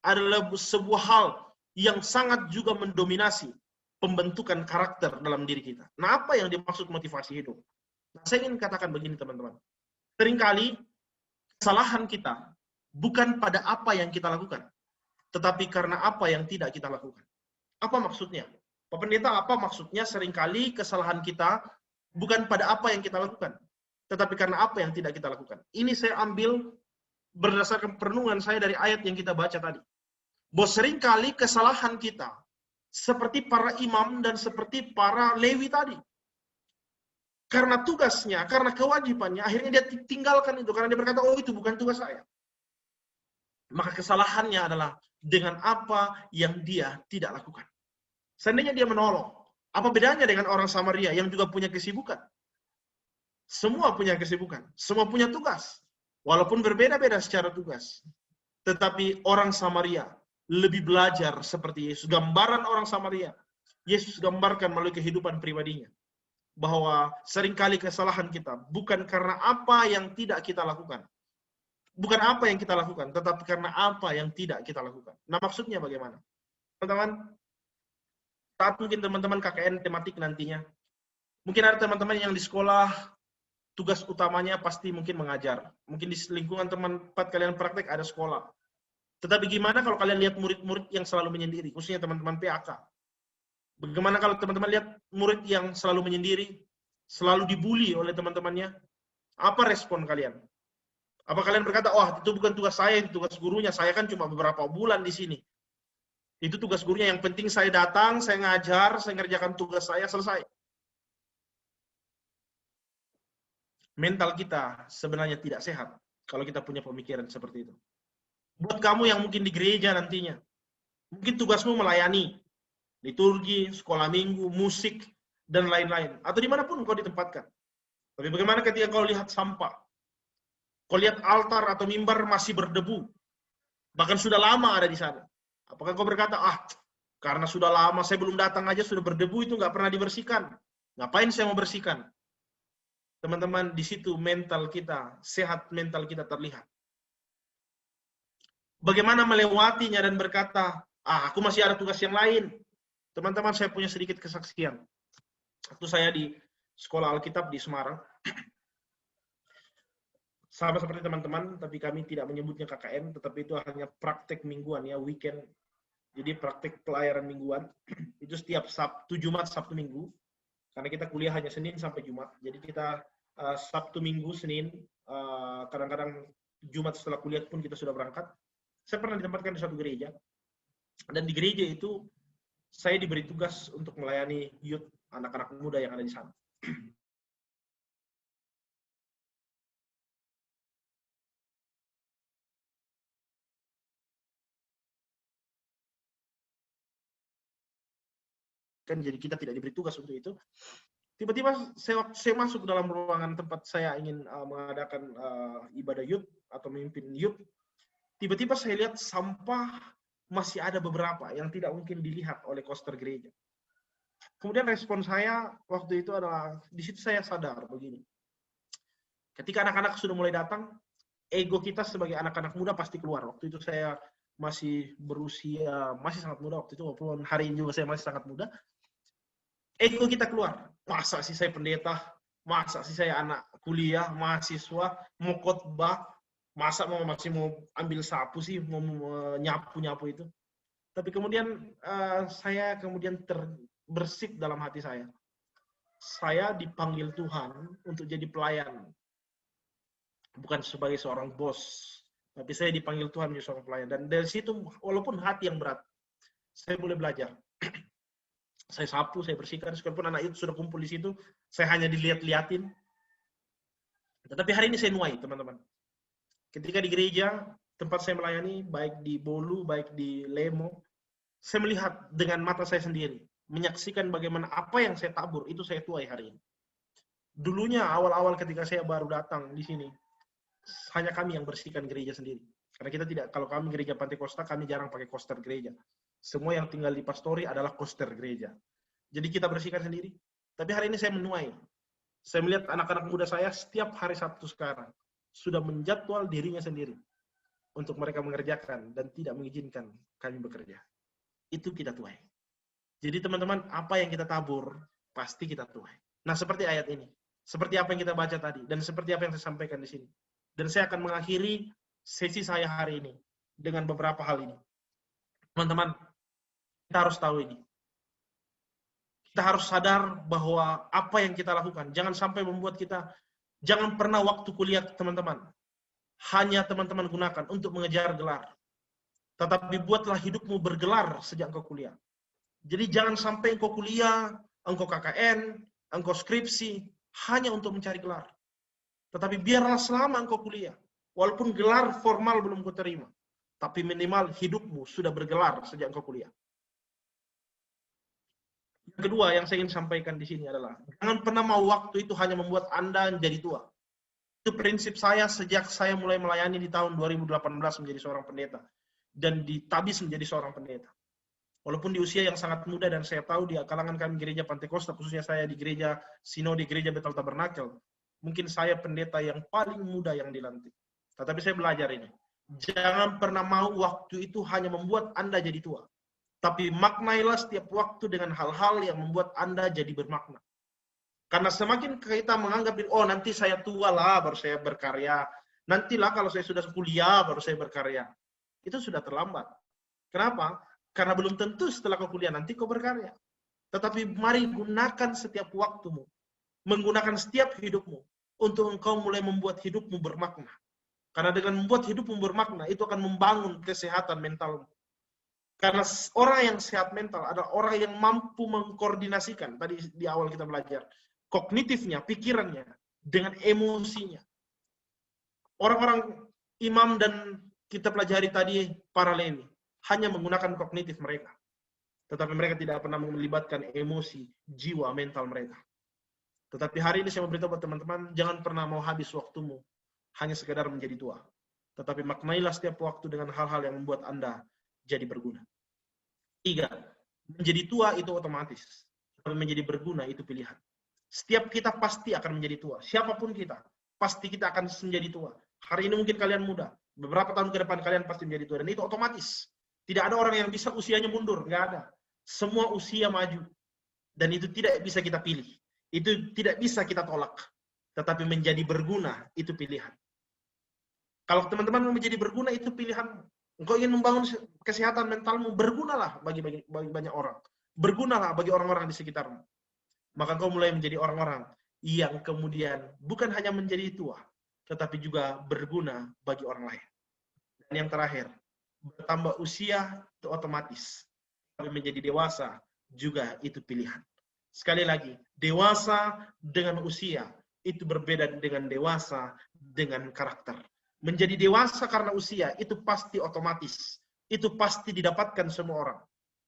Speaker 1: adalah sebuah hal yang sangat juga mendominasi pembentukan karakter dalam diri kita. Nah, apa yang dimaksud motivasi hidup? Nah, saya ingin katakan begini teman-teman. Seringkali kesalahan kita bukan pada apa yang kita lakukan, tetapi karena apa yang tidak kita lakukan. Apa maksudnya? Pak Pendeta, apa maksudnya seringkali kesalahan kita bukan pada apa yang kita lakukan, tetapi karena apa yang tidak kita lakukan. Ini saya ambil berdasarkan perenungan saya dari ayat yang kita baca tadi. Bahwa seringkali kesalahan kita seperti para imam dan seperti para Lewi tadi. Karena tugasnya, karena kewajibannya, akhirnya dia tinggalkan itu. Karena dia berkata, oh itu bukan tugas saya. maka kesalahannya adalah dengan apa yang dia tidak lakukan. Seandainya dia menolong, apa bedanya dengan orang Samaria yang juga punya kesibukan? Semua punya kesibukan, semua punya tugas. Walaupun berbeda-beda secara tugas. Tetapi orang Samaria lebih belajar seperti Yesus. Gambaran orang Samaria, Yesus gambarkan melalui kehidupan pribadinya. Bahwa seringkali kesalahan kita bukan karena apa yang tidak kita lakukan. Bukan apa yang kita lakukan, tetapi karena apa yang tidak kita lakukan. Nah, maksudnya bagaimana? Teman-teman, saat mungkin teman-teman KKN tematik nantinya, mungkin ada teman-teman yang di sekolah, tugas utamanya pasti mungkin mengajar. Mungkin di lingkungan tempat kalian praktek ada sekolah. Tetapi gimana kalau kalian lihat murid-murid yang selalu menyendiri, khususnya teman-teman PAK? Bagaimana kalau teman-teman lihat murid yang selalu menyendiri, selalu dibully oleh teman-temannya? Apa respon kalian? Apa kalian berkata, wah itu bukan tugas saya, itu tugas gurunya, saya kan cuma beberapa bulan di sini. Itu tugas gurunya, yang penting saya datang, saya ngajar, saya ngerjakan tugas saya, selesai. Mental kita sebenarnya tidak sehat kalau kita punya pemikiran seperti itu. Buat kamu yang mungkin di gereja nantinya, mungkin tugasmu melayani, liturgi, sekolah minggu, musik, dan lain-lain. Atau dimanapun kau ditempatkan. Tapi bagaimana ketika kau lihat sampah? Kau lihat altar atau mimbar masih berdebu. Bahkan sudah lama ada di sana. Apakah kau berkata, karena sudah lama, saya belum datang aja sudah berdebu, itu nggak pernah dibersihkan. Ngapain saya mau bersihkan? Teman-teman, di situ mental kita, sehat mental kita terlihat. Bagaimana melewatinya dan berkata, aku masih ada tugas yang lain. Teman-teman, saya punya sedikit kesaksian. Waktu saya di sekolah Alkitab di Semarang, sama seperti teman-teman, tapi kami tidak menyebutnya KKN, tetapi itu hanya praktek mingguan ya, weekend. Jadi praktek pelayaran mingguan, itu setiap Sabtu, Jumat, Sabtu, Minggu. Karena kita kuliah hanya Senin sampai Jumat. Jadi kita Sabtu, Minggu, Senin, kadang-kadang Jumat setelah kuliah pun kita sudah berangkat. Saya pernah ditempatkan di suatu gereja. Dan di gereja itu, saya diberi tugas untuk melayani youth, anak-anak muda yang ada di sana. Kan jadi kita tidak diberi tugas untuk itu. Tiba-tiba saya masuk dalam ruangan tempat saya ingin mengadakan ibadah youth atau memimpin youth. Tiba-tiba saya lihat sampah masih ada beberapa yang tidak mungkin dilihat oleh koster gereja. Kemudian respon saya waktu itu adalah, di situ saya sadar begini. Ketika anak-anak sudah mulai datang, ego kita sebagai anak-anak muda pasti keluar. Waktu itu saya masih berusia, masih sangat muda waktu itu, walaupun hari ini juga saya masih sangat muda. Ego kita keluar. Masa sih saya pendeta? Masa sih saya anak kuliah, mahasiswa, mau khotbah? Masa masih mau ambil sapu sih, mau nyapu-nyapu itu? Tapi kemudian saya kemudian terbersih dalam hati saya. Saya dipanggil Tuhan untuk jadi pelayan. Bukan sebagai seorang bos, tapi saya dipanggil Tuhan menjadi seorang pelayan. Dan dari situ, walaupun hati yang berat, saya boleh belajar. Saya sapu, saya bersihkan, sekalipun anak itu sudah kumpul di situ, saya hanya dilihat-liatin. Tetapi hari ini saya nuai, teman-teman. Ketika di gereja, tempat saya melayani, baik di Bolu, baik di Lemo, saya melihat dengan mata saya sendiri, menyaksikan bagaimana apa yang saya tabur, itu saya tuai hari ini. Dulunya, awal-awal ketika saya baru datang di sini, hanya kami yang bersihkan gereja sendiri. Karena kita tidak, kalau kami gereja Pantai Kosta, kami jarang pakai koster gereja. Semua yang tinggal di pastori adalah koster gereja. Jadi kita bersihkan sendiri. Tapi hari ini saya menuai. Saya melihat anak-anak muda saya setiap hari Sabtu sekarang sudah menjadwal dirinya sendiri untuk mereka mengerjakan dan tidak mengizinkan kami bekerja. Itu kita tuai. Jadi teman-teman, apa yang kita tabur, pasti kita tuai. Nah, seperti ayat ini. Seperti apa yang kita baca tadi. Dan seperti apa yang saya sampaikan di sini. Dan saya akan mengakhiri sesi saya hari ini dengan beberapa hal ini. Teman-teman, kita harus tahu ini. Kita harus sadar bahwa apa yang kita lakukan, jangan sampai membuat kita, jangan pernah waktu kuliah teman-teman, hanya teman-teman gunakan untuk mengejar gelar. Tetapi buatlah hidupmu bergelar sejak engkau kuliah. Jadi jangan sampai engkau kuliah, engkau KKN, engkau skripsi, hanya untuk mencari gelar. Tetapi biarlah selama engkau kuliah, walaupun gelar formal belum kau terima, tapi minimal hidupmu sudah bergelar sejak engkau kuliah. Yang kedua yang saya ingin sampaikan di sini adalah, jangan pernah mau waktu itu hanya membuat Anda menjadi tua. Itu prinsip saya sejak saya mulai melayani di tahun 2018 menjadi seorang pendeta. Dan ditabis menjadi seorang pendeta. Walaupun di usia yang sangat muda, dan saya tahu di kalangan kami gereja Pantekosta, khususnya saya di gereja Sinode, gereja Bethel Tabernakel, mungkin saya pendeta yang paling muda yang dilantik. Tetapi saya belajar ini. Jangan pernah mau waktu itu hanya membuat Anda jadi tua. Tapi maknailah setiap waktu dengan hal-hal yang membuat Anda jadi bermakna. Karena semakin kita menganggap, oh nanti saya tua lah baru saya berkarya. Nantilah kalau saya sudah kuliah baru saya berkarya. Itu sudah terlambat. Kenapa? Karena belum tentu setelah kau kuliah nanti kau berkarya. Tetapi mari gunakan setiap waktumu. Menggunakan setiap hidupmu. Untuk engkau mulai membuat hidupmu bermakna. Karena dengan membuat hidupmu bermakna, itu akan membangun kesehatan mentalmu. Karena orang yang sehat mental adalah orang yang mampu mengkoordinasikan, tadi di awal kita belajar, kognitifnya, pikirannya, dengan emosinya. Orang-orang imam dan kita pelajari tadi para Lewi, hanya menggunakan kognitif mereka. Tetapi mereka tidak pernah melibatkan emosi, jiwa, mental mereka. Tetapi hari ini saya mau beritahu buat teman-teman, jangan pernah mau habis waktumu hanya sekedar menjadi tua. Tetapi maknailah setiap waktu dengan hal-hal yang membuat Anda jadi berguna. 3. Menjadi tua itu otomatis. Tapi menjadi berguna itu pilihan. Setiap kita pasti akan menjadi tua. Siapapun kita, pasti kita akan menjadi tua. Hari ini mungkin kalian muda. Beberapa tahun ke depan kalian pasti menjadi tua. Dan itu otomatis. Tidak ada orang yang bisa usianya mundur. Nggak ada. Semua usia maju. Dan itu tidak bisa kita pilih. Itu tidak bisa kita tolak. Tetapi menjadi berguna, itu pilihan. Kalau teman-teman mau menjadi berguna, itu pilihanmu. Engkau ingin membangun kesehatan mentalmu, bergunalah bagi banyak orang. Bergunalah bagi orang-orang di sekitarmu. Maka engkau mulai menjadi orang-orang yang kemudian bukan hanya menjadi tua, tetapi juga berguna bagi orang lain. Dan yang terakhir, bertambah usia itu otomatis. Tapi menjadi dewasa juga itu pilihan. Sekali lagi, dewasa dengan usia itu berbeda dengan dewasa dengan karakter. Menjadi dewasa karena usia itu pasti otomatis. Itu pasti didapatkan semua orang.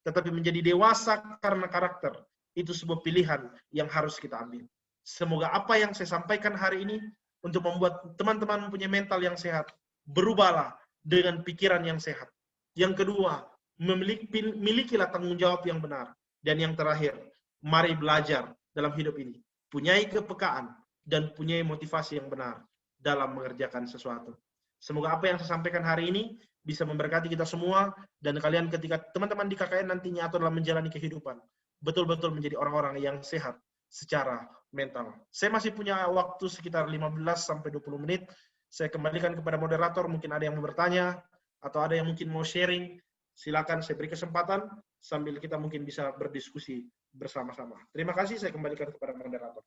Speaker 1: Tetapi menjadi dewasa karena karakter itu sebuah pilihan yang harus kita ambil. Semoga apa yang saya sampaikan hari ini untuk membuat teman-teman mempunyai mental yang sehat, berubahlah dengan pikiran yang sehat. Yang kedua, milikilah tanggung jawab yang benar. Dan yang terakhir, mari belajar dalam hidup ini. Punyai kepekaan dan punyai motivasi yang benar dalam mengerjakan sesuatu. Semoga apa yang saya sampaikan hari ini bisa memberkati kita semua, dan kalian ketika teman-teman di KKN nantinya atau dalam menjalani kehidupan, betul-betul menjadi orang-orang yang sehat secara mental. Saya masih punya waktu sekitar 15-20 menit. Saya kembalikan kepada moderator, mungkin ada yang mau bertanya, atau ada yang mungkin mau sharing. Silakan saya beri kesempatan, sambil kita mungkin bisa berdiskusi bersama-sama. Terima kasih, saya kembalikan kepada moderator.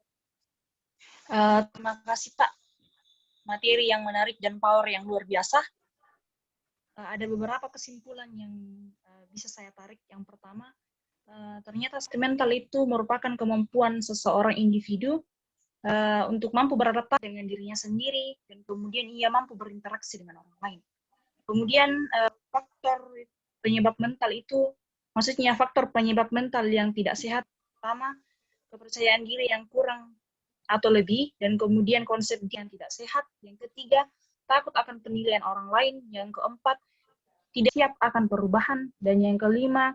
Speaker 2: Terima kasih Pak. Materi yang menarik dan power yang luar biasa. Ada beberapa kesimpulan yang bisa saya tarik. Yang pertama, ternyata mental itu merupakan kemampuan seseorang individu untuk mampu beradaptasi dengan dirinya sendiri, dan kemudian ia mampu berinteraksi dengan orang lain. Kemudian faktor penyebab mental itu, maksudnya faktor penyebab mental yang tidak sehat, pertama, kepercayaan diri yang kurang atau lebih, dan kemudian konsep yang tidak sehat. Yang ketiga, takut akan penilaian orang lain. Yang keempat, tidak siap akan perubahan. Dan yang kelima,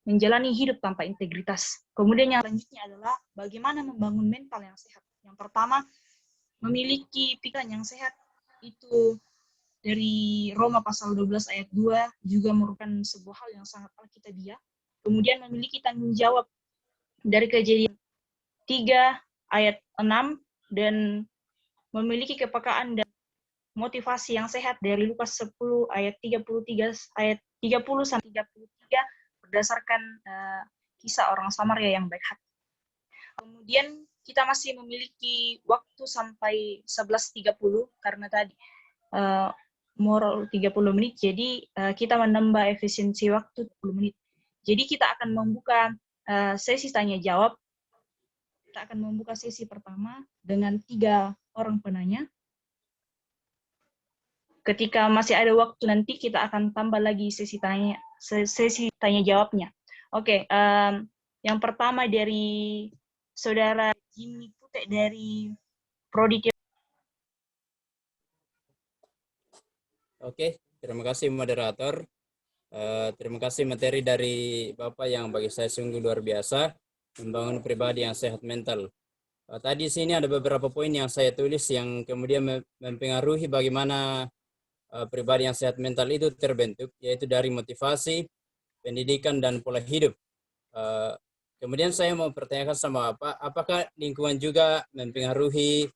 Speaker 2: menjalani hidup tanpa integritas. Kemudian yang selanjutnya adalah bagaimana membangun mental yang sehat. Yang pertama, memiliki pikiran yang sehat. Itu dari Roma pasal 12 ayat 2 juga merupakan sebuah hal yang sangat alkitabiah. Kemudian memiliki tanggung jawab dari Kejadian 3 ayat 6, dan memiliki kepekaan dan motivasi yang sehat dari Lukas 10 ayat 33 ayat 30 sampai 33 berdasarkan kisah orang Samaria yang baik hati. Kemudian kita masih memiliki waktu sampai 11.30 karena tadi moral 30 menit, jadi kita menambah efisiensi waktu 30 menit. Jadi kita akan membuka sesi tanya jawab. Kita akan membuka sesi pertama dengan 3 orang penanya. ketika masih ada waktu nanti kita akan tambah lagi sesi tanya jawabnya. Oke, yang pertama dari Saudara Jimmy Pute dari Prodi.
Speaker 8: Oke, terima kasih moderator. Terima kasih materi dari Bapak yang bagi saya sungguh luar biasa, membangun pribadi yang sehat mental. Tadi sini ada beberapa poin yang saya tulis yang kemudian mempengaruhi bagaimana pribadi yang sehat mental itu terbentuk, yaitu dari motivasi, pendidikan, dan pola hidup. Kemudian saya mau pertanyakan sama Bapak, apakah lingkungan juga mempengaruhi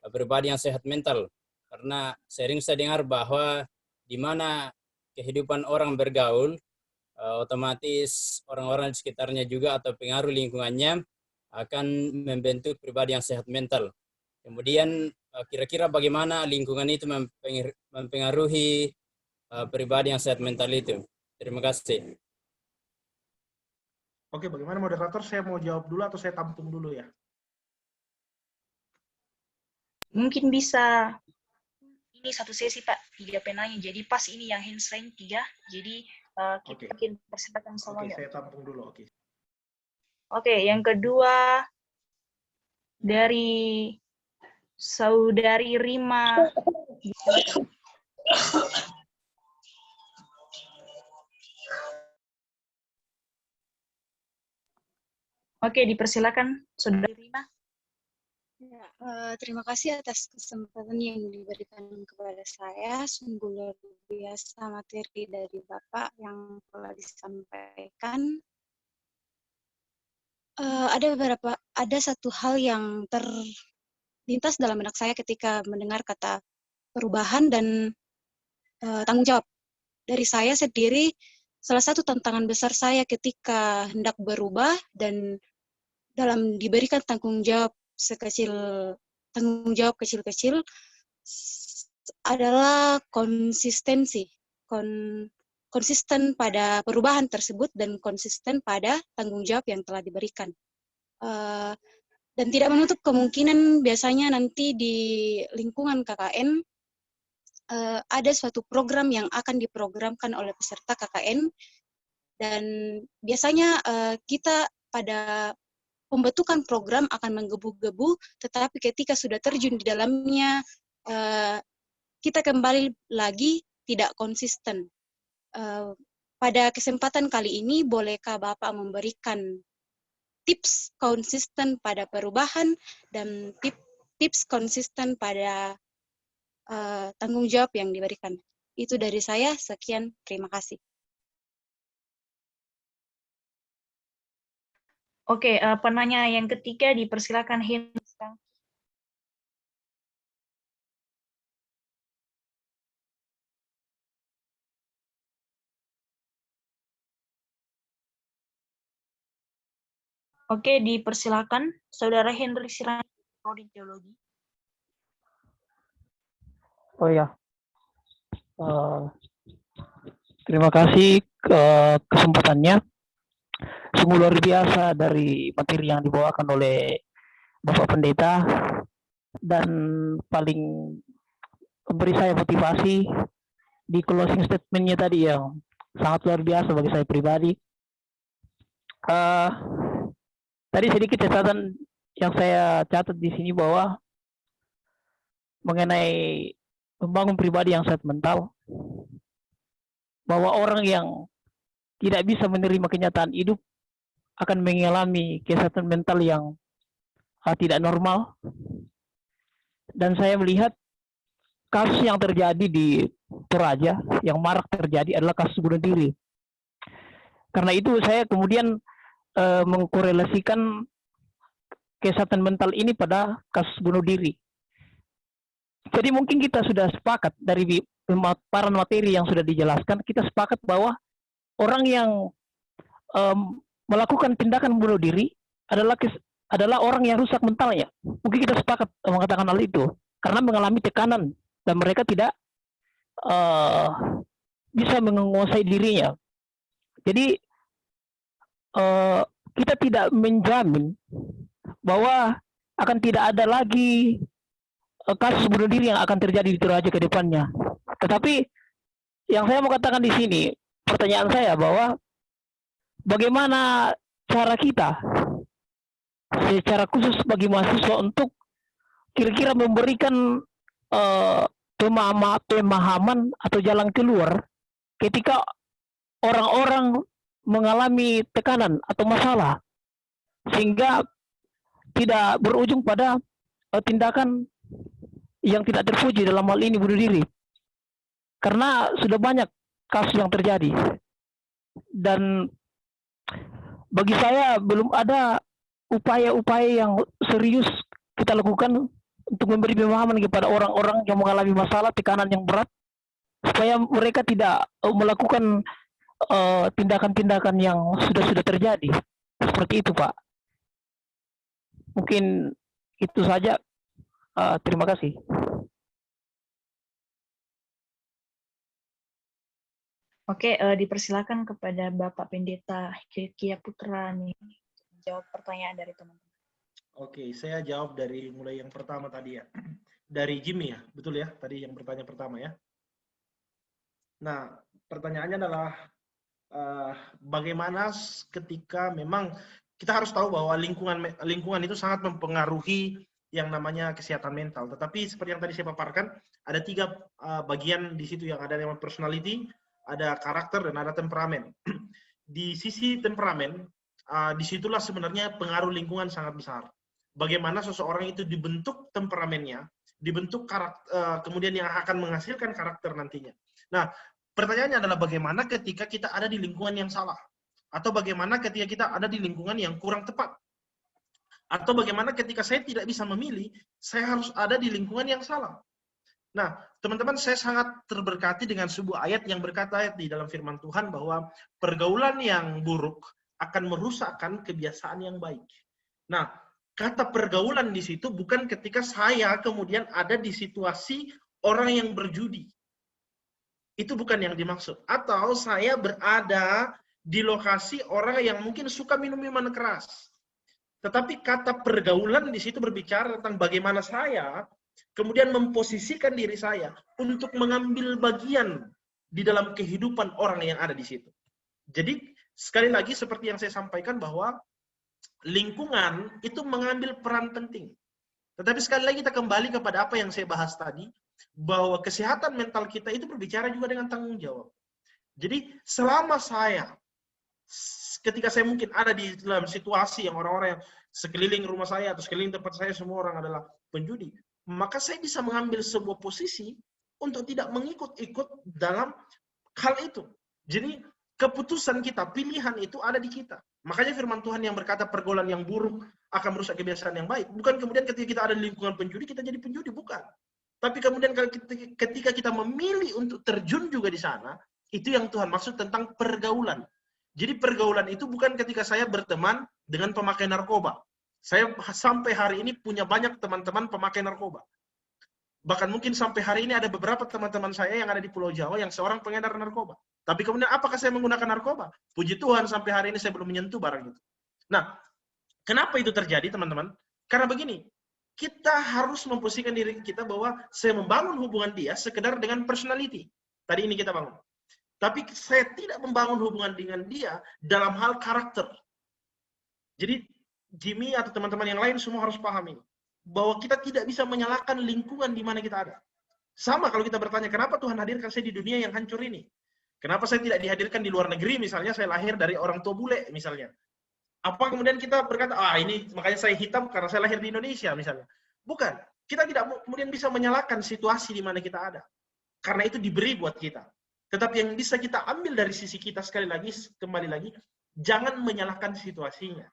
Speaker 8: pribadi yang sehat mental? Karena sering saya dengar bahwa di mana kehidupan orang bergaul, otomatis orang-orang di sekitarnya juga atau pengaruh lingkungannya akan membentuk pribadi yang sehat mental. Kemudian kira-kira bagaimana lingkungan itu mempengaruhi pribadi yang sehat mental itu? Terima kasih.
Speaker 1: Oke, bagaimana moderator? Saya mau jawab dulu atau saya tampung dulu ya?
Speaker 2: Mungkin bisa ini satu sesi Pak, 3 penanya. Jadi pas ini yang hands raise 3, jadi kita mungkin persilakan semuanya.
Speaker 1: Oke, saya tampung dulu. Oke.
Speaker 2: Oke, yang kedua dari Saudari Rima. Oke, dipersilakan Saudari Rima.
Speaker 11: Ya, terima kasih atas kesempatan yang diberikan kepada saya. Sungguh luar biasa materi dari Bapak yang telah disampaikan. Ada satu hal yang terlintas dalam benak saya ketika mendengar kata perubahan dan tanggung jawab. Dari saya sendiri, salah satu tantangan besar saya ketika hendak berubah dan dalam diberikan tanggung jawab kecil-kecil adalah konsistensi, konsisten pada perubahan tersebut dan konsisten pada tanggung jawab yang telah diberikan. Dan tidak menutup kemungkinan biasanya nanti di lingkungan KKN ada suatu program yang akan diprogramkan oleh peserta KKN, dan biasanya kita pada pembentukan program akan menggebu-gebu, tetapi ketika sudah terjun di dalamnya, kita kembali lagi tidak konsisten. Pada kesempatan kali ini, bolehkah Bapak memberikan tips konsisten pada perubahan dan tips konsisten pada tanggung jawab yang diberikan? Itu dari saya, sekian, terima kasih.
Speaker 2: Oke, penanya yang ketiga dipersilakan Henry. Oke, dipersilakan Saudara Henry Sirang, Prodi Teologi.
Speaker 4: Oh ya, terima kasih kesempatannya. Sungguh luar biasa dari materi yang dibawakan oleh Bapak Pendeta, dan paling memberi saya motivasi di closing statement-nya tadi yang sangat luar biasa bagi saya pribadi. Tadi sedikit catatan yang saya catat di sini bahwa mengenai membangun pribadi yang sehat mental, bahwa orang yang tidak bisa menerima kenyataan hidup akan mengalami kesehatan mental yang tidak normal. Dan saya melihat kasus yang terjadi di Toraja yang marak terjadi adalah kasus bunuh diri. Karena itu saya kemudian mengkorelasikan kesehatan mental ini pada kasus bunuh diri. Jadi mungkin kita sudah sepakat dari pemaparan materi yang sudah dijelaskan, kita sepakat bahwa orang yang melakukan tindakan bunuh diri adalah orang yang rusak mentalnya. Mungkin kita sepakat mengatakan hal itu karena mengalami tekanan dan mereka tidak bisa menguasai dirinya. Jadi kita tidak menjamin bahwa akan tidak ada lagi kasus bunuh diri yang akan terjadi di Toraja ke depannya. Tetapi yang saya mau katakan di sini, pertanyaan saya bahwa bagaimana cara kita secara khusus bagi mahasiswa untuk kira-kira memberikan pemahaman atau jalan keluar ketika orang-orang mengalami tekanan atau masalah, sehingga tidak berujung pada tindakan yang tidak terpuji, dalam hal ini bunuh diri. Karena sudah banyak kasus yang terjadi. Dan bagi saya belum ada upaya-upaya yang serius kita lakukan untuk memberi pemahaman kepada orang-orang yang mengalami masalah tekanan yang berat, supaya mereka tidak melakukan tindakan-tindakan yang sudah terjadi. Seperti itu, Pak. Mungkin itu saja. Terima kasih.
Speaker 2: Oke, dipersilakan kepada Bapak Pendeta Hilkia Putra nih jawab pertanyaan dari teman-teman.
Speaker 1: Oke, saya jawab dari mulai yang pertama tadi ya. Dari Jimmy ya, betul ya? Tadi yang bertanya pertama ya. Nah, pertanyaannya adalah bagaimana ketika memang kita harus tahu bahwa lingkungan itu sangat mempengaruhi yang namanya kesehatan mental. Tetapi seperti yang tadi saya paparkan, ada 3 bagian di situ yang ada yang personality, ada karakter, dan ada temperamen. Di sisi temperamen, disitulah sebenarnya pengaruh lingkungan sangat besar. Bagaimana seseorang itu dibentuk temperamennya, dibentuk karakter, kemudian yang akan menghasilkan karakter nantinya. Nah, pertanyaannya adalah bagaimana ketika kita ada di lingkungan yang salah? Atau bagaimana ketika kita ada di lingkungan yang kurang tepat? Atau bagaimana ketika saya tidak bisa memilih, saya harus ada di lingkungan yang salah? Nah, teman-teman, saya sangat terberkati dengan sebuah ayat yang berkata di dalam firman Tuhan bahwa pergaulan yang buruk akan merusakkan kebiasaan yang baik. Nah, kata pergaulan di situ bukan ketika saya kemudian ada di situasi orang yang berjudi. Itu bukan yang dimaksud. Atau saya berada di lokasi orang yang mungkin suka minum minuman keras. Tetapi kata pergaulan di situ berbicara tentang bagaimana saya kemudian memposisikan diri saya untuk mengambil bagian di dalam kehidupan orang yang ada di situ. Jadi, sekali lagi seperti yang saya sampaikan bahwa lingkungan itu mengambil peran penting. Tetapi sekali lagi kita kembali kepada apa yang saya bahas tadi, bahwa kesehatan mental kita itu berbicara juga dengan tanggung jawab. Jadi, selama saya ketika saya mungkin ada di dalam situasi yang orang-orang yang sekeliling rumah saya atau sekeliling tempat saya semua orang adalah penjudi, maka saya bisa mengambil sebuah posisi untuk tidak mengikut-ikut dalam hal itu. Jadi keputusan kita, pilihan itu ada di kita. Makanya firman Tuhan yang berkata pergaulan yang buruk akan merusak kebiasaan yang baik. Bukan kemudian ketika kita ada di lingkungan penjudi, kita jadi penjudi, bukan. Tapi kemudian ketika kita memilih untuk terjun juga di sana, itu yang Tuhan maksud tentang pergaulan. Jadi pergaulan itu bukan ketika saya berteman dengan pemakai narkoba. Saya sampai hari ini punya banyak teman-teman pemakai narkoba. Bahkan mungkin sampai hari ini ada beberapa teman-teman saya yang ada di Pulau Jawa yang seorang pengedar narkoba. Tapi kemudian apakah saya menggunakan narkoba? Puji Tuhan sampai hari ini saya belum menyentuh barang itu. Nah, kenapa itu terjadi teman-teman? Karena begini, kita harus memposisikan diri kita bahwa saya membangun hubungan dia sekedar dengan personality. Tadi ini kita bangun. Tapi saya tidak membangun hubungan dengan dia dalam hal karakter. Jadi Jimmy atau teman-teman yang lain semua harus paham ini. Bahwa kita tidak bisa menyalahkan lingkungan di mana kita ada. Sama kalau kita bertanya, kenapa Tuhan hadirkan saya di dunia yang hancur ini? Kenapa saya tidak dihadirkan di luar negeri, misalnya saya lahir dari orang tua bule, misalnya. Apa kemudian kita berkata, ini makanya saya hitam karena saya lahir di Indonesia, misalnya. Bukan. Kita tidak kemudian bisa menyalahkan situasi di mana kita ada. Karena itu diberi buat kita. Tetapi yang bisa kita ambil dari sisi kita, sekali lagi, kembali lagi, jangan menyalahkan situasinya.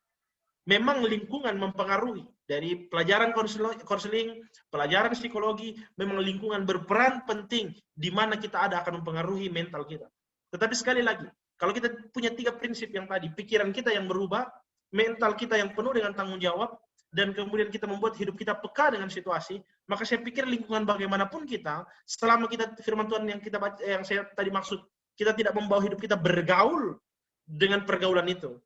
Speaker 1: Memang lingkungan mempengaruhi. Dari pelajaran konseling, pelajaran psikologi, memang lingkungan berperan penting di mana kita ada akan mempengaruhi mental kita. Tetapi sekali lagi, kalau kita punya 3 prinsip yang tadi, pikiran kita yang berubah, mental kita yang penuh dengan tanggung jawab, dan kemudian kita membuat hidup kita peka dengan situasi, maka saya pikir lingkungan bagaimanapun kita, selama kita firman Tuhan yang kita baca, yang saya tadi maksud, kita tidak membawa hidup kita bergaul dengan pergaulan itu.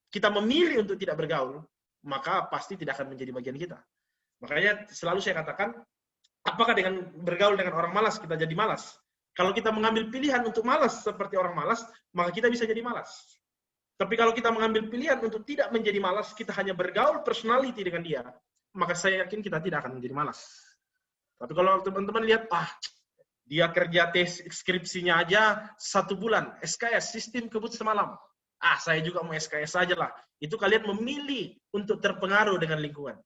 Speaker 1: Kita memilih untuk tidak bergaul, maka pasti tidak akan menjadi bagian kita. Makanya selalu saya katakan, apakah dengan bergaul dengan orang malas kita jadi malas? Kalau kita mengambil pilihan untuk malas seperti orang malas, maka kita bisa jadi malas. Tapi kalau kita mengambil pilihan untuk tidak menjadi malas, kita hanya bergaul personality dengan dia, maka saya yakin kita tidak akan menjadi malas. Tapi kalau teman-teman lihat, dia kerja tes skripsinya aja 1 bulan, SKS, sistem kebut semalam. Saya juga mau SKS saja lah. Itu kalian memilih untuk terpengaruh dengan lingkungan.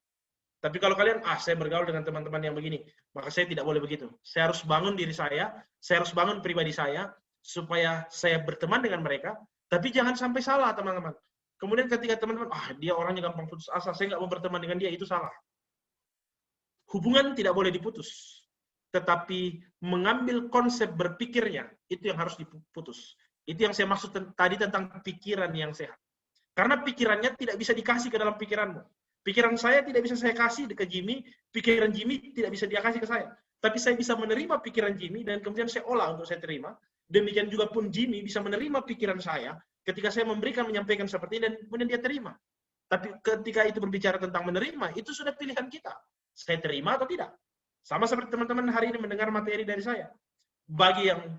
Speaker 1: Tapi kalau kalian, saya bergaul dengan teman-teman yang begini, maka saya tidak boleh begitu. Saya harus bangun diri saya harus bangun pribadi saya, supaya saya berteman dengan mereka, tapi jangan sampai salah, teman-teman. Kemudian ketika teman-teman, dia orangnya gampang putus asa, saya nggak mau berteman dengan dia, itu salah. Hubungan tidak boleh diputus, tetapi mengambil konsep berpikirnya, itu yang harus diputus. Itu yang saya maksud tadi tentang pikiran yang sehat. Karena pikirannya tidak bisa dikasih ke dalam pikiranmu. Pikiran saya tidak bisa saya kasih ke Jimmy, pikiran Jimmy tidak bisa dia kasih ke saya. Tapi saya bisa menerima pikiran Jimmy dan kemudian saya olah untuk saya terima. Demikian juga pun Jimmy bisa menerima pikiran saya ketika saya menyampaikan seperti ini dan kemudian dia terima. Tapi ketika itu berbicara tentang menerima, itu sudah pilihan kita. Saya terima atau tidak. Sama seperti teman-teman hari ini mendengar materi dari saya. Bagi yang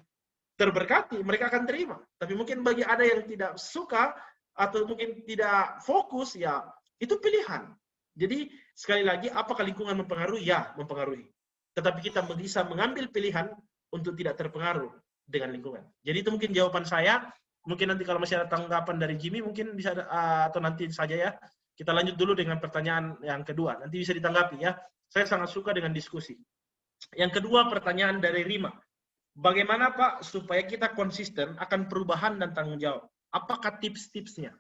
Speaker 1: terberkati, mereka akan terima. Tapi mungkin bagi ada yang tidak suka atau mungkin tidak fokus, ya itu pilihan. Jadi sekali lagi, apakah lingkungan mempengaruhi? Ya, mempengaruhi. Tetapi kita bisa mengambil pilihan untuk tidak terpengaruh dengan lingkungan. Jadi itu mungkin jawaban saya. Mungkin nanti kalau masih ada tanggapan dari Jimmy, mungkin bisa, atau nanti saja ya. Kita lanjut dulu dengan pertanyaan yang kedua. Nanti bisa ditanggapi ya. Saya sangat suka dengan diskusi. Yang kedua, pertanyaan dari Rima. Bagaimana Pak supaya kita konsisten akan perubahan dan tanggung jawab? Apakah tips-tipsnya?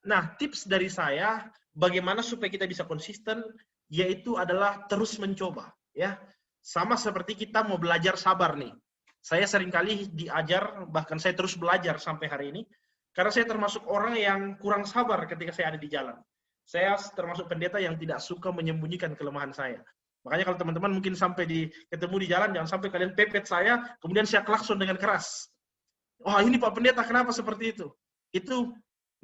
Speaker 1: Nah, tips dari saya, bagaimana supaya kita bisa konsisten, yaitu adalah terus mencoba. Ya, sama seperti kita mau belajar sabar nih. Saya seringkali diajar, bahkan saya terus belajar sampai hari ini, karena saya termasuk orang yang kurang sabar ketika saya ada di jalan. Saya termasuk pendeta yang tidak suka menyembunyikan kelemahan saya. Makanya kalau teman-teman mungkin sampai ketemu di jalan, jangan sampai kalian pepet saya, kemudian saya klakson dengan keras. Ini Pak Pendeta, kenapa seperti itu? Itu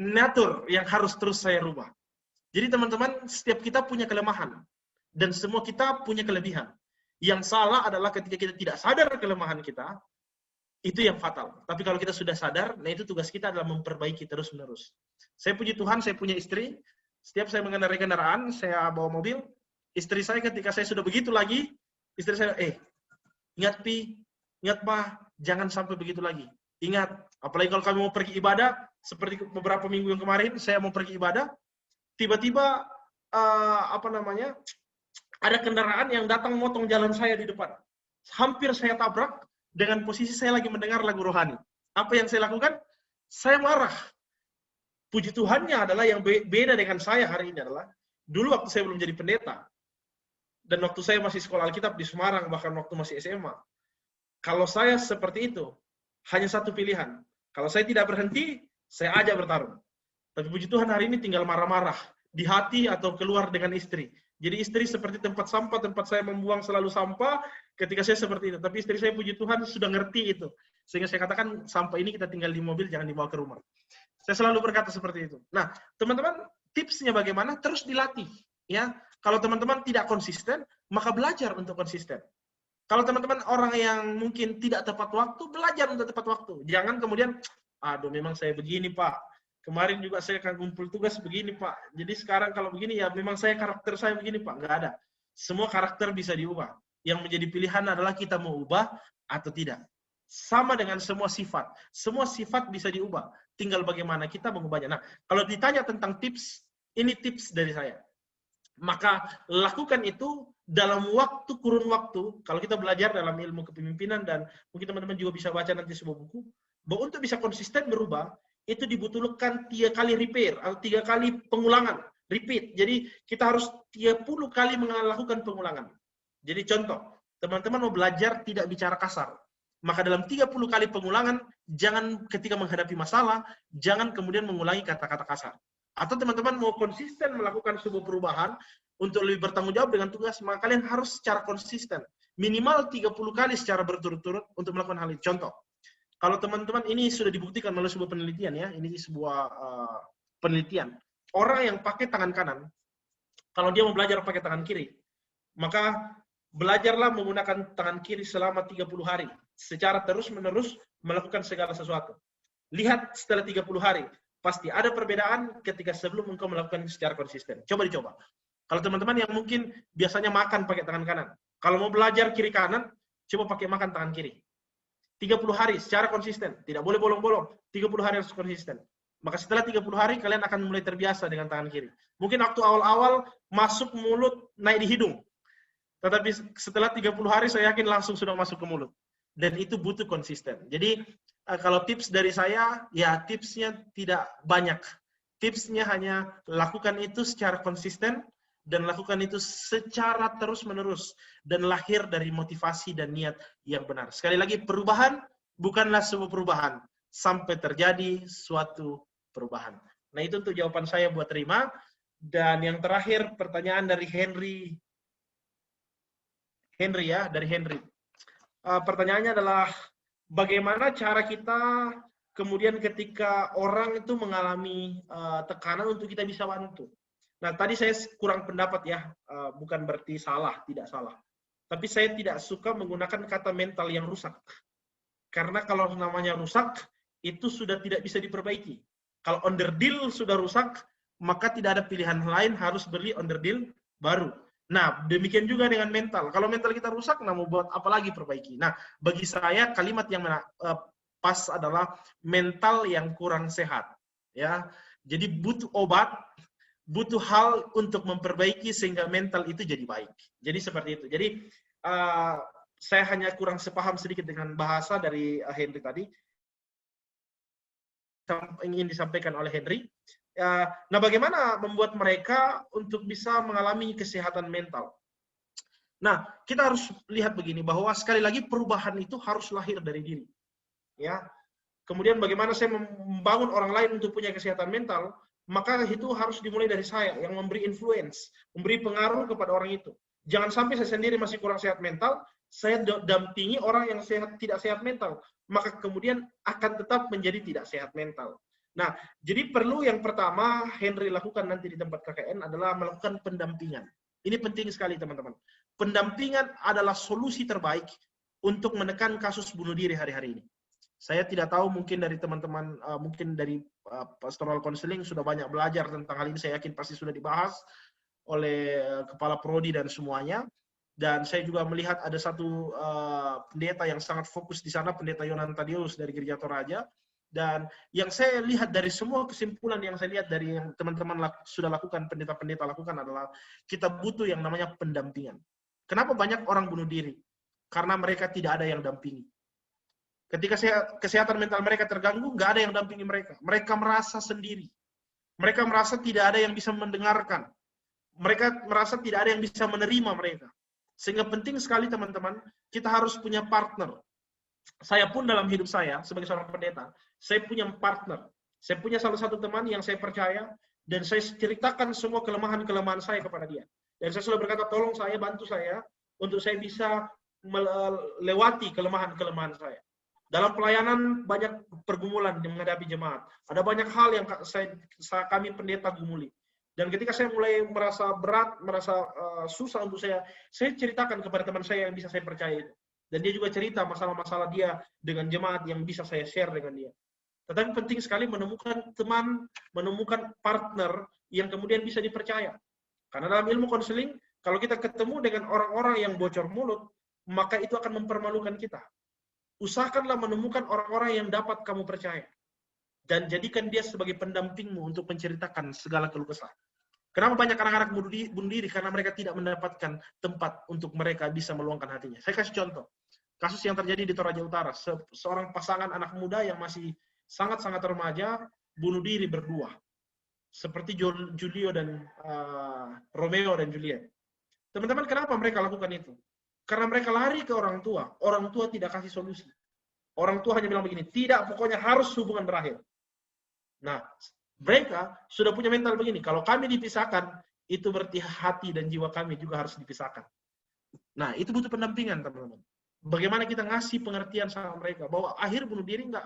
Speaker 1: natur yang harus terus saya rubah. Jadi teman-teman, setiap kita punya kelemahan. Dan semua kita punya kelebihan. Yang salah adalah ketika kita tidak sadar kelemahan kita, itu yang fatal. Tapi kalau kita sudah sadar, nah itu tugas kita adalah memperbaiki terus-menerus. Saya puji Tuhan, saya punya istri. Setiap saya mengendarai kendaraan, saya bawa mobil, istri saya ketika saya sudah begitu lagi, istri saya, ingat Pi, ingat Pak, jangan sampai begitu lagi. Ingat, apalagi kalau kami mau pergi ibadah, seperti beberapa minggu yang kemarin, saya mau pergi ibadah, tiba-tiba, ada kendaraan yang datang motong jalan saya di depan. Hampir saya tabrak, dengan posisi saya lagi mendengar lagu rohani. Apa yang saya lakukan? Saya marah. Puji Tuhannya adalah yang beda dengan saya hari ini adalah, dulu waktu saya belum jadi pendeta, dan waktu saya masih sekolah Alkitab di Semarang, bahkan waktu masih SMA, kalau saya seperti itu, hanya satu pilihan. Kalau saya tidak berhenti, saya ajak bertarung. Tapi puji Tuhan hari ini tinggal marah-marah, di hati atau keluar dengan istri. Jadi istri seperti tempat sampah, tempat saya membuang selalu sampah, ketika saya seperti itu. Tapi istri saya puji Tuhan sudah ngerti itu. Sehingga saya katakan, sampah ini kita tinggal di mobil, jangan dibawa ke rumah. Saya selalu berkata seperti itu. Nah, teman-teman, tipsnya bagaimana? Terus dilatih. Ya, kalau teman-teman tidak konsisten, maka belajar untuk konsisten. Kalau teman-teman orang yang mungkin tidak tepat waktu, belajar untuk tepat waktu. Jangan kemudian, memang saya begini Pak. Kemarin juga saya akan kumpul tugas begini Pak. Jadi sekarang kalau begini ya memang karakter saya begini Pak. Nggak ada. Semua karakter bisa diubah. Yang menjadi pilihan adalah kita mau ubah atau tidak. Sama dengan semua sifat. Semua sifat bisa diubah. Tinggal bagaimana kita mengubahnya. Nah, kalau ditanya tentang tips, ini tips dari saya. Maka lakukan itu dalam kurun waktu, kalau kita belajar dalam ilmu kepemimpinan, dan mungkin teman-teman juga bisa baca nanti sebuah buku, bahwa untuk bisa konsisten berubah, itu dibutuhkan 3 kali repair, atau 3 kali pengulangan, repeat. Jadi kita harus 30 kali melakukan pengulangan. Jadi contoh, teman-teman mau belajar tidak bicara kasar. Maka dalam 30 kali pengulangan, jangan ketika menghadapi masalah, jangan kemudian mengulangi kata-kata kasar. Atau teman-teman mau konsisten melakukan sebuah perubahan untuk lebih bertanggung jawab dengan tugas, maka kalian harus secara konsisten. Minimal 30 kali secara berturut-turut untuk melakukan hal ini. Contoh, kalau teman-teman ini sudah dibuktikan melalui sebuah penelitian ya, ini sebuah penelitian. Orang yang pakai tangan kanan, kalau dia mau belajar pakai tangan kiri, maka belajarlah menggunakan tangan kiri selama 30 hari. secara terus-menerus melakukan segala sesuatu. Lihat setelah 30 hari, pasti ada perbedaan ketika sebelum engkau melakukan secara konsisten. Coba dicoba. Kalau teman-teman yang mungkin biasanya makan pakai tangan kanan, kalau mau belajar kiri kanan, coba pakai makan tangan kiri. 30 hari secara konsisten, tidak boleh bolong-bolong. 30 hari harus konsisten. Maka setelah 30 hari kalian akan mulai terbiasa dengan tangan kiri. Mungkin waktu awal-awal masuk mulut, naik di hidung. Tetapi setelah 30 hari saya yakin langsung sudah masuk ke mulut. Dan itu butuh konsisten. Jadi kalau tips dari saya, ya tipsnya tidak banyak. Tipsnya hanya lakukan itu secara konsisten dan lakukan itu secara terus-menerus dan lahir dari motivasi dan niat yang benar. Sekali lagi, perubahan bukanlah sebuah perubahan sampai terjadi suatu perubahan. Nah, itu untuk jawaban saya buat Rima. Dan yang terakhir pertanyaan dari Henry ya, dari Henry. Pertanyaannya adalah bagaimana cara kita kemudian ketika orang itu mengalami tekanan untuk kita bisa bantu. Nah, tadi saya kurang pendapat ya, bukan berarti salah, tidak salah. Tapi saya tidak suka menggunakan kata mental yang rusak. Karena kalau namanya rusak, itu sudah tidak bisa diperbaiki. Kalau onderdil sudah rusak, maka tidak ada pilihan lain, harus beli onderdil baru. Nah, demikian juga dengan mental. Kalau mental kita rusak, nah mau buat apa lagi perbaiki? Nah, bagi saya kalimat yang pas adalah mental yang kurang sehat. Ya, jadi butuh obat, butuh hal untuk memperbaiki sehingga mental itu jadi baik. Jadi seperti itu. Jadi saya hanya kurang sepaham sedikit dengan bahasa dari Henry tadi. Ingin disampaikan oleh Henry. Nah, bagaimana membuat mereka untuk bisa mengalami kesehatan mental? Nah, kita harus lihat begini, bahwa sekali lagi perubahan itu harus lahir dari diri. Ya. Kemudian bagaimana saya membangun orang lain untuk punya kesehatan mental, maka itu harus dimulai dari saya, yang memberi influence, memberi pengaruh kepada orang itu. Jangan sampai saya sendiri masih kurang sehat mental, saya dampingi orang yang tidak sehat mental, maka kemudian akan tetap menjadi tidak sehat mental. Nah, jadi perlu yang pertama Henry lakukan nanti di tempat KKN adalah melakukan pendampingan. Ini penting sekali teman-teman. Pendampingan adalah solusi terbaik untuk menekan kasus bunuh diri hari-hari ini. Saya tidak tahu, mungkin dari teman-teman, mungkin dari pastoral counseling sudah banyak belajar tentang hal ini. Saya yakin pasti sudah dibahas oleh kepala prodi dan semuanya. Dan saya juga melihat ada satu pendeta yang sangat fokus di sana, pendeta Yonan Tadius dari Gereja Toraja. Dan yang saya lihat dari semua kesimpulan yang saya lihat dari yang teman-teman sudah lakukan, pendeta-pendeta lakukan adalah kita butuh yang namanya pendampingan. Kenapa banyak orang bunuh diri? Karena mereka tidak ada yang dampingi. Ketika kesehatan mental mereka terganggu, nggak ada yang dampingi mereka. Mereka merasa sendiri. Mereka merasa tidak ada yang bisa mendengarkan. Mereka merasa tidak ada yang bisa menerima mereka. Sehingga penting sekali teman-teman, kita harus punya partner. Saya pun dalam hidup saya, sebagai seorang pendeta, saya punya partner. Saya punya salah satu teman yang saya percaya, dan saya ceritakan semua kelemahan-kelemahan saya kepada dia. Dan saya selalu berkata, tolong saya, bantu saya, untuk saya bisa melewati kelemahan-kelemahan saya. Dalam pelayanan banyak pergumulan yang menghadapi jemaat. Ada banyak hal yang kami pendeta gumuli. Dan ketika saya mulai merasa berat, merasa susah untuk saya ceritakan kepada teman saya yang bisa saya percaya itu. Dan dia juga cerita masalah-masalah dia dengan jemaat yang bisa saya share dengan dia. Tetapi penting sekali menemukan teman, menemukan partner yang kemudian bisa dipercaya. Karena dalam ilmu konseling, kalau kita ketemu dengan orang-orang yang bocor mulut, maka itu akan mempermalukan kita. Usahakanlah menemukan orang-orang yang dapat kamu percaya. Dan jadikan dia sebagai pendampingmu untuk menceritakan segala keluh kesah. Kenapa banyak anak-anak bunuh diri? Karena mereka tidak mendapatkan tempat untuk mereka bisa meluangkan hatinya. Saya kasih contoh. Kasus yang terjadi di Toraja Utara. Seorang pasangan anak muda yang masih sangat-sangat remaja, bunuh diri berdua. Seperti Julio dan Romeo dan Juliet. Teman-teman, kenapa mereka lakukan itu? Karena mereka lari ke orang tua tidak kasih solusi. Orang tua hanya bilang begini, tidak, pokoknya harus hubungan berakhir. Nah, mereka sudah punya mental begini, kalau kami dipisahkan, itu berarti hati dan jiwa kami juga harus dipisahkan. Nah, itu butuh pendampingan, teman-teman. Bagaimana kita ngasih pengertian sama mereka, bahwa akhir bunuh diri enggak.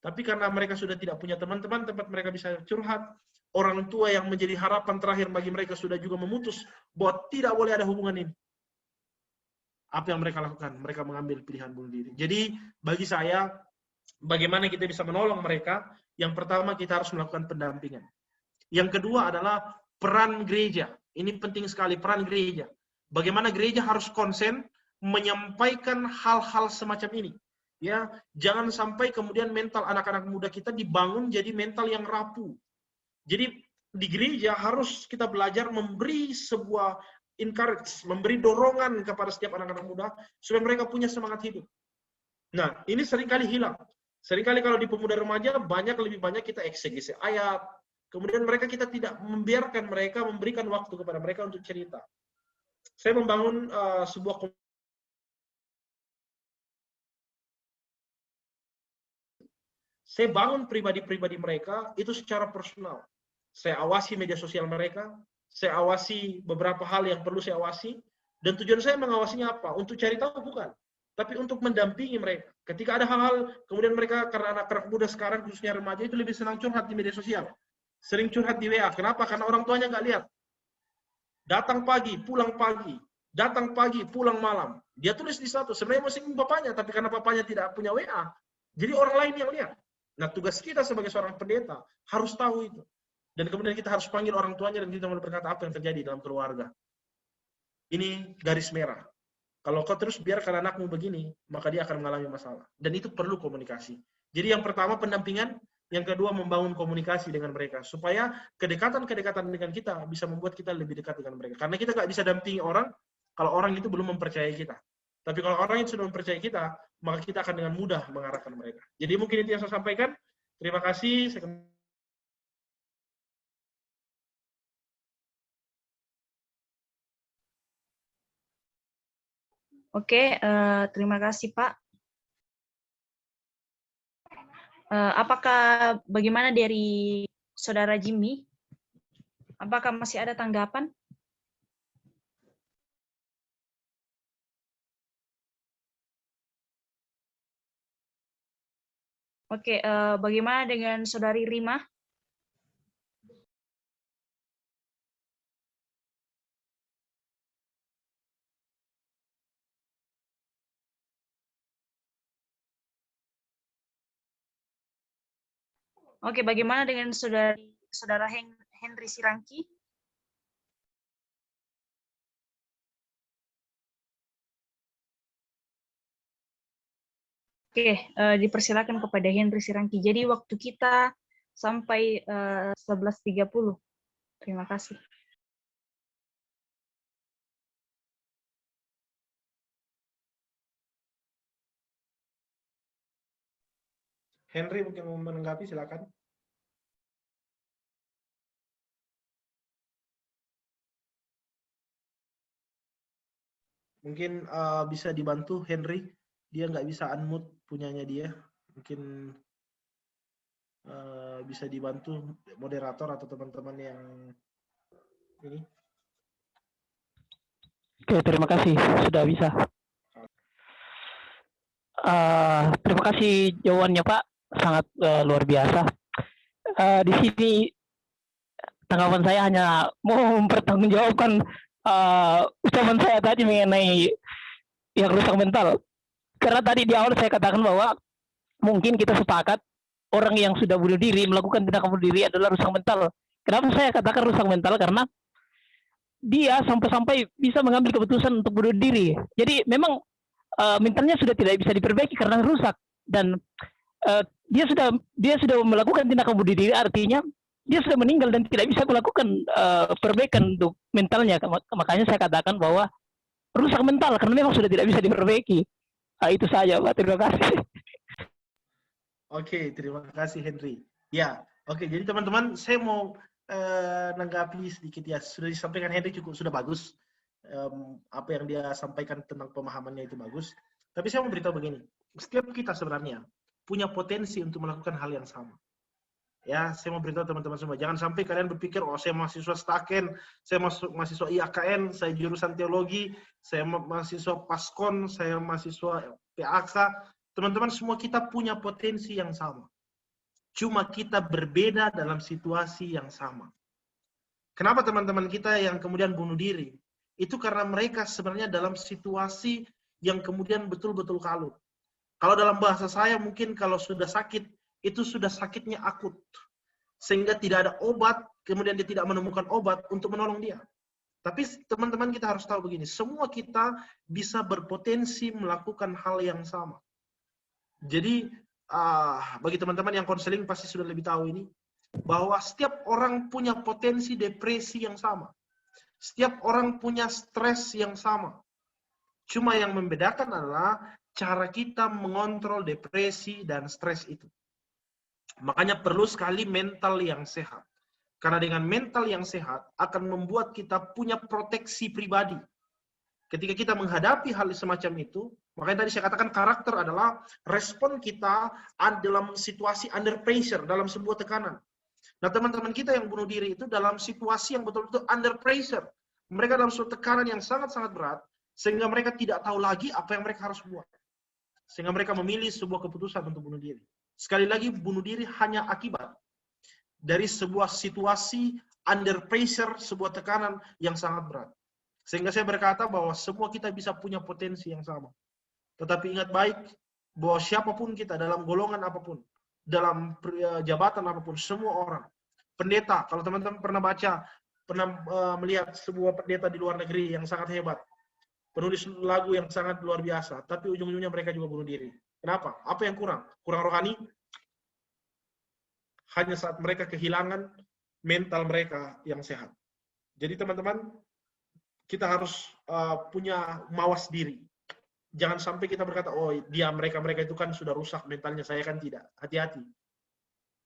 Speaker 1: Tapi karena mereka sudah tidak punya teman-teman, tempat mereka bisa curhat, orang tua yang menjadi harapan terakhir bagi mereka sudah juga memutus, bahwa tidak boleh ada hubungan ini. Apa yang mereka lakukan? Mereka mengambil pilihan bunuh diri. Jadi bagi saya, bagaimana kita bisa menolong mereka? Yang pertama, kita harus melakukan pendampingan. Yang kedua adalah peran gereja. Ini penting sekali, peran gereja. Bagaimana gereja harus konsen menyampaikan hal-hal semacam ini. Ya, jangan sampai kemudian mental anak-anak muda kita dibangun jadi mental yang rapuh. Jadi di gereja harus kita belajar memberi sebuah encourage, memberi dorongan kepada setiap anak-anak muda supaya mereka punya semangat hidup. Nah, ini seringkali hilang. Seringkali kalau di pemuda remaja lebih banyak kita eksegesi ayat. Kemudian kita tidak membiarkan mereka, memberikan waktu kepada mereka untuk cerita. Saya membangun sebuah saya bangun pribadi-pribadi mereka itu secara personal. Saya awasi media sosial mereka, saya awasi beberapa hal yang perlu saya awasi, dan tujuan saya mengawasinya apa? Untuk cari tahu bukan, tapi untuk mendampingi mereka. Ketika ada hal-hal, kemudian mereka, karena anak-anak muda sekarang, khususnya remaja, itu lebih senang curhat di media sosial. Sering curhat di WA. Kenapa? Karena orang tuanya nggak lihat. Datang pagi, pulang pagi. Datang pagi, pulang malam. Dia tulis di status, sebenarnya masih bapaknya, tapi karena bapaknya tidak punya WA, jadi orang lain yang lihat. Nah, tugas kita sebagai seorang pendeta, harus tahu itu. Dan kemudian kita harus panggil orang tuanya dan kita mau berkata apa yang terjadi dalam keluarga. Ini garis merah. Kalau kau terus biarkan anakmu begini, maka dia akan mengalami masalah. Dan itu perlu komunikasi. Jadi yang pertama pendampingan, yang kedua membangun komunikasi dengan mereka. Supaya kedekatan-kedekatan dengan kita bisa membuat kita lebih dekat dengan mereka. Karena kita nggak bisa dampingi orang, kalau orang itu belum mempercayai kita. Tapi kalau orang itu sudah mempercayai kita, maka kita akan dengan mudah mengarahkan mereka. Jadi mungkin itu yang saya sampaikan. Terima kasih.
Speaker 2: Oke, terima kasih Pak. Apakah bagaimana dari Saudara Jimmy? Apakah masih ada tanggapan? Oke, bagaimana dengan Saudari Rima? Oke, bagaimana dengan Saudara Henry Sirangki? Oke, dipersilakan kepada Henry Sirangki. Jadi waktu kita sampai 11.30. Terima kasih.
Speaker 1: Henry mungkin mau menanggapi, silakan. Mungkin bisa dibantu Henry, dia nggak bisa unmute punyanya dia. Mungkin bisa dibantu moderator atau teman-teman yang ini.
Speaker 4: Oke, terima kasih sudah bisa. Terima kasih jawabannya Pak, sangat luar biasa. Di sini tanggapan saya hanya mau mempertanggungjawabkan ucapan saya tadi mengenai yang rusak mental. Karena tadi di awal saya katakan bahwa mungkin kita sepakat orang yang sudah bunuh diri, melakukan tindakan bunuh diri adalah rusak mental. Kenapa saya katakan rusak mental? Karena dia sampai-sampai bisa mengambil keputusan untuk bunuh diri. Jadi memang mentalnya sudah tidak bisa diperbaiki karena rusak. Dan dia sudah melakukan tindakan bunuh diri, artinya dia sudah meninggal dan tidak bisa melakukan perbaikan untuk mentalnya. Makanya saya katakan bahwa rusak mental karena memang sudah tidak bisa diperbaiki. Itu saja, Pak. Terima kasih.
Speaker 1: Oke, terima kasih Henry. Ya, oke. Jadi teman-teman, saya mau nanggapi sedikit ya. Sudah disampaikan Henry sudah bagus. Apa yang dia sampaikan tentang pemahamannya itu bagus. Tapi saya mau beritahu begini. Setiap kita sebenarnya punya potensi untuk melakukan hal yang sama. Ya, saya mau beritahu teman-teman semua, jangan sampai kalian berpikir, oh saya mahasiswa Staken, saya mahasiswa IAKN, saya jurusan teologi, saya mahasiswa Paskon, saya mahasiswa PAKSA. Teman-teman semua kita punya potensi yang sama. Cuma kita berbeda dalam situasi yang sama. Kenapa teman-teman kita yang kemudian bunuh diri? Itu karena mereka sebenarnya dalam situasi yang kemudian betul-betul kalut. Kalau dalam bahasa saya mungkin kalau sudah sakit, itu sudah sakitnya akut. Sehingga tidak ada obat, kemudian dia tidak menemukan obat untuk menolong dia. Tapi teman-teman kita harus tahu begini, semua kita bisa berpotensi melakukan hal yang sama. Jadi bagi teman-teman yang konseling pasti sudah lebih tahu ini, bahwa setiap orang punya potensi depresi yang sama. Setiap orang punya stres yang sama. Cuma yang membedakan adalah cara kita mengontrol depresi dan stres itu. Makanya perlu sekali mental yang sehat. Karena dengan mental yang sehat akan membuat kita punya proteksi pribadi. Ketika kita menghadapi hal semacam itu, makanya tadi saya katakan karakter adalah respon kita dalam situasi under pressure, dalam sebuah tekanan. Nah, teman-teman kita yang bunuh diri itu dalam situasi yang betul-betul under pressure. Mereka dalam suatu tekanan yang sangat-sangat berat, sehingga mereka tidak tahu lagi apa yang mereka harus buat. Sehingga mereka memilih sebuah keputusan untuk bunuh diri. Sekali lagi, bunuh diri hanya akibat dari sebuah situasi under pressure, sebuah tekanan yang sangat berat. Sehingga saya berkata bahwa semua kita bisa punya potensi yang sama. Tetapi ingat baik, bahwa siapapun kita, dalam golongan apapun, dalam jabatan apapun, semua orang, pendeta, kalau teman-teman pernah baca, pernah melihat sebuah pendeta di luar negeri yang sangat hebat, penulis lagu yang sangat luar biasa, tapi ujung-ujungnya mereka juga bunuh diri. Kenapa? Apa yang kurang? Kurang rohani? Hanya saat mereka kehilangan mental mereka yang sehat. Jadi teman-teman, kita harus punya mawas diri. Jangan sampai kita berkata, oh mereka itu kan sudah rusak mentalnya, saya kan tidak. Hati-hati.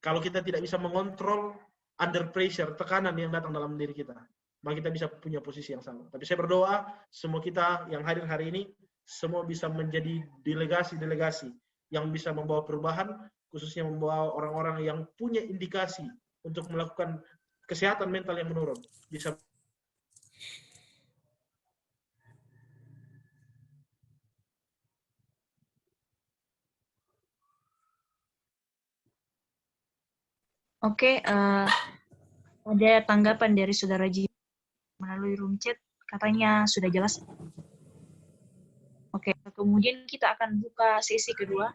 Speaker 1: Kalau kita tidak bisa mengontrol under pressure, tekanan yang datang dalam diri kita, maka kita bisa punya posisi yang sama. Tapi saya berdoa, semua kita yang hadir hari ini, semua bisa menjadi delegasi-delegasi yang bisa membawa perubahan, khususnya membawa orang-orang yang punya indikasi untuk melakukan kesehatan mental yang menurun. Bisa.
Speaker 2: Oke, ada tanggapan dari Saudara Ji melalui room chat, katanya sudah jelas. Oke, kemudian kita akan buka sesi kedua.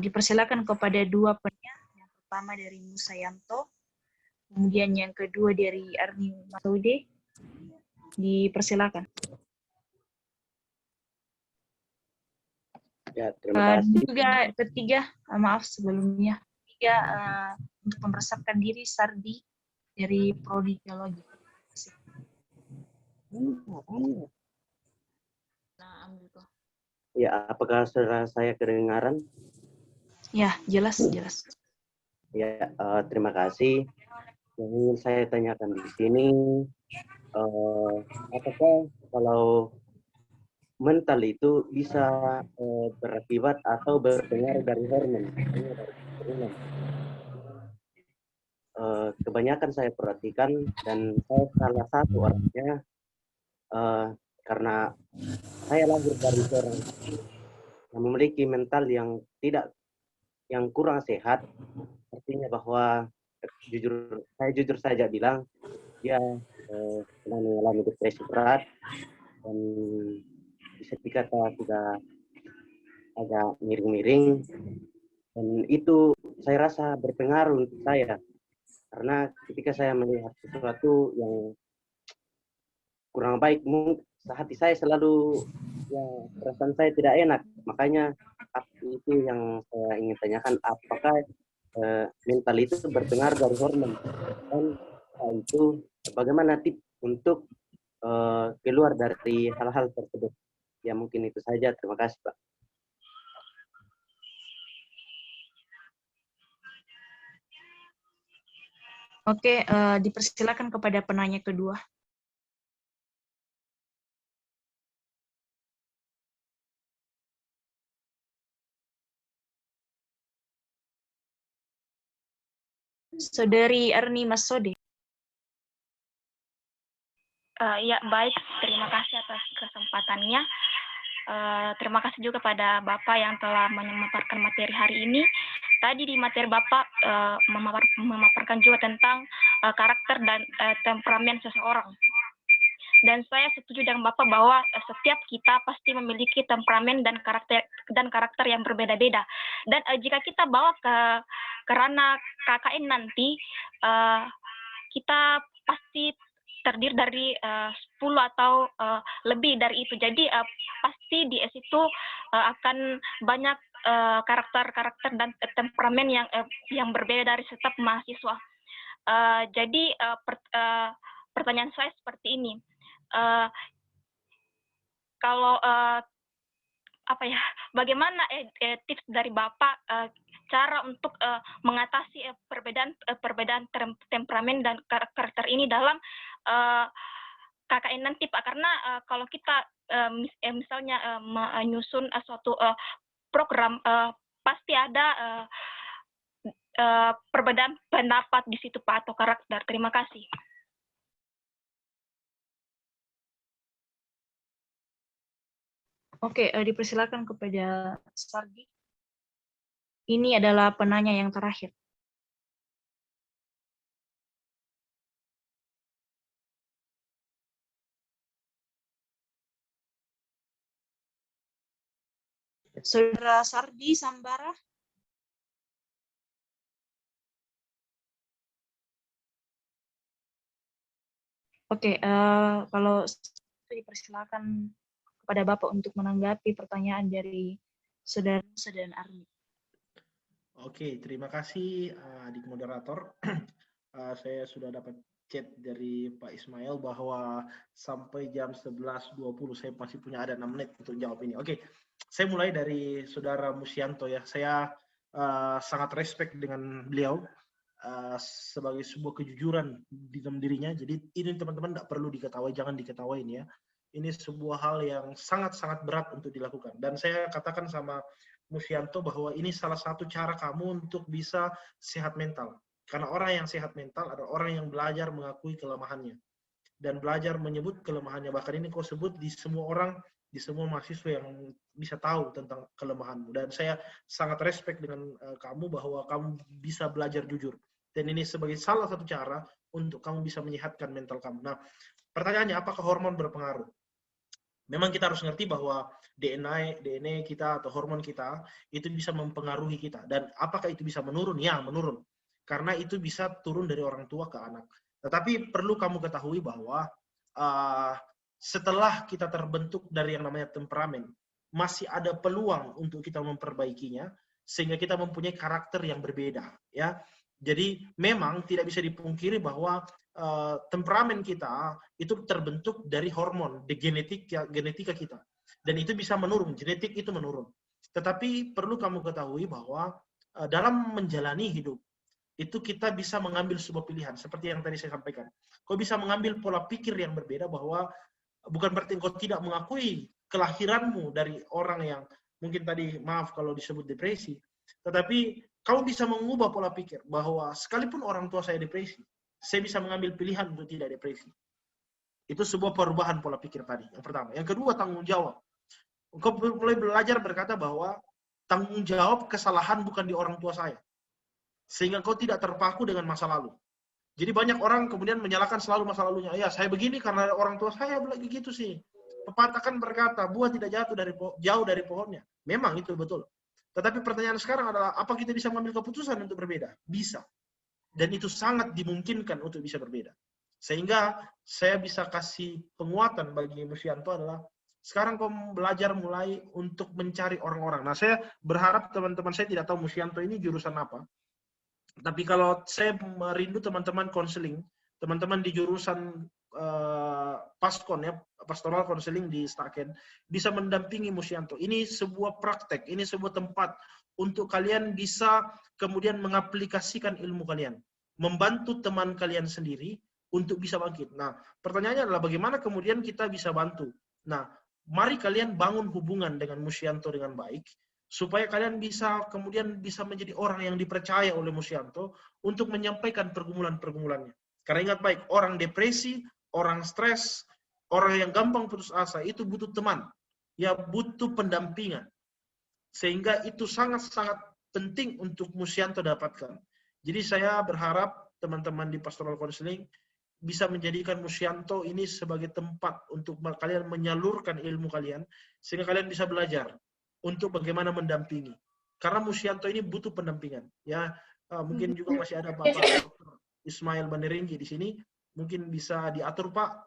Speaker 2: Dipersilakan kepada dua penanya. Yang pertama dari Musa Yanto, kemudian yang kedua dari Arni Masaude. Dipersilakan.
Speaker 12: Ya, terima kasih.
Speaker 2: Juga ketiga, maaf sebelumnya. Ketiga, untuk mempersiapkan diri Sardi dari Prodi Teologi.
Speaker 12: Ya, apakah saudara saya kedengaran?
Speaker 2: Ya, jelas.
Speaker 12: Ya, terima kasih. Yang ingin saya tanyakan di sini, apakah kalau mental itu bisa berakibat atau berpengaruh dari hormon? Kebanyakan saya perhatikan, dan saya salah satu orangnya, karena saya lahir dari seorang yang memiliki mental yang kurang sehat, artinya bahwa saya jujur saja bilang dia sedang mengalami depresi berat dan bisa dikata sudah agak miring-miring, dan itu saya rasa berpengaruh untuk saya, karena ketika saya melihat sesuatu yang kurang baik, hati saya selalu, ya, perasaan saya tidak enak. Makanya itu yang saya ingin tanyakan, apakah mental itu berpengaruh dari hormon, dan itu bagaimana tips untuk keluar dari hal-hal tersebut. Ya, mungkin itu saja. Terima kasih, Pak.
Speaker 2: Oke, dipersilakan kepada penanya kedua. Saudari Arni Masode.
Speaker 7: Ya, baik. Terima kasih atas kesempatannya. Terima kasih juga pada Bapak yang telah memaparkan materi hari ini. Tadi di materi Bapak memaparkan juga tentang karakter dan temperamen seseorang. Dan saya setuju dengan Bapak bahwa setiap kita pasti memiliki temperamen dan karakter yang berbeda-beda. Dan jika kita bawa ke ranah KKN nanti, kita pasti terdiri dari 10 atau lebih dari itu. Jadi pasti di situ akan banyak karakter-karakter dan temperamen yang berbeda dari setiap mahasiswa. Jadi pertanyaan saya seperti ini, kalau bagaimana tips dari Bapak cara untuk mengatasi perbedaan temperamen dan karakter ini dalam KKN nanti, Pak? Karena kalau kita misalnya menyusun suatu program, pasti ada perbedaan pendapat di situ, Pak, atau karakter. Terima kasih.
Speaker 2: Oke, dipersilakan kepada Sardi. Ini adalah penanya yang terakhir. Saudara Sardi Sambara. Oke, kalau dipersilakan kepada Bapak untuk menanggapi pertanyaan dari Saudara Musa dan Armi.
Speaker 1: Oke, terima kasih adik moderator. Saya sudah dapat chat dari Pak Ismail bahwa sampai jam 11.20 saya masih punya ada 6 menit untuk jawab ini. Oke, saya mulai dari Saudara Musianto ya. Saya sangat respect dengan beliau sebagai sebuah kejujuran di dalam dirinya. Jadi ini teman-teman tidak perlu diketahui, jangan diketawain ya. Ini sebuah hal yang sangat-sangat berat untuk dilakukan. Dan saya katakan sama Musianto bahwa ini salah satu cara kamu untuk bisa sehat mental. Karena orang yang sehat mental adalah orang yang belajar mengakui kelemahannya. Dan belajar menyebut kelemahannya. Bahkan ini kau sebut di semua orang, di semua mahasiswa yang bisa tahu tentang kelemahanmu. Dan saya sangat respect dengan kamu bahwa kamu bisa belajar jujur. Dan ini sebagai salah satu cara untuk kamu bisa menyehatkan mental kamu. Nah, pertanyaannya, apakah hormon berpengaruh? Memang kita harus ngerti bahwa DNA kita atau hormon kita itu bisa mempengaruhi kita. Dan apakah itu bisa menurun? Ya, menurun. Karena itu bisa turun dari orang tua ke anak. Tetapi perlu kamu ketahui bahwa setelah kita terbentuk dari yang namanya temperamen, masih ada peluang untuk kita memperbaikinya, sehingga kita mempunyai karakter yang berbeda. Ya, jadi memang tidak bisa dipungkiri bahwa temperamen kita itu terbentuk dari hormon, di genetika kita. Dan itu bisa menurun, genetik itu menurun. Tetapi perlu kamu ketahui bahwa dalam menjalani hidup, itu kita bisa mengambil sebuah pilihan, seperti yang tadi saya sampaikan. Kau bisa mengambil pola pikir yang berbeda bahwa bukan berarti kau tidak mengakui kelahiranmu dari orang yang mungkin tadi, maaf kalau disebut depresi, tetapi kau bisa mengubah pola pikir bahwa sekalipun orang tua saya depresi, saya bisa mengambil pilihan untuk tidak depresi. Itu sebuah perubahan pola pikir tadi, yang pertama. Yang kedua, tanggung jawab. Kau mulai belajar berkata bahwa tanggung jawab kesalahan bukan di orang tua saya. Sehingga kau tidak terpaku dengan masa lalu. Jadi banyak orang kemudian menyalahkan selalu masa lalunya. Ya, saya begini karena orang tua saya begitu sih. Pepatah kan berkata, buah tidak jauh dari pohonnya. Memang itu betul. Tetapi pertanyaan sekarang adalah, apa kita bisa mengambil keputusan untuk berbeda? Bisa. Dan itu sangat dimungkinkan untuk bisa berbeda. Sehingga saya bisa kasih penguatan bagi Musianto adalah, sekarang kau belajar mulai untuk mencari orang-orang. Nah, saya berharap teman-teman, saya tidak tahu Musianto ini jurusan apa. Tapi kalau saya merindu teman-teman konseling, teman-teman di jurusan Paskon ya, pastoral konseling di Staken, bisa mendampingi Musianto. Ini sebuah praktek, ini sebuah tempat untuk kalian bisa kemudian mengaplikasikan ilmu kalian, membantu teman kalian sendiri untuk bisa bangkit. Nah, pertanyaannya adalah bagaimana kemudian kita bisa bantu. Nah, mari kalian bangun hubungan dengan Musianto dengan baik, supaya kalian bisa kemudian bisa menjadi orang yang dipercaya oleh Musianto untuk menyampaikan pergumulan-pergumulannya. Karena ingat baik, orang depresi, orang stres, orang yang gampang putus asa, itu butuh teman. Ya, butuh pendampingan. Sehingga itu sangat-sangat penting untuk Musianto dapatkan. Jadi saya berharap teman-teman di pastoral counseling bisa menjadikan Musyanto ini sebagai tempat untuk kalian menyalurkan ilmu kalian, sehingga kalian bisa belajar untuk bagaimana mendampingi. Karena Musyanto ini butuh pendampingan. Ya, mungkin juga masih ada Bapak Dr. Ismail Banderinggi di sini, mungkin bisa diatur Pak,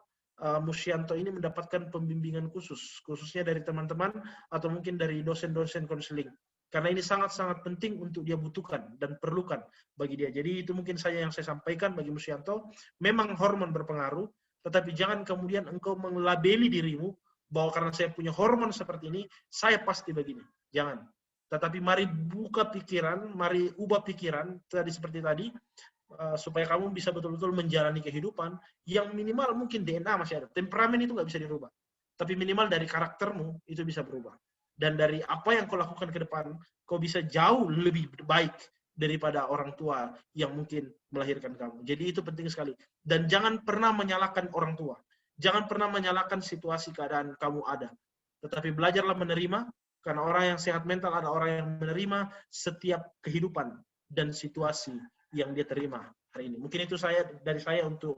Speaker 1: Musyanto ini mendapatkan pembimbingan khususnya dari teman-teman atau mungkin dari dosen-dosen konseling. Karena ini sangat-sangat penting untuk dia butuhkan dan perlukan bagi dia. Jadi itu mungkin yang saya sampaikan bagi Musyanto. Memang hormon berpengaruh, tetapi jangan kemudian engkau mengelabeli dirimu bahwa karena saya punya hormon seperti ini, saya pasti begini. Jangan. Tetapi mari buka pikiran, mari ubah pikiran, seperti tadi, supaya kamu bisa betul-betul menjalani kehidupan yang minimal mungkin DNA masih ada. Temperamen itu nggak bisa dirubah. Tapi minimal dari karaktermu itu bisa berubah. Dan dari apa yang kau lakukan ke depan, kau bisa jauh lebih baik daripada orang tua yang mungkin melahirkan kamu. Jadi itu penting sekali. Dan jangan pernah menyalahkan orang tua. Jangan pernah menyalahkan situasi keadaan kamu ada. Tetapi belajarlah menerima, karena orang yang sehat mental ada orang yang menerima setiap kehidupan dan situasi yang dia terima hari ini. Mungkin itu dari saya untuk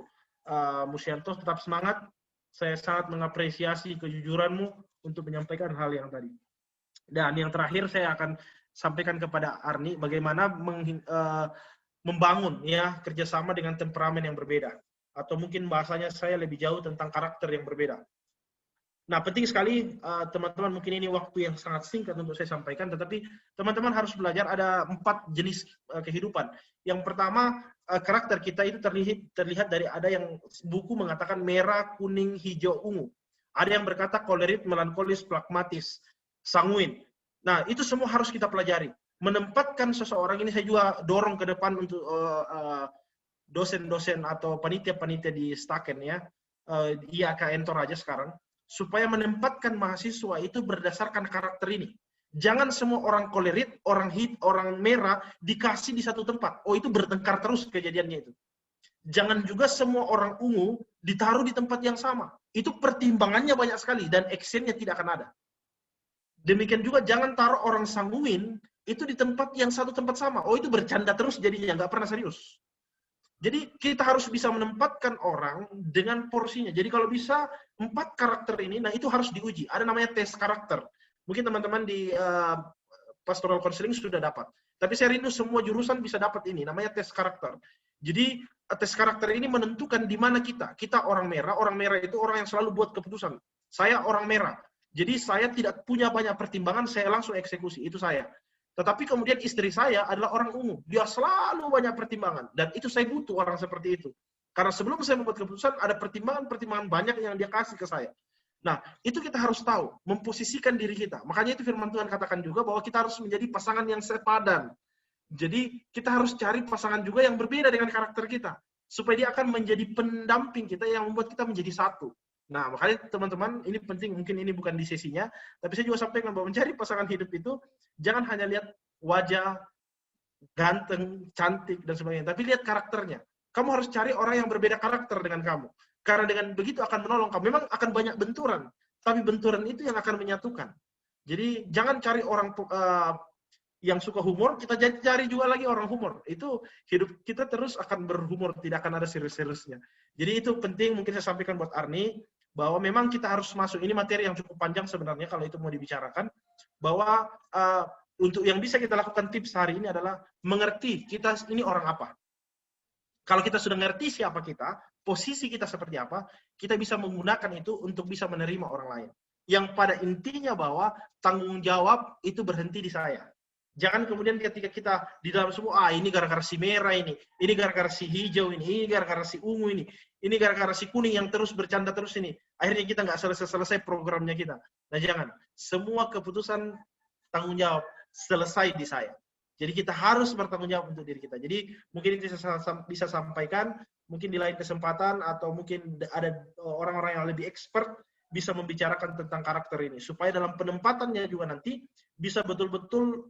Speaker 1: Musyanto, tetap semangat. Saya sangat mengapresiasi kejujuranmu untuk menyampaikan hal yang tadi. Dan yang terakhir saya akan sampaikan kepada Arni bagaimana membangun ya kerjasama dengan temperamen yang berbeda, atau mungkin bahasanya saya lebih jauh tentang karakter yang berbeda. Nah, penting sekali teman-teman, mungkin ini waktu yang sangat singkat untuk saya sampaikan, tetapi teman-teman harus belajar ada 4 jenis kehidupan. Yang pertama, karakter kita itu terlihat dari ada yang buku mengatakan merah, kuning, hijau, ungu. Ada yang berkata kolerit, melankolis, pragmatis, sanguin. Nah, itu semua harus kita pelajari. Menempatkan seseorang ini, saya juga dorong ke depan untuk dosen-dosen atau panitia-panitia di Staken ya, IAKN Toraja sekarang, supaya menempatkan mahasiswa itu berdasarkan karakter ini. Jangan semua orang kolerit, orang merah dikasih di satu tempat. Oh, itu bertengkar terus kejadiannya itu. Jangan juga semua orang ungu ditaruh di tempat yang sama. Itu pertimbangannya banyak sekali dan actionnya tidak akan ada. Demikian juga jangan taruh orang sanguin itu di tempat yang satu tempat sama. Oh, itu bercanda terus jadinya, nggak pernah serius. Jadi kita harus bisa menempatkan orang dengan porsinya. Jadi kalau bisa 4 karakter ini, nah itu harus diuji. Ada namanya tes karakter. Mungkin teman-teman di pastoral counseling sudah dapat. Tapi saya rindu semua jurusan bisa dapat ini, namanya tes karakter. Jadi tes karakter ini menentukan di mana kita. Kita orang merah itu orang yang selalu buat keputusan. Saya orang merah. Jadi saya tidak punya banyak pertimbangan, saya langsung eksekusi. Itu saya. Tetapi kemudian istri saya adalah orang ungu. Dia selalu banyak pertimbangan. Dan itu saya butuh orang seperti itu. Karena sebelum saya membuat keputusan, ada pertimbangan-pertimbangan banyak yang dia kasih ke saya. Nah, itu kita harus tahu. Memposisikan diri kita. Makanya itu firman Tuhan katakan juga bahwa kita harus menjadi pasangan yang sepadan. Jadi, kita harus cari pasangan juga yang berbeda dengan karakter kita. Supaya dia akan menjadi pendamping kita yang membuat kita menjadi satu. Nah, makanya teman-teman, ini penting, mungkin ini bukan di sesinya, tapi saya juga sampaikan bahwa mencari pasangan hidup itu, jangan hanya lihat wajah, ganteng, cantik, dan sebagainya, tapi lihat karakternya. Kamu harus cari orang yang berbeda karakter dengan kamu. Karena dengan begitu akan menolong kamu. Memang akan banyak benturan, tapi benturan itu yang akan menyatukan. Jadi, jangan cari orang yang suka humor, kita cari juga lagi orang humor. Itu hidup kita terus akan berhumor, tidak akan ada serius-seriusnya. Jadi itu penting, mungkin saya sampaikan buat Arni, bahwa memang kita harus masuk, ini materi yang cukup panjang sebenarnya kalau itu mau dibicarakan, bahwa untuk yang bisa kita lakukan tips hari ini adalah mengerti kita ini orang apa. Kalau kita sudah ngerti siapa kita, posisi kita seperti apa, kita bisa menggunakan itu untuk bisa menerima orang lain. Yang pada intinya bahwa tanggung jawab itu berhenti di saya. Jangan kemudian ketika kita di dalam semua, ini gara-gara si merah ini gara-gara si hijau ini gara-gara si ungu ini gara-gara si kuning yang terus bercanda terus ini. Akhirnya kita nggak selesai programnya kita. Nah, jangan. Semua keputusan tanggung jawab selesai di saya. Jadi kita harus bertanggung jawab untuk diri kita. Jadi mungkin itu bisa sampaikan, mungkin di lain kesempatan atau mungkin ada orang-orang yang lebih expert bisa membicarakan tentang karakter ini supaya dalam penempatannya juga nanti bisa betul-betul